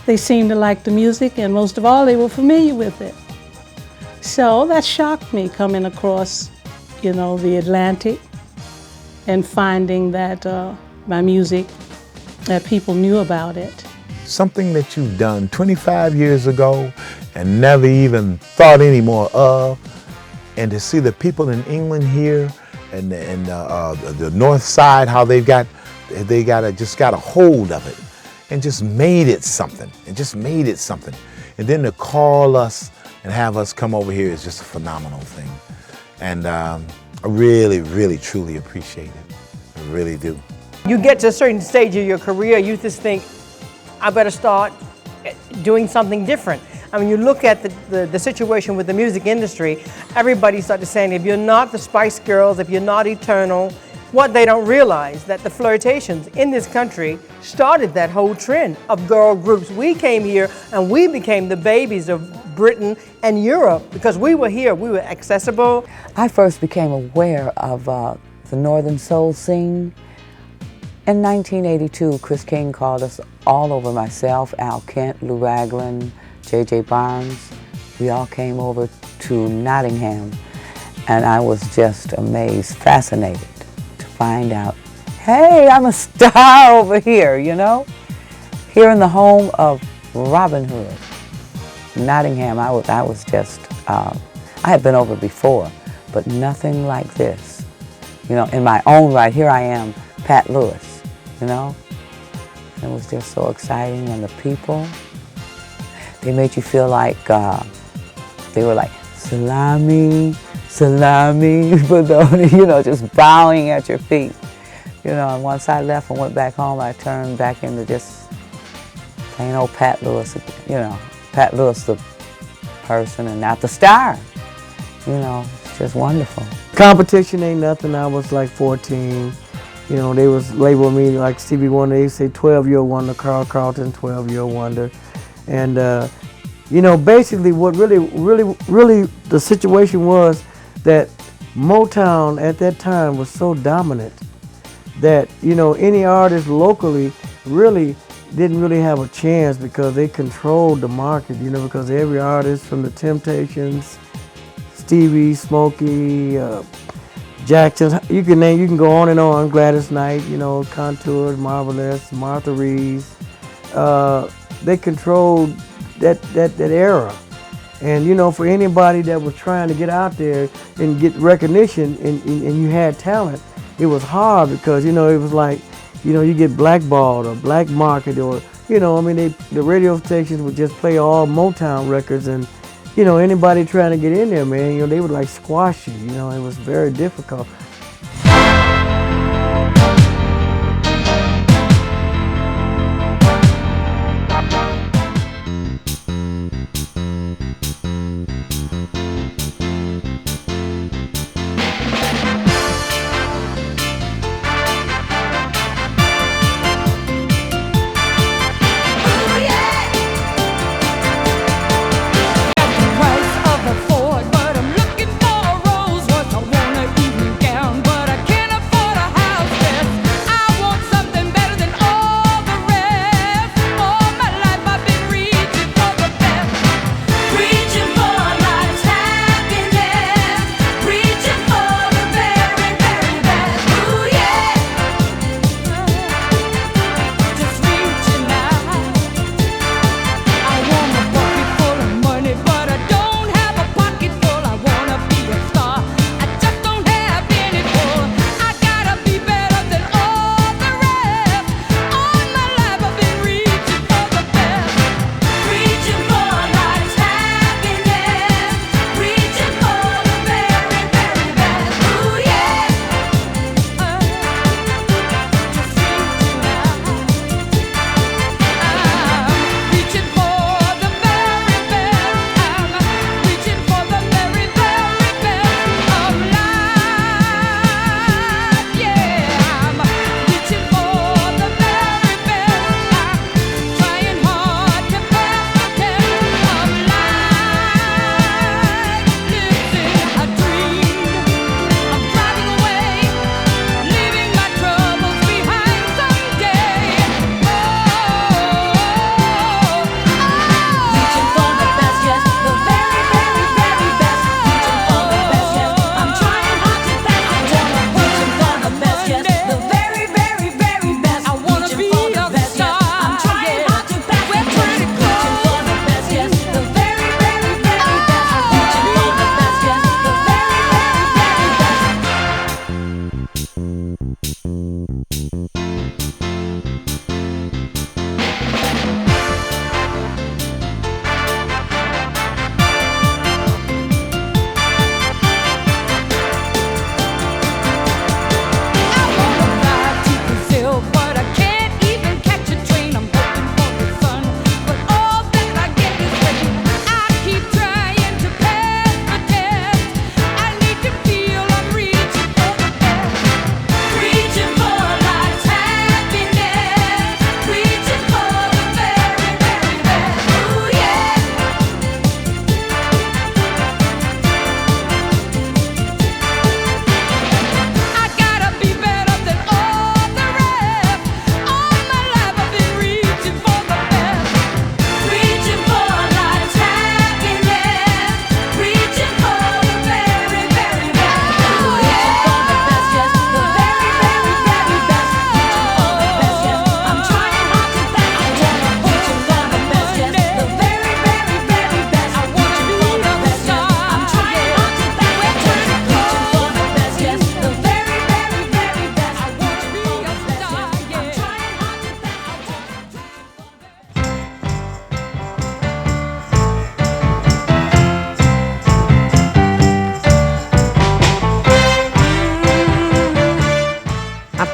they seemed to like the music, and most of all, they were familiar with it. So that shocked me coming across, you know, the Atlantic and finding that my music, that people knew about it. Something that you've done 25 years ago and never even thought any more of, and to see the people in England here and the north side, how they just got a hold of it and just made it something, and then to call us and have us come over here is just a phenomenal thing. And I really, really, truly appreciate it. I really do. You get to a certain stage of your career, you just think, I better start doing something different. I mean, you look at the situation with the music industry, everybody started saying, if you're not the Spice Girls, if you're not Eternal, what they don't realize that the flirtations in this country started that whole trend of girl groups. We came here and we became the babies of Britain and Europe because we were here, we were accessible. I first became aware of the Northern Soul scene in 1982. Chris King called us all over, myself, Al Kent, Lou Ragland, J.J. Barnes. We all came over to Nottingham, and I was just amazed, fascinated to find out, hey, I'm a star over here, you know? Here in the home of Robin Hood. Nottingham, I was just, I had been over before, but nothing like this. You know, in my own right, here I am, Pat Lewis, you know? It was just so exciting, and the people, they made you feel like, they were like, salami, salami, bologna, you know, just bowing at your feet. You know, and once I left and went back home, I turned back into just plain old Pat Lewis, you know, Pat Lewis the person and not the star. You know, it's just wonderful. Competition ain't nothing. I was like 14. You know, they was labeling me like Stevie Wonder. They say 12-year wonder, Carl Carlton, 12-year wonder. And, you know, basically what really the situation was that Motown at that time was so dominant that, you know, any artist locally really didn't really have a chance because they controlled the market, you know, because every artist from the Temptations, Stevie, Smokey, Jackson, you can go on and on, Gladys Knight, you know, Contours, Marvelous, Martha Reeves. They controlled that era. And, you know, for anybody that was trying to get out there and get recognition and you had talent, it was hard because, you know, it was like, you know, you get blackballed or black market or, you know, I mean, the radio stations would just play all Motown records and, you know, anybody trying to get in there, man, you know, they would like squash you, you know, it was very difficult. Price of a Ford, but I'm looking for a rose. What I wanna even count.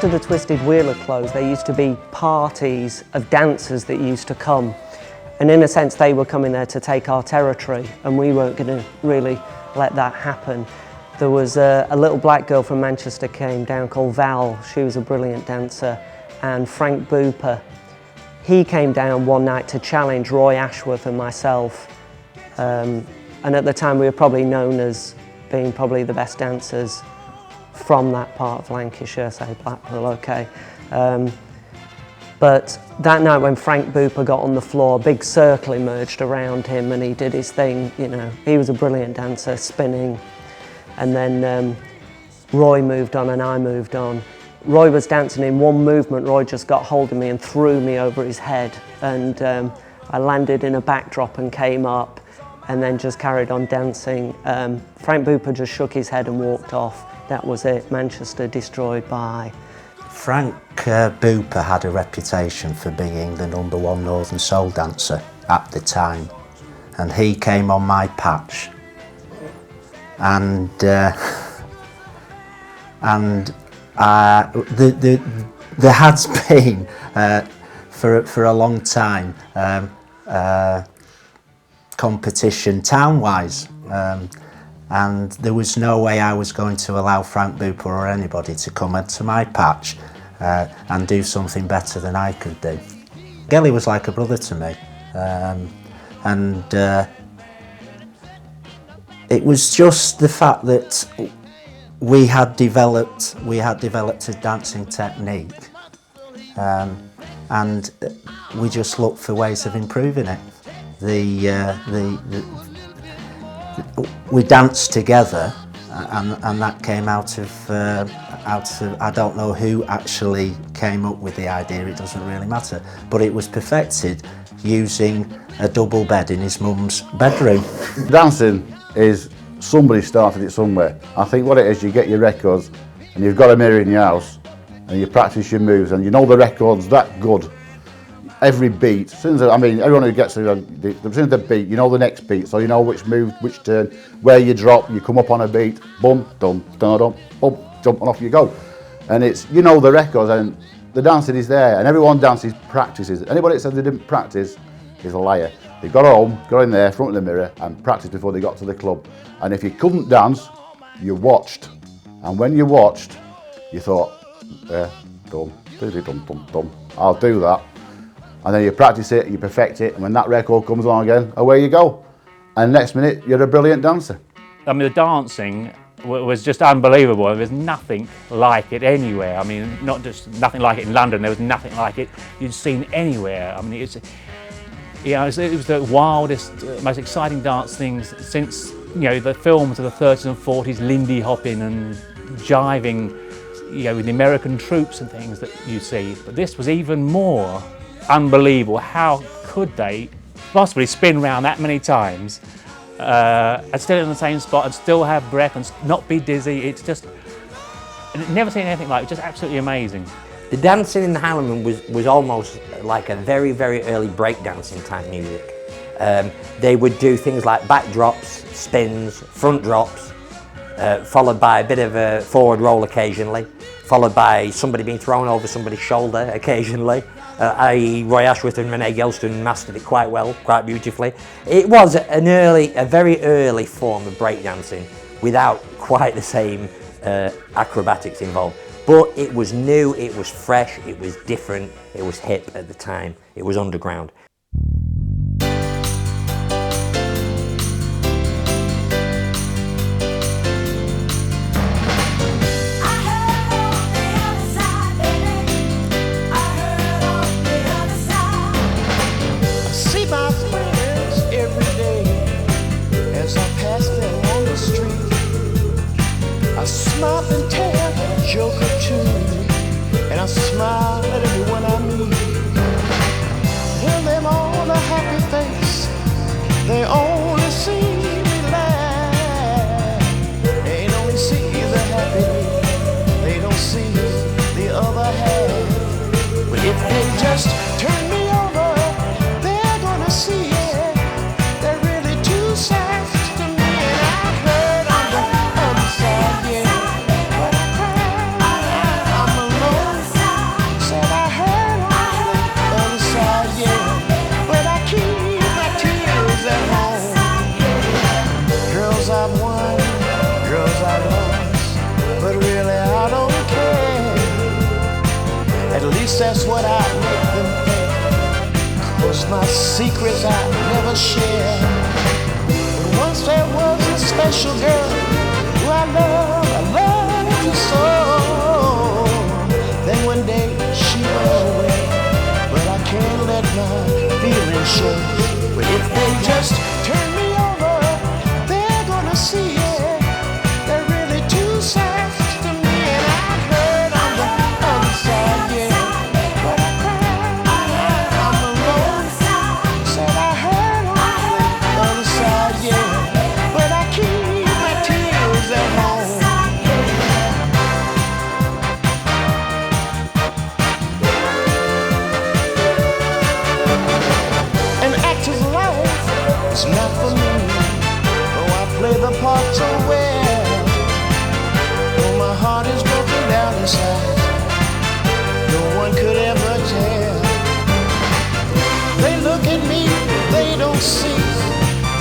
after the Twisted Wheel had closed, there used to be parties of dancers that used to come. And in a sense, they were coming there to take our territory, and we weren't going to really let that happen. There was a little black girl from Manchester came down called Val. She was a brilliant dancer. And Frank Booper, he came down one night to challenge Roy Ashworth and myself. And at the time, we were probably known as being probably the best dancers from that part of Lancashire, say Blackpool, okay. But that night when Frank Booper got on the floor, a big circle emerged around him and he did his thing, you know. He was a brilliant dancer, spinning. And then Roy moved on and I moved on. Roy was dancing in one movement. Roy just got hold of me and threw me over his head. And I landed in a backdrop and came up and then just carried on dancing. Frank Booper just shook his head and walked off. That was it, Manchester destroyed by... Frank Booper had a reputation for being the #1 Northern Soul dancer at the time, and he came on my patch, and there has been for a long time competition town-wise, and there was no way I was going to allow Frank Booper or anybody to come into my patch and do something better than I could do. Gelly was like a brother to me, and it was just the fact that we had developed a dancing technique, and we just looked for ways of improving it. We danced together, and that came out of I don't know who actually came up with the idea, it doesn't really matter, but it was perfected using a double bed in his mum's bedroom. Dancing is, somebody started it somewhere. I think what it is, you get your records and you've got a mirror in your house and you practice your moves and you know the record's that good. Every beat, everyone who gets to the beat, you know the next beat, so you know which move, which turn, where you drop, you come up on a beat, boom, dum, dum, dum, boom, jump, and off you go. And it's, you know the records, and the dancing is there, and everyone dances, practices. Anybody that says they didn't practice is a liar. They got home, got in there, front of the mirror, and practiced before they got to the club. And if you couldn't dance, you watched. And when you watched, you thought, dum, dum, dum, dum, I'll do that. And then you practice it, you perfect it, and when that record comes on again, away you go. And next minute, you're a brilliant dancer. I mean, the dancing was just unbelievable. There was nothing like it anywhere. I mean, not just nothing like it in London, there was nothing like it you'd seen anywhere. I mean, it was the wildest, most exciting dance things since, the films of the 30s and 40s, Lindy hopping and jiving, with the American troops and things that you see. But this was even more unbelievable. How could they possibly spin round that many times and still in the same spot and still have breath and not be dizzy? It's just, never seen anything like it, just absolutely amazing. The dancing in the Highlandman was almost like a very, very early breakdancing type music. They would do things like backdrops, spins, front drops, followed by a bit of a forward roll occasionally, followed by somebody being thrown over somebody's shoulder occasionally. I.e. Roy Ashworth and Renee Gelston mastered it quite well, quite beautifully. It was a very early form of breakdancing without quite the same acrobatics involved. But it was new, it was fresh, it was different, it was hip at the time, it was underground. Smile and tell a joke or two, and I smile at everyone I meet. Tell them that's what I make them think. 'Cause my secrets I never share. But once there was a special girl who I loved her so. Then one day she went away, but I can't let my feelings show. But if they just turn me over, they're gonna see it. They're really two sides to me, and I heard on the other side, yeah. But I cried on the road, said I heard on the other side, yeah. But I keep my tears at home. An actor's life is not for me. Oh, I play the part so well. Oh, my heart is broken down inside. No one could ever tell. They look at me, they don't see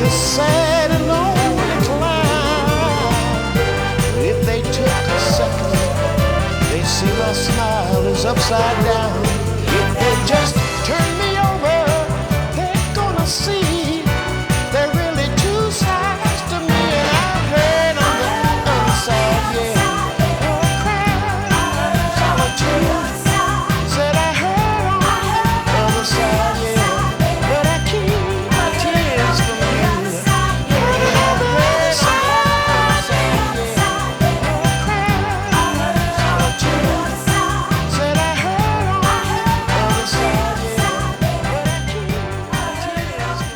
the sad and lonely clown. If they took a second, they'd see my smile is upside down. If they just turn me over, they're gonna see there are really two sides to me, and I've heard on the other side, yeah. Oh, I cried solitude, said I heard on the other side, yeah. But I keep my tears from you. I've heard solitude, said I heard on the other side, yeah. But I keep my tears from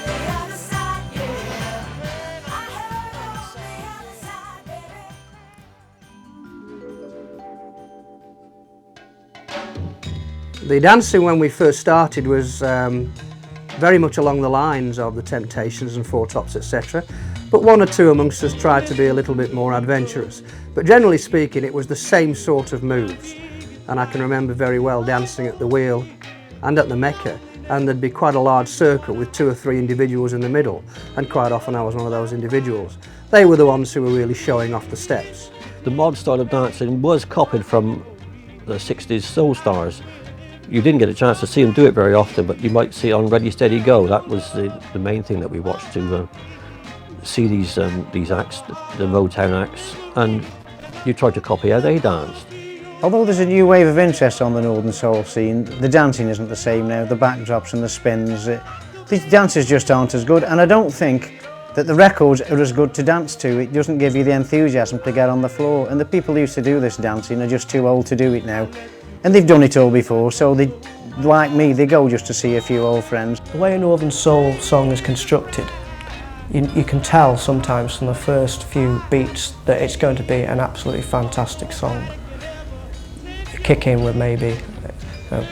The dancing when we first started was very much along the lines of the Temptations and Four Tops, etc. But one or two amongst us tried to be a little bit more adventurous. But generally speaking, it was the same sort of moves. And I can remember very well dancing at the wheel and at the Mecca, and there'd be quite a large circle with 2 or 3 individuals in the middle, and quite often I was one of those individuals. They were the ones who were really showing off the steps. The mod style of dancing was copied from the 60s soul stars. You didn't get a chance to see them do it very often, but you might see it on Ready Steady Go. That was the main thing that we watched to see these acts, the Motown acts, and you tried to copy how they danced. Although there's a new wave of interest on the Northern Soul scene, the dancing isn't the same now, the backdrops and the spins. The dances just aren't as good, and I don't think that the records are as good to dance to. It doesn't give you the enthusiasm to get on the floor, and the people who used to do this dancing are just too old to do it now. And they've done it all before, so they, like me, they go just to see a few old friends. The way a Northern Soul song is constructed, you can tell sometimes from the first few beats that it's going to be an absolutely fantastic song. You kick in with maybe a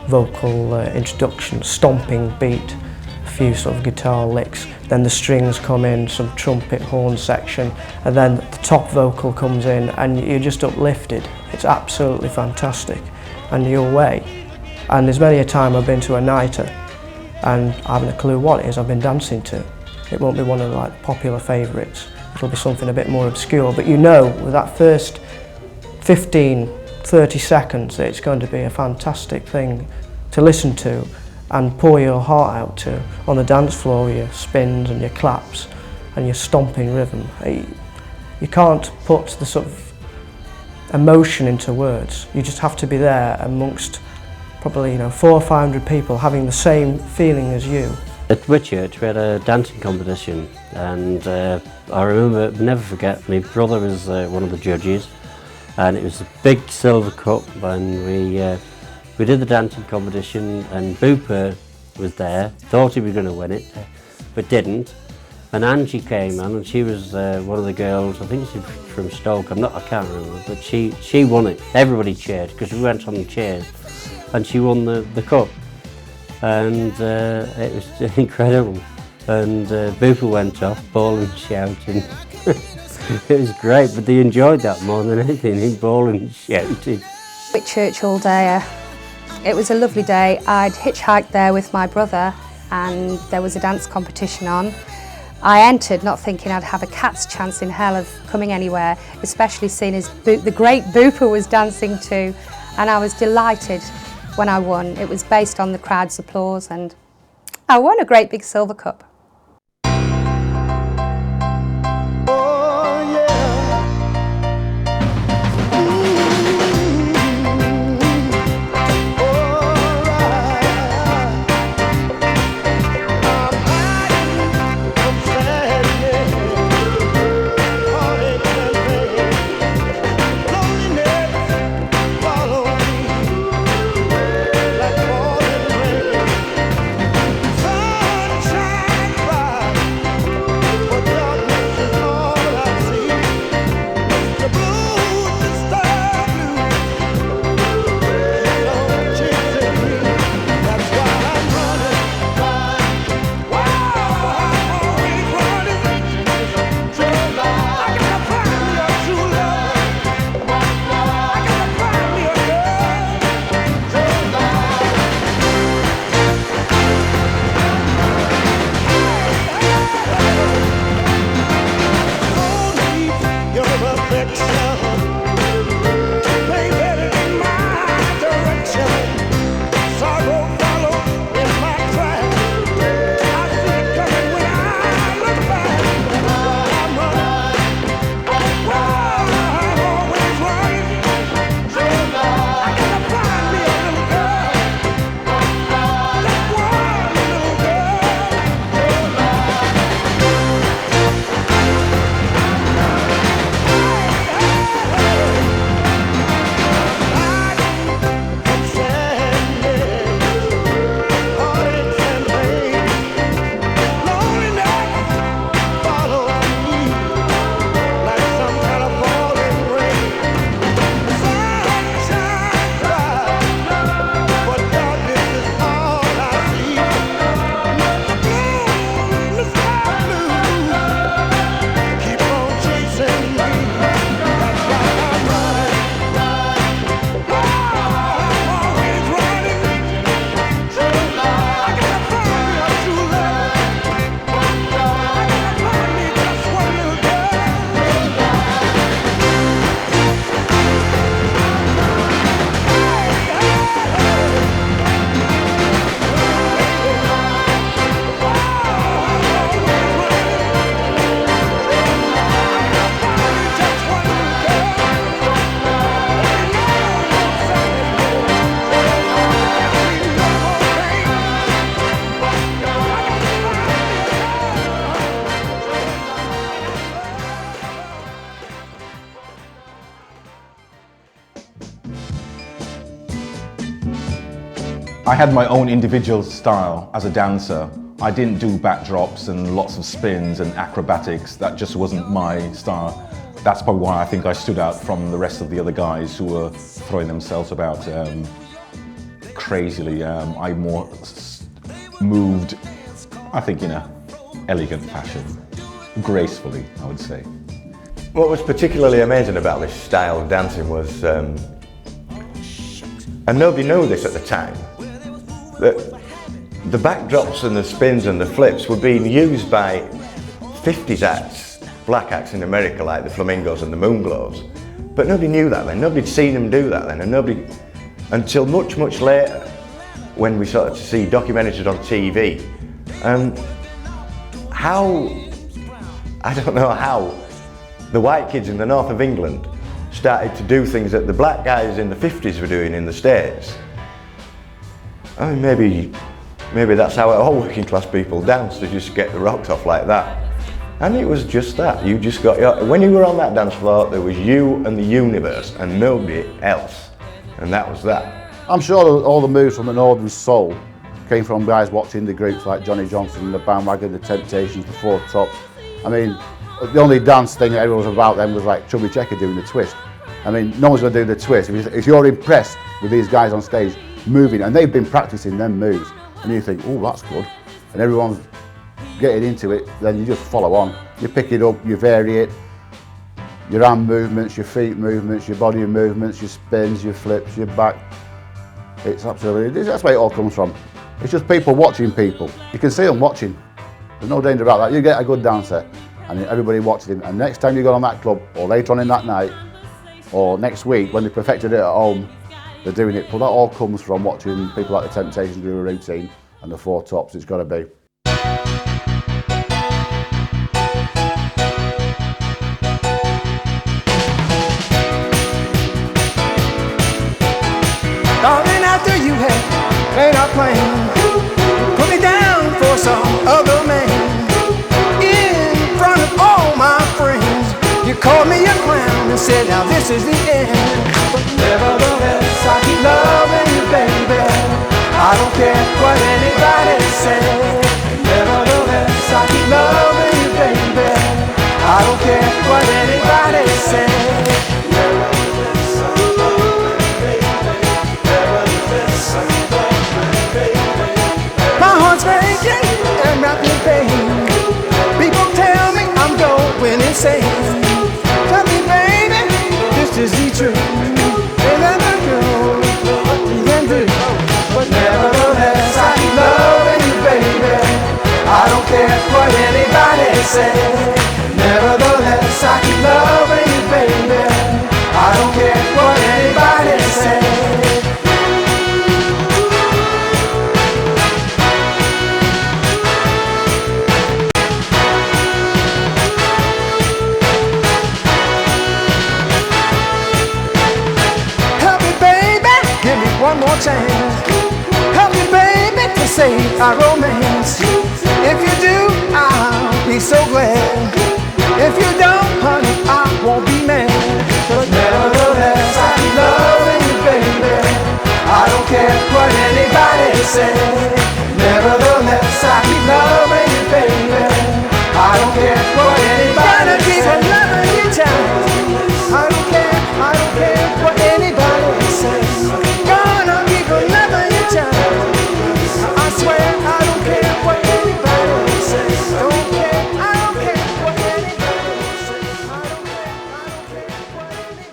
vocal introduction, stomping beat, a few sort of guitar licks, then the strings come in, some trumpet horn section, and then the top vocal comes in and you're just uplifted. It's absolutely fantastic, and you're away. And there's many a time I've been to a nighter and I haven't a clue what it is I've been dancing to. It won't be one of the popular favourites. It'll be something a bit more obscure, but you know with that first 15-30 seconds that it's going to be a fantastic thing to listen to and pour your heart out to on the dance floor, your spins and your claps and your stomping rhythm. You can't put the sort of emotion into words. You just have to be there amongst probably 400 or 500 people having the same feeling as you. At Whitchurch we had a dancing competition, and I remember, never forget, my brother was one of the judges, and it was a big silver cup, and we did the dancing competition, and Booper was there, thought he was going to win it, but didn't. And Angie came in, and she was one of the girls, I think she's from Stoke, I can't remember, but she won it. Everybody cheered, because we went on the chairs, and she won the cup. And it was just incredible. And Booper went off, bawling and shouting. It was great, but they enjoyed that more than anything, him bawling and shouting. Whitchurch all day. It was a lovely day. I'd hitchhiked there with my brother, and there was a dance competition on. I entered not thinking I'd have a cat's chance in hell of coming anywhere, especially seeing as the great Booper was dancing too, and I was delighted when I won. It was based on the crowd's applause, and I won a great big silver cup. I had my own individual style as a dancer. I didn't do backdrops and lots of spins and acrobatics. That just wasn't my style. That's probably why I think I stood out from the rest of the other guys who were throwing themselves about crazily. I more moved, I think, in a elegant fashion, gracefully, I would say. What was particularly amazing about this style of dancing was, and nobody knew this at the time, that the backdrops and the spins and the flips were being used by 50s acts, black acts in America like the Flamingos and the Moonglows. But nobody knew that then, nobody'd seen them do that then, and nobody, until much, much later, when we started to see documentaries on TV, I don't know how, the white kids in the north of England started to do things that the black guys in the 50s were doing in the States. I mean, maybe that's how all working class people dance, to just get the rocks off like that. And it was just that, you just got, when you were on that dance floor, there was you and the universe and nobody else. And that was that. I'm sure all the moves from the Northern Soul came from guys watching the groups like Johnny Johnson, the Bandwagon, the Temptations, the Four Tops. I mean, the only dance thing that everyone was about then was like Chubby Checker doing the twist. I mean, no one's going to do the twist. If you're impressed with these guys on stage moving, and they've been practicing them moves, and you think, oh, that's good, and everyone's getting into it, then you just follow on. You pick it up, you vary it, your hand movements, your feet movements, your body movements, your spins, your flips, your back. It's absolutely, that's where it all comes from. It's just people watching people. You can see them watching. There's no danger about that. You get a good dancer, and everybody watches him, and next time you go on that club, or later on in that night, or next week when they perfected it at home, they're doing it. But that all comes from watching people like the Temptations do a routine and the Four Tops. It's got to be. Darling, after you had made our plan, put me down for some other man. In front of all my friends, you called me a clown and said, now this is the end. But nevertheless, I keep loving you, baby. I don't care what anybody says. Nevertheless, I keep loving you, baby. I don't care what anybody says. My heart's raging and wrapped in pain. People tell me I'm going insane. Tell me, baby, this is the truth. They never know what we can do. But nevertheless, I keep loving you, baby. I don't care what anybody says. Nevertheless, I keep loving you, baby. I don't care what anybody says. One more chance. Help me, baby, to save our romance. If you do, I'll be so glad. If you don't, honey, I won't be mad. But nevertheless, I keep loving you, baby. I don't care what anybody says. Nevertheless, I keep loving you, baby. I don't care what anybody says. Keep on loving you, child. I don't care what anybody says. I swear I don't care what anybody says. Don't care, I don't care what anybody says. I don't care what anybody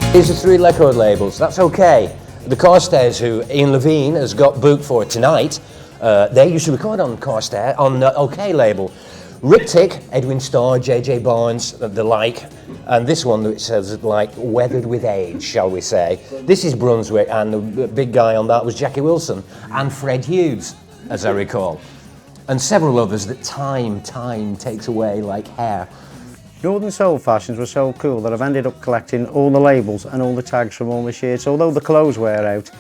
says. These are 3 record labels, that's okay. The Carstairs, who Ian Levine has got booked for tonight, they used to record on Carstairs, on the OK label. Riptych, Edwin Starr, JJ Barnes, the like, and this one which says like weathered with age, shall we say. This is Brunswick, and the big guy on that was Jackie Wilson and Fred Hughes, as I recall. And several others that time takes away like hair. Northern Soul fashions were so cool that I've ended up collecting all the labels and all the tags from all my shirts. Although the clothes wear out,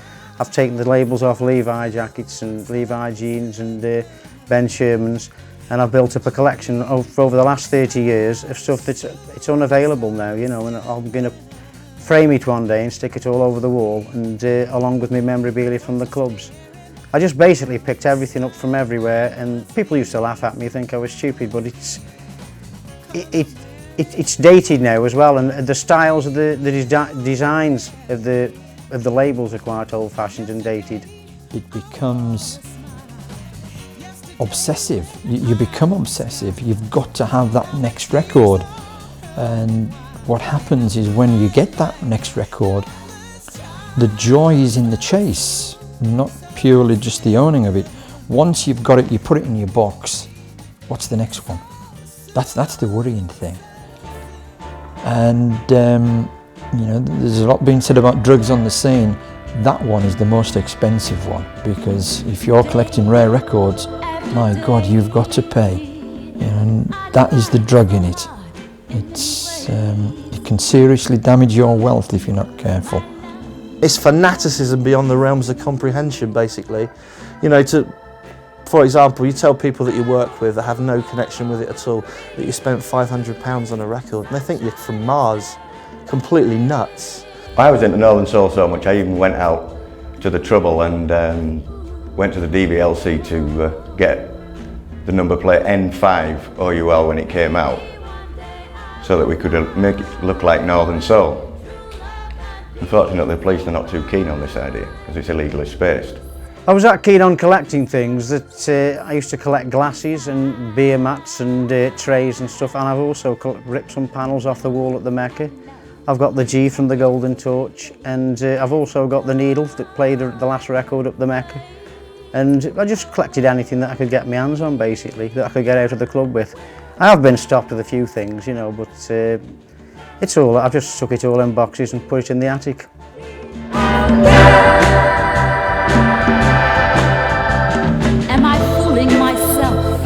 I've taken the labels off Levi jackets and Levi jeans and Ben Shermans, and I've built up a collection over the last 30 years of stuff that's unavailable now, you know, and I'm going to frame it one day and stick it all over the wall, and along with my memorabilia from the clubs. I just basically picked everything up from everywhere, and people used to laugh at me, think I was stupid, but it's dated now as well, and the styles of the designs of the labels are quite old-fashioned and dated. It becomes obsessive. You become obsessive. You've got to have that next record, and what happens is when you get that next record, the joy is in the chase, not purely just the owning of it. Once you've got it, you put it in your box. What's the next one? That's the worrying thing. And you know, there's a lot being said about drugs on the scene. That one is the most expensive one, because if you're collecting rare records, my God, you've got to pay. You know, and that is the drug in it. It can seriously damage your wealth if you're not careful. It's fanaticism beyond the realms of comprehension, basically. You know, for example, you tell people that you work with that have no connection with it at all that you spent £500 on a record, and they think you're from Mars. Completely nuts. I was into Northern Soul so much, I even went out to the Trouble and went to the DVLC to get the number plate N5 OUL when it came out, so that we could make it look like Northern Soul. Unfortunately, the police are not too keen on this idea because it's illegally spaced. I was that keen on collecting things that I used to collect glasses and beer mats and trays and stuff, and I've also ripped some panels off the wall at the Mecca. I've got the G from the Golden Torch, and I've also got the needle that played the last record up the Mecca. And I just collected anything that I could get my hands on, basically, that I could get out of the club with. I have been stopped with a few things, you know, but it's all, I've just stuck it all in boxes and put it in the attic. Am I fooling myself?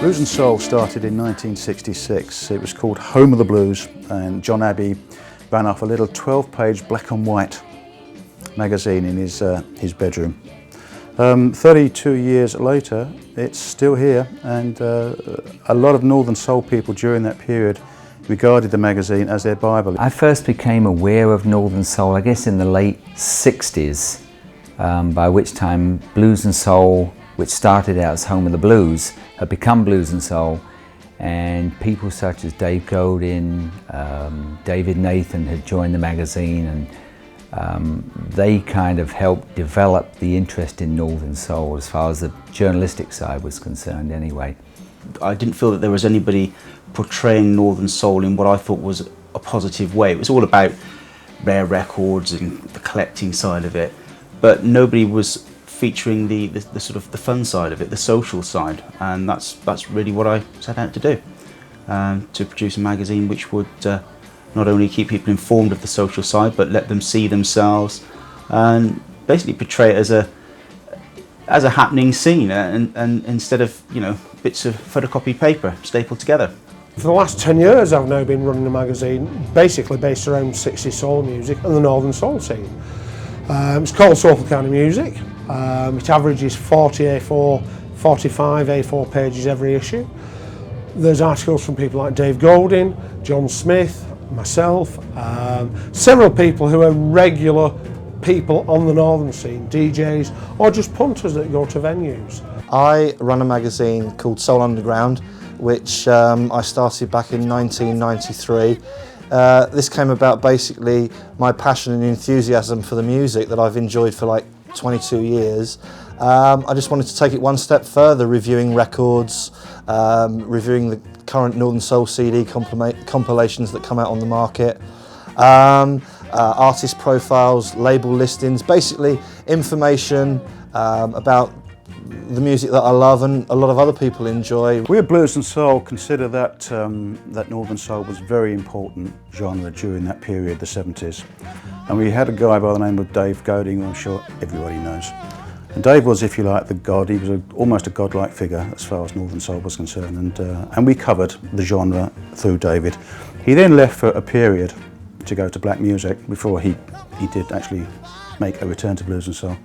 Blues and Soul started in 1966. It was called Home of the Blues, and John Abbey ran off a little 12-page black and white magazine in his bedroom. 32 years later, it's still here, and a lot of Northern Soul people during that period regarded the magazine as their Bible. I first became aware of Northern Soul, I guess, in the late 60s, by which time Blues and Soul, which started out as Home of the Blues, had become Blues and Soul, and people such as Dave Godin, David Nathan had joined the magazine, and They kind of helped develop the interest in Northern Soul as far as the journalistic side was concerned anyway. I didn't feel that there was anybody portraying Northern Soul in what I thought was a positive way. It was all about rare records and the collecting side of it, but nobody was featuring the sort of the fun side of it, the social side, and that's really what I set out to do, to produce a magazine which would not only keep people informed of the social side, but let them see themselves and basically portray it as a happening scene, and instead of, you know, bits of photocopied paper stapled together. For the last 10 years I've now been running a magazine basically based around 60s soul music and the Northern Soul scene. It's called Soulful Kind of Music. It averages 40 A4, 45 A4 pages every issue. There's articles from people like Dave Golding, John Smith, myself, several people who are regular people on the northern scene, DJs or just punters that go to venues. I run a magazine called Soul Underground, which I started back in 1993. This came about basically my passion and enthusiasm for the music that I've enjoyed for like 22 years. I just wanted to take it one step further, reviewing records, reviewing the current Northern Soul CD compilations that come out on the market, artist profiles, label listings, basically information about the music that I love and a lot of other people enjoy. We at Blues and Soul consider that that Northern Soul was a very important genre during that period, the 70s. And we had a guy by the name of Dave Golding, who I'm sure everybody knows. And Dave was, if you like, the god. He was almost a godlike figure as far as Northern Soul was concerned, and we covered the genre through David. He then left for a period to go to black music before he did actually make a return to Blues and Soul.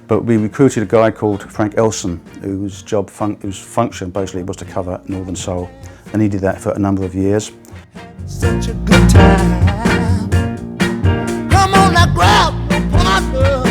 But we recruited a guy called Frank Elson, whose function basically was to cover Northern Soul, and he did that for a number of years. Such a good time. Come on now, grab my partner.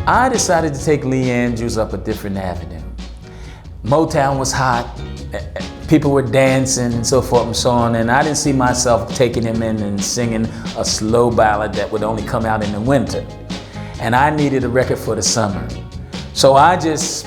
I decided to take Lee Andrews up a different avenue. Motown was hot, people were dancing and so forth and so on, and I didn't see myself taking him in and singing a slow ballad that would only come out in the winter. And I needed a record for the summer. So I just,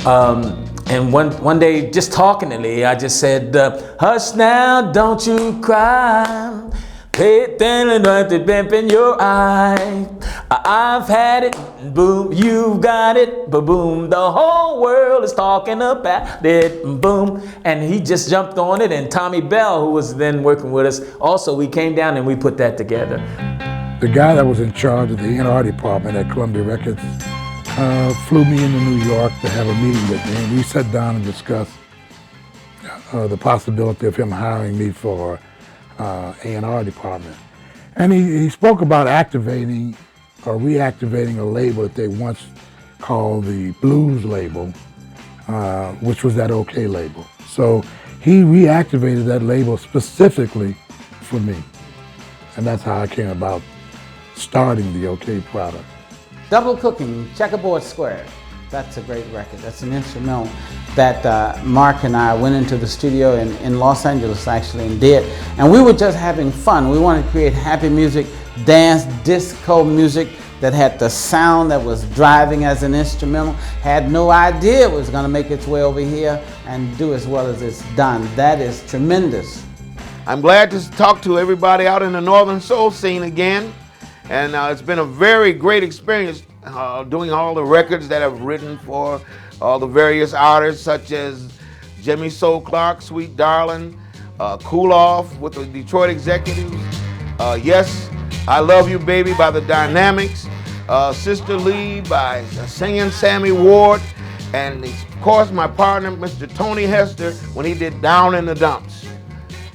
and one day just talking to Lee, I just said, hush now, don't you cry. Pay attention to the bump in your eye. I've had it, boom, you've got it, ba-boom. The whole world is talking about it, boom. And he just jumped on it, and Tommy Bell, who was then working with us, also, we came down and we put that together. The guy that was in charge of the A&R department at Columbia Records flew me into New York to have a meeting with me, and we sat down and discussed the possibility of him hiring me for A&R department. And he spoke about activating or reactivating a label that they once called the blues label, which was that OK label. So he reactivated that label specifically for me. And that's how I came about starting the OK product. Double Cooking, Checkerboard Square. That's a great record. That's an instrumental that Mark and I went into the studio in Los Angeles actually and did. And we were just having fun. We wanted to create happy music, dance, disco music that had the sound that was driving as an instrumental. Had no idea it was going to make its way over here and do as well as it's done. That is tremendous. I'm glad to talk to everybody out in the Northern Soul scene again. And it's been a very great experience doing all the records that I've written for all the various artists such as Jimmy Soul Clark, Sweet Darling, Cool Off with the Detroit Executives, Yes, I Love You Baby by the Dynamics, Sister Lee by Singing Sammy Ward, and of course my partner Mr. Tony Hester when he did Down in the Dumps.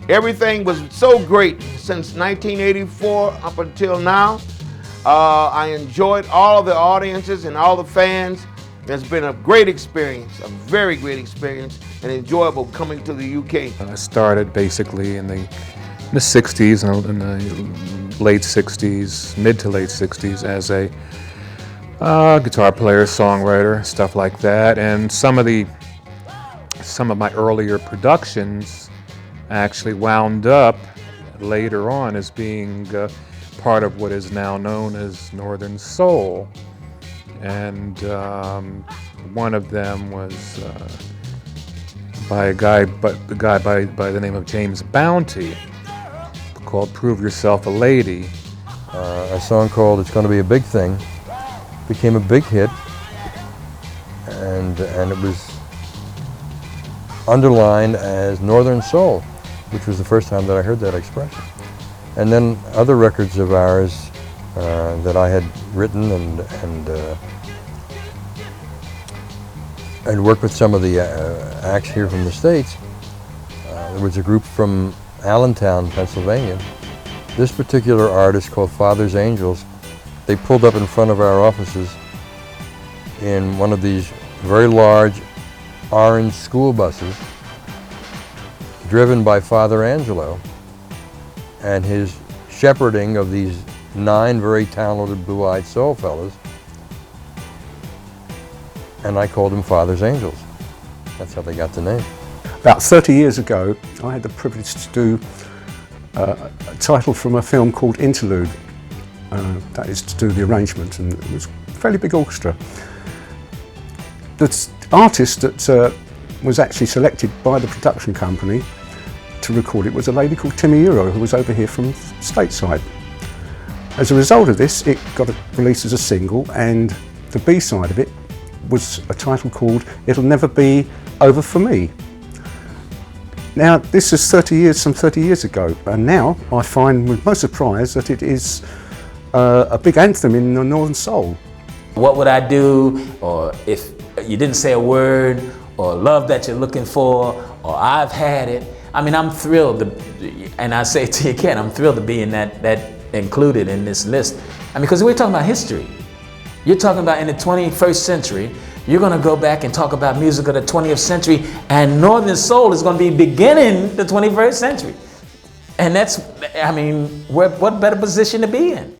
Everything was so great since 1984 up until now. I enjoyed all of the audiences and all the fans. It's been a great experience, a very great experience, and enjoyable coming to the UK. I started basically in the 60s, in the late 60s, mid to late 60s as a guitar player, songwriter, stuff like that. And some of my earlier productions actually wound up later on as being part of what is now known as Northern Soul. And one of them was by a guy, by the name of James Bounty, called Prove Yourself a Lady. A song called It's Gonna Be a Big Thing became a big hit, and it was underlined as Northern Soul, which was the first time that I heard that expression. And then other records of ours that I had written and worked with some of the acts here from the States. There was a group from Allentown, Pennsylvania. This particular artist called Father's Angels, they pulled up in front of our offices in one of these very large orange school buses driven by Father Angelo and his shepherding of these 9 very talented blue-eyed soul fellas. And I called them Father's Angels. That's how they got the name. About 30 years ago, I had the privilege to do a title from a film called Interlude. That is to do the arrangement, and it was a fairly big orchestra. The artist that was actually selected by the production company to record it was a lady called Timmy Euro, who was over here from stateside. As a result of this, it got released as a single, and the B-side of it was a title called It'll Never Be Over For Me. Now, this is some 30 years ago, and now I find with most surprise that it is a big anthem in the Northern Soul. What would I do, or if you didn't say a word, or love that you're looking for, or I've had it. I mean, I'm thrilled, and I say to you again, I'm thrilled to be in that included in this list. I mean, because we're talking about history. You're talking about in the 21st century, you're gonna go back and talk about music of the 20th century, and Northern Soul is gonna be beginning the 21st century. And that's, I mean, what better position to be in?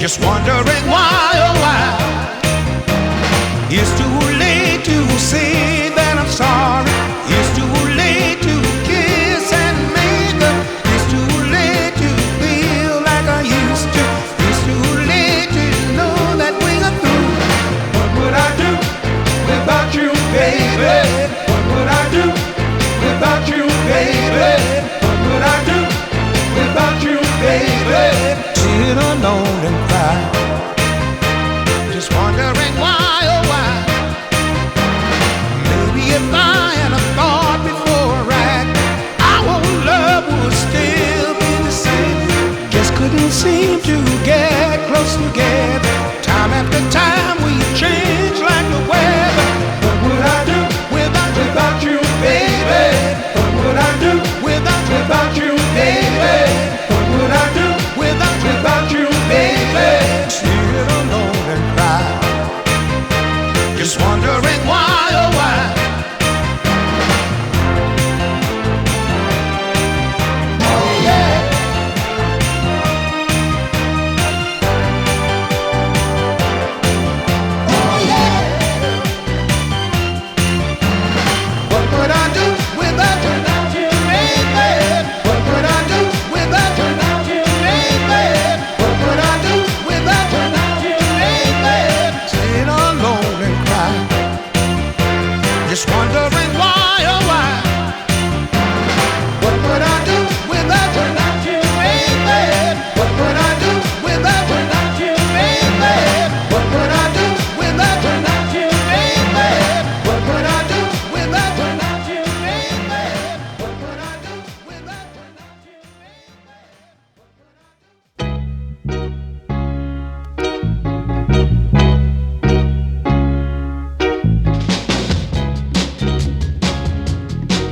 Just wondering why, oh why. It's too late to say that I'm sorry. It's too late to kiss and make up. It's too late to feel like I used to. It's too late to know that we are through. What would I do without you, baby? What would I do without you, baby? What would I do without you, baby? Sit alone and cry. Just wondering why, oh why. Maybe if I had a thought before I act, our love would still be the same. Just couldn't seem to get close together. Time after time we change like the weather. What would I do without you, baby? What would I do without you, baby? What would I do without you, baby? Sit alone and cry. Just wondering why, oh why. Oh yeah. Oh yeah. What would I do without you, baby? What would I do without you, baby? What would I do without you, baby? Sit alone and cry. Just wondering why, oh why. What would I do without you, baby? What would I do without you, baby? What would I do without you, baby? What would I do without you, baby? What would I do without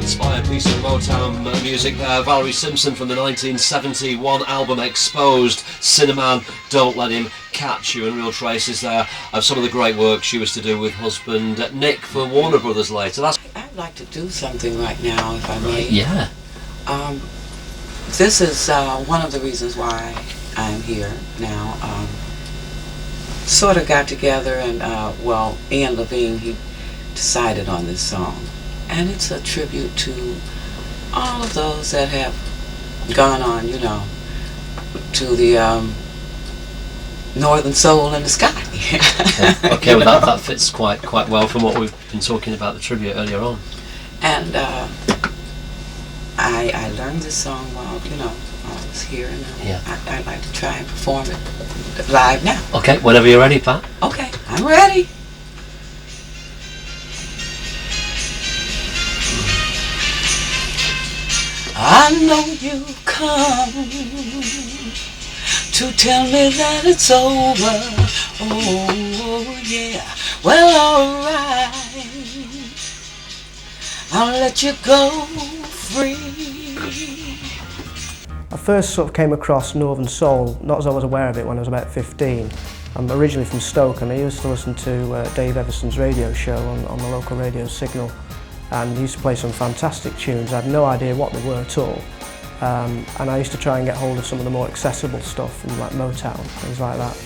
Inspired piece of Motown music there. Valerie Simpson from the 1971 album Exposed. Cinnamon, Don't Let Him Catch You, and real traces there of some of the great work she was to do with husband Nick for Warner Brothers later. That's I'd like to do something right now, if I may. yeah. This is one of the reasons why I'm here now. Sort of got together and, well, Ian Levine, he decided on this song. And it's a tribute to all of those that have gone on, you know, to the northern soul in the sky. Yeah. Okay, well that fits quite well from what we've been talking about the tribute earlier on. And I learned this song while, you know, I was here, and I'd like to try and perform it live now. Okay, whenever you're ready, Pat. Okay, I'm ready. I know you come to tell me that it's over. Oh yeah, well alright, I'll let you go free. I first sort of came across Northern Soul, not as I was aware of it, when I was about 15. I'm originally from Stoke, and I used to listen to Dave Everson's radio show on the local radio signal, and he used to play some fantastic tunes. I had no idea what they were at all, and I used to try and get hold of some of the more accessible stuff from like Motown, things like that.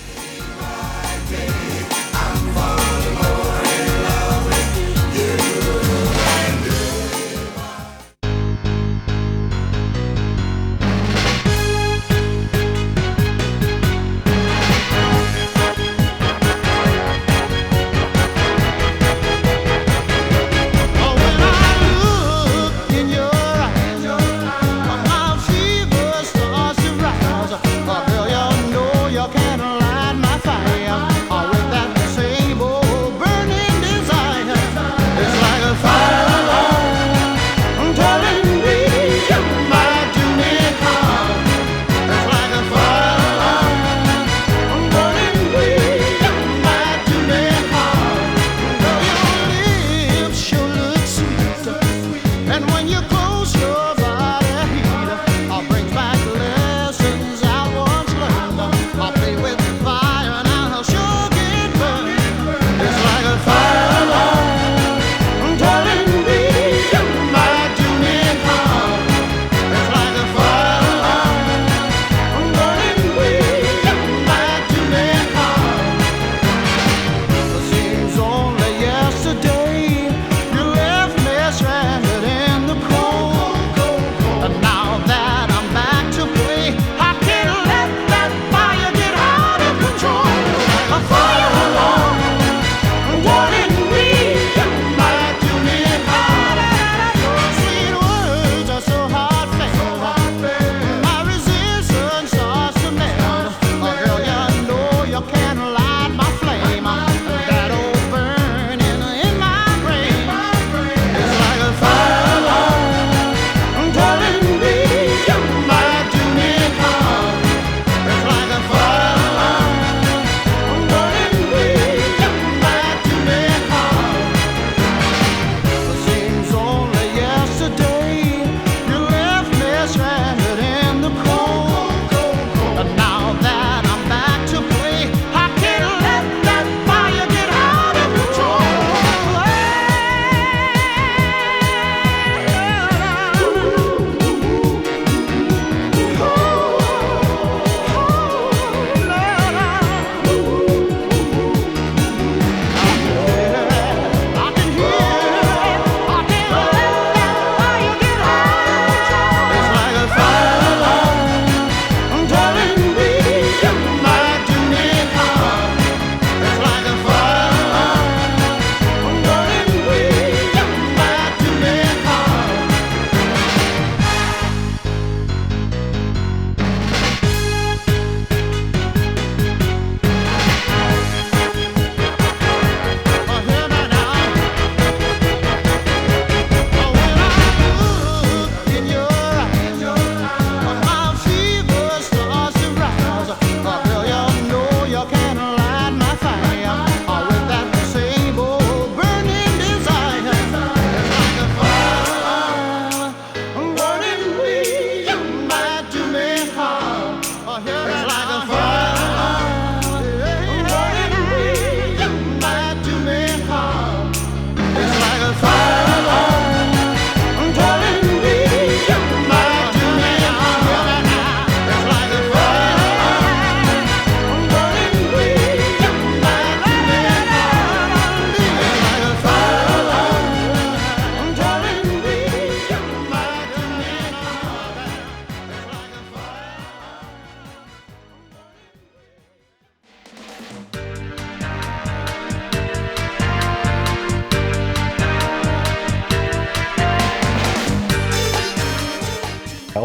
Girl, you know you can't lie.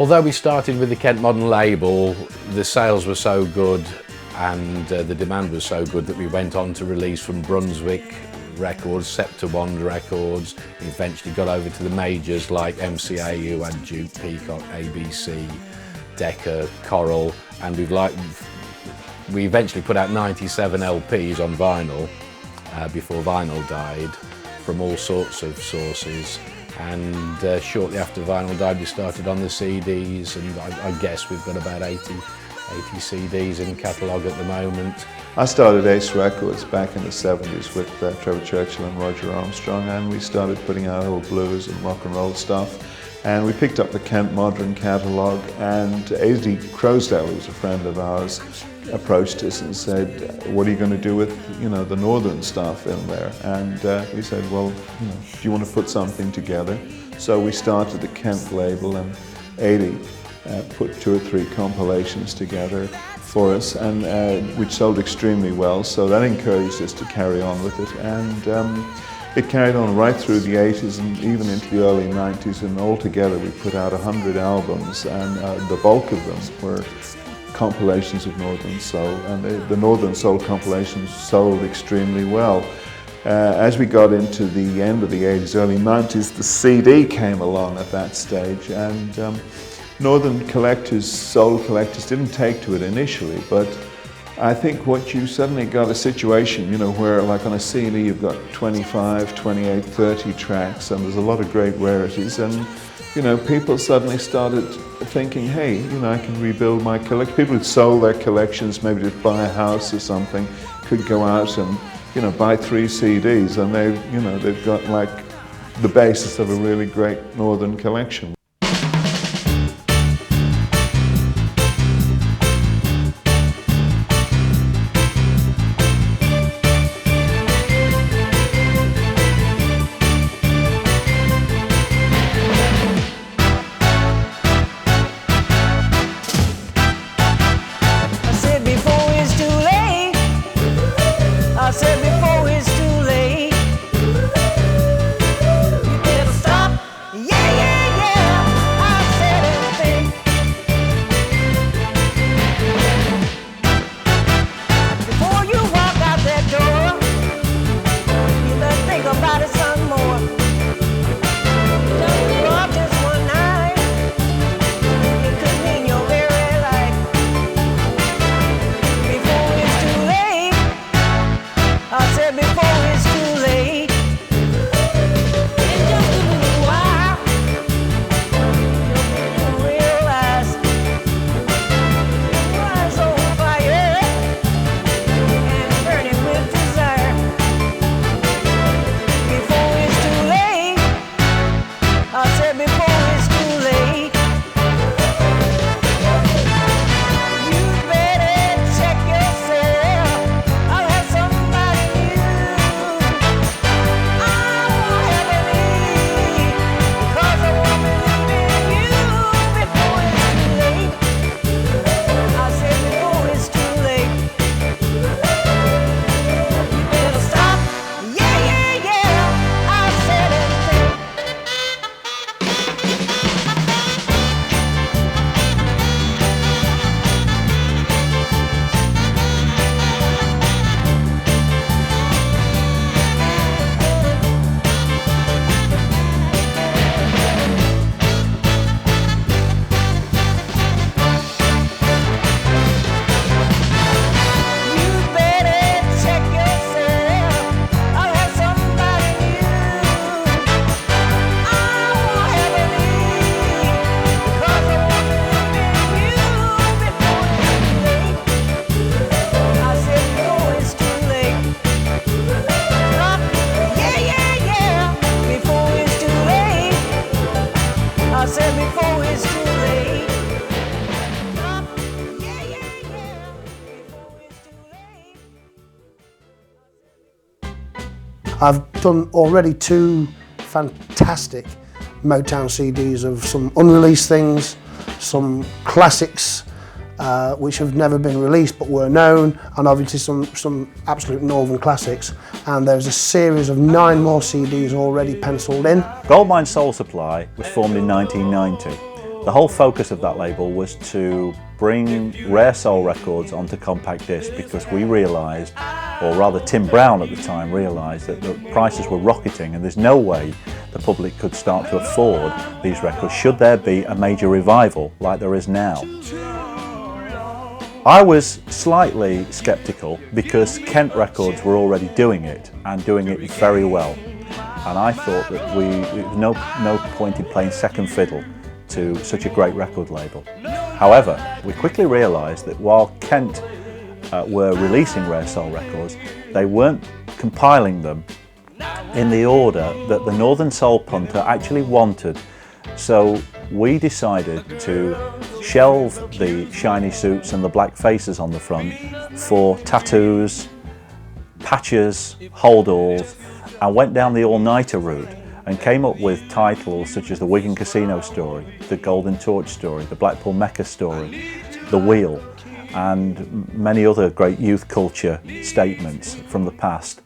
Although we started with the Kent Modern label, the sales were so good and the demand was so good that we went on to release from Brunswick Records, Scepter Wand Records, eventually got over to the majors like MCA, who had Duke, Peacock, ABC, Decca, Coral, and we eventually put out 97 LPs on vinyl before vinyl died, from all sorts of sources. And shortly after vinyl died, we started on the CDs, and I guess we've got about 80 CDs in catalogue at the moment. I started Ace Records back in the 70s with Trevor Churchill and Roger Armstrong, and we started putting out old blues and rock and roll stuff. And we picked up the Kent Modern catalogue, and A.D. Crosdale, who was a friend of ours, approached us and said, what are you going to do with, the northern stuff in there? And we said, well, do you want to put something together? So we started the Kent label, and A.D. put 2 or 3 compilations together for us, and which sold extremely well, so that encouraged us to carry on with it. And it carried on right through the 80s and even into the early 90s, and altogether we put out 100 albums, and the bulk of them were compilations of Northern Soul, and the Northern Soul compilations sold extremely well. As we got into the end of the 80s, early 90s, the CD came along at that stage, and Northern collectors, soul collectors, didn't take to it initially, but I think what you suddenly got a situation, where like on a CD you've got 25, 28, 30 tracks, and there's a lot of great rarities, and people suddenly started thinking, hey, I can rebuild my collection. People who'd sold their collections, maybe to buy a house or something, could go out and buy 3 CDs, and they've got like the basis of a really great Northern collection. I've done already 2 fantastic Motown CDs of some unreleased things, some classics which have never been released but were known, and obviously some absolute Northern classics. And there's a series of 9 more CDs already penciled in. Goldmine Soul Supply was formed in 1990. The whole focus of that label was to bring rare soul records onto compact disc, because we realised, or rather Tim Brown at the time realised, that the prices were rocketing and there's no way the public could start to afford these records should there be a major revival like there is now. I was slightly sceptical because Kent Records were already doing it and doing it very well, and I thought that there was no point in playing second fiddle to such a great record label. However, we quickly realised that while Kent were releasing rare soul records, they weren't compiling them in the order that the Northern Soul punter actually wanted. So we decided to shelve the shiny suits and the black faces on the front for tattoos, patches, hold-alls, and went down the all-nighter route and came up with titles such as the Wigan Casino story, the Golden Torch story, the Blackpool Mecca story, the Wheel, and many other great youth culture statements from the past.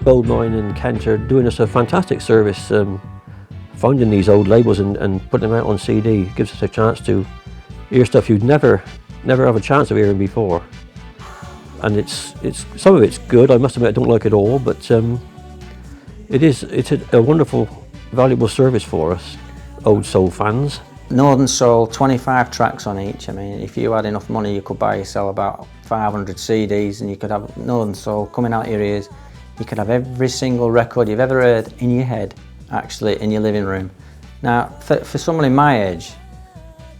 Goldmine and Kent are doing us a fantastic service, finding these old labels and putting them out on CD. It gives us a chance to hear stuff you'd never have a chance of hearing before. And it's some of it's good. I must admit I don't like it all, but it's a wonderful, valuable service for us old soul fans. Northern Soul, 25 tracks on each. I mean, if you had enough money, you could buy yourself about 500 CDs, and you could have Northern Soul coming out your ears. You could have every single record you've ever heard in your head, actually, in your living room. Now, for someone in my age,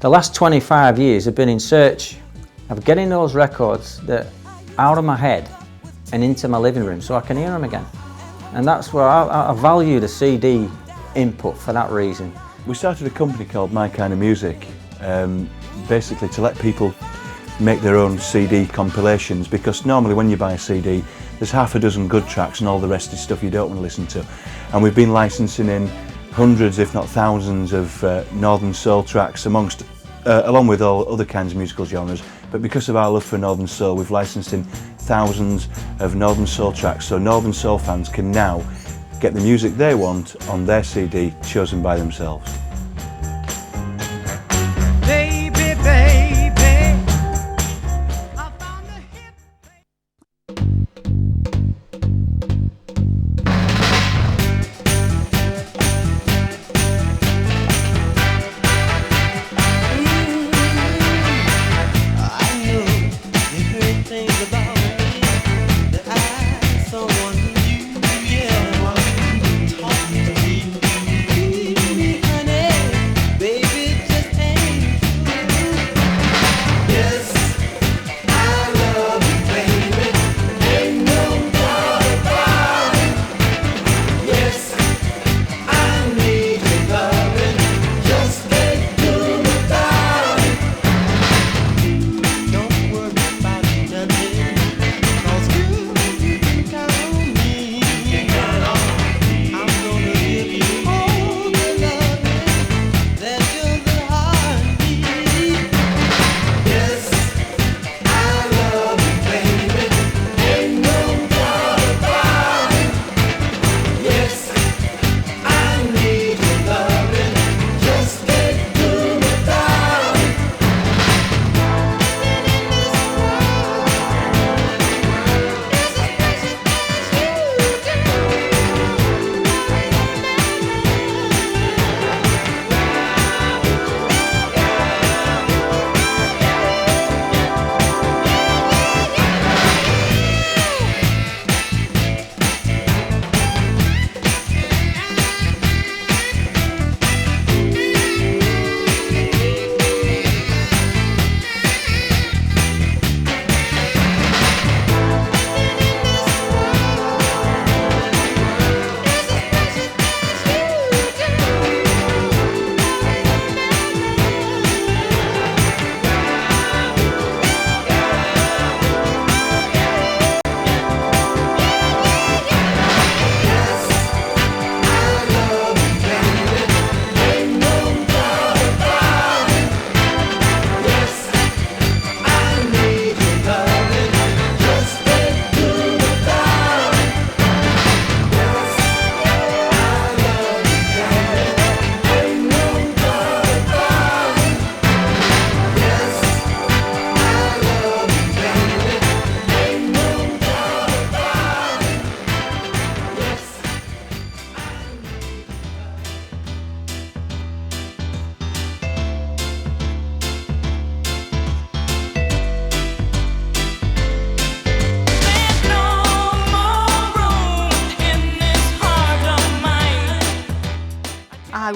the last 25 years have been in search of getting those records that out of my head and into my living room so I can hear them again. And that's where I value the CD input for that reason. We started a company called My Kind of Music, basically to let people make their own CD compilations, because normally when you buy a CD, there's half a dozen good tracks and all the rest is stuff you don't want to listen to. And we've been licensing in hundreds, if not thousands, of Northern Soul tracks along with all other kinds of musical genres. But because of our love for Northern Soul, we've licensed in thousands of Northern Soul tracks, so Northern Soul fans can now get the music they want on their CD chosen by themselves. Baby,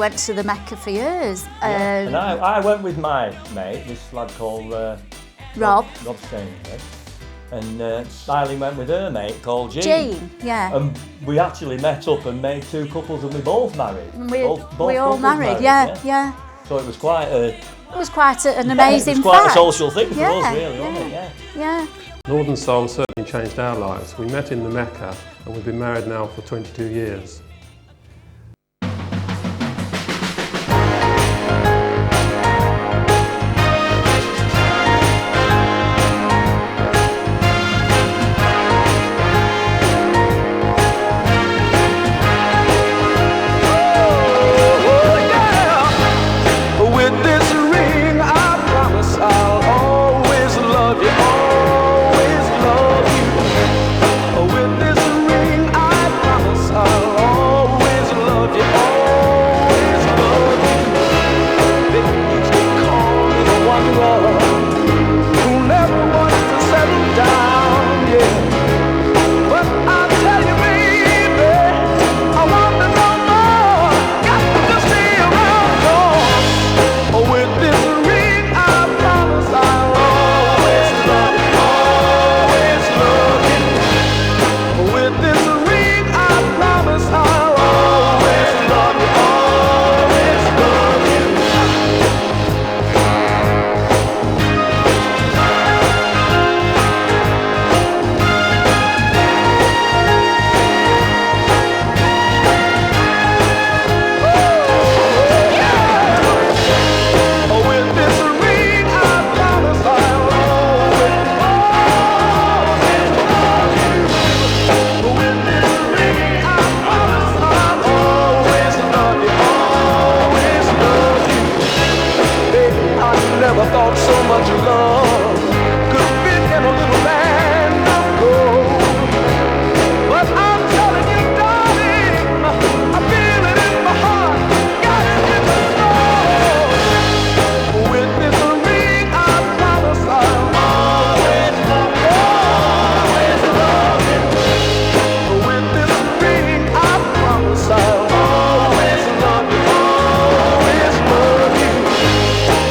went to the Mecca for years. And I went with my mate, this lad called Rob Stainley, and Eileen went with her mate called Jean. Jean, yeah. And we actually met up and made two couples, and we both married. We all couples married, yeah. So it was quite a... It was quite an amazing it was quite fact. a social thing for Yeah, us, really, wasn't it? Yeah. Northern Soul certainly changed our lives. We met in the Mecca and we've been married now for 22 years. With this ring, I promise I'll always love you, always love you. With this ring, I promise I'll always love you, always love you. They used to call me the wanderer who never wanted to settle down, yeah. But I tell you, baby, I want to know more. Got to stay around, oh. With this ring, I promise I'll always love you, always love you. With this ring, I promise I'll always love you, always love you. With this ring, I promise I'll always, always love you. With this ring, I promise I'll always love you, always love you. Baby, I never thought so much love could fit in a little land of gold. But I'm telling you, darling, I feel it in my heart, got it in my soul. With this ring, I promise I'll always love you, always love you. With this ring, I promise I'll always love you, always love you.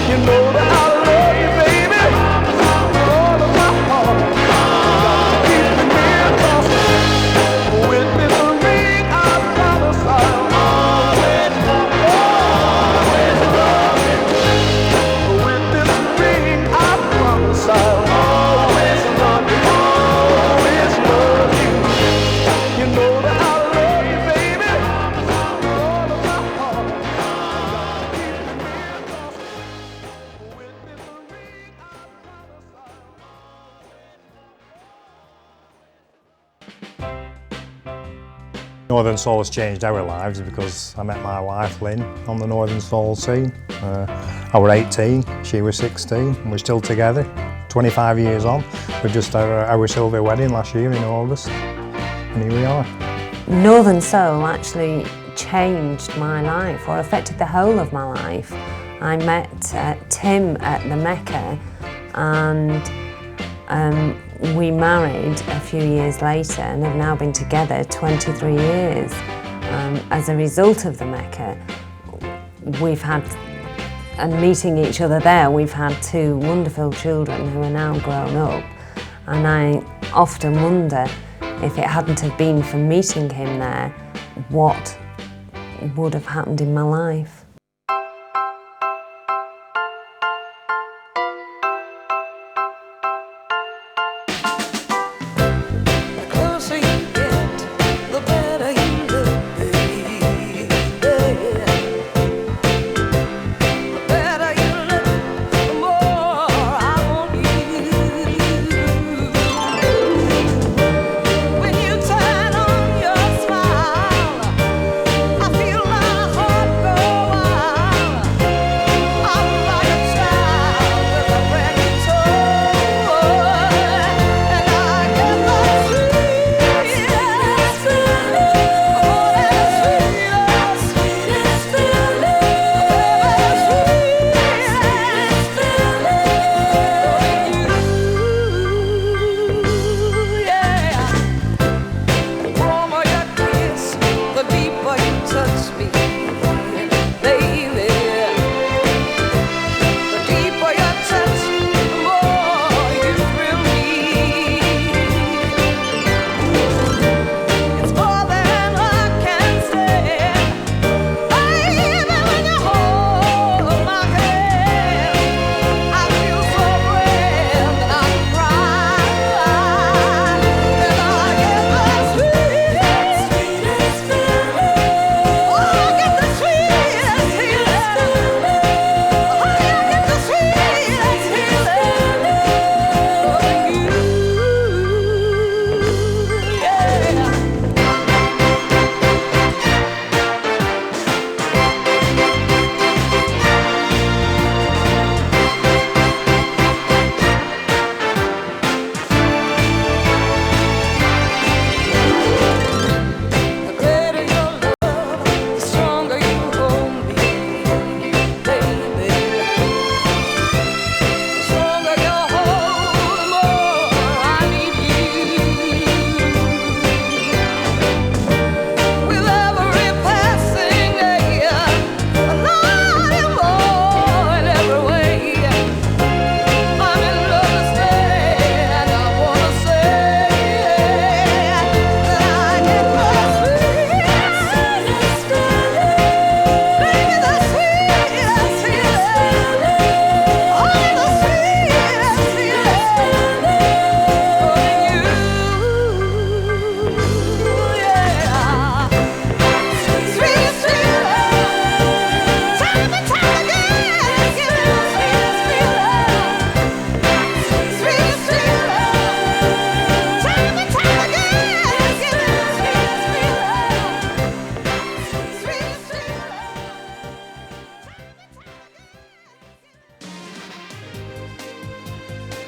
You know that I love you, baby, with all of my heart. Keep me near, 'cause with this ring, I promise I'll always love you, always love you. With this ring, I promise I'll always love you, always love you. You know that I love you, baby, with all of my heart. Keep me near, 'cause with this ring, I promise Northern Soul has changed our lives because I met my wife Lynn on the Northern Soul scene. I was 18, she was 16, and we're still together 25 years on. We've just had our silver wedding last year in August, and here we are. Northern Soul actually changed my life, or affected the whole of my life. I met Tim at the Mecca, and we married a few years later and have now been together 23 years. As a result of the Mecca, we've had, and meeting each other there, we've had two wonderful children who are now grown up. And I often wonder if it hadn't have been for meeting him there, what would have happened in my life. I feel my heart go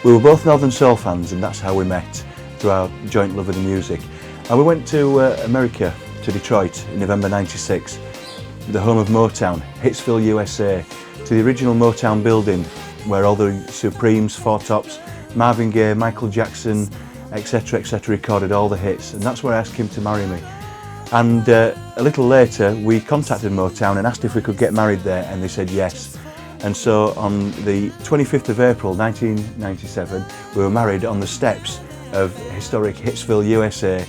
We were both Northern Soul fans, and that's how we met, through our joint love of the music. And we went to America, to Detroit, in November '96, the home of Motown, Hitsville, USA, to the original Motown building, where all the Supremes, Four Tops, Marvin Gaye, Michael Jackson, etc., recorded all the hits. And that's where I asked him to marry me. And a little later, we contacted Motown and asked if we could get married there, and they said yes. And so on the 25th of April 1997, we were married on the steps of historic Hitsville, USA.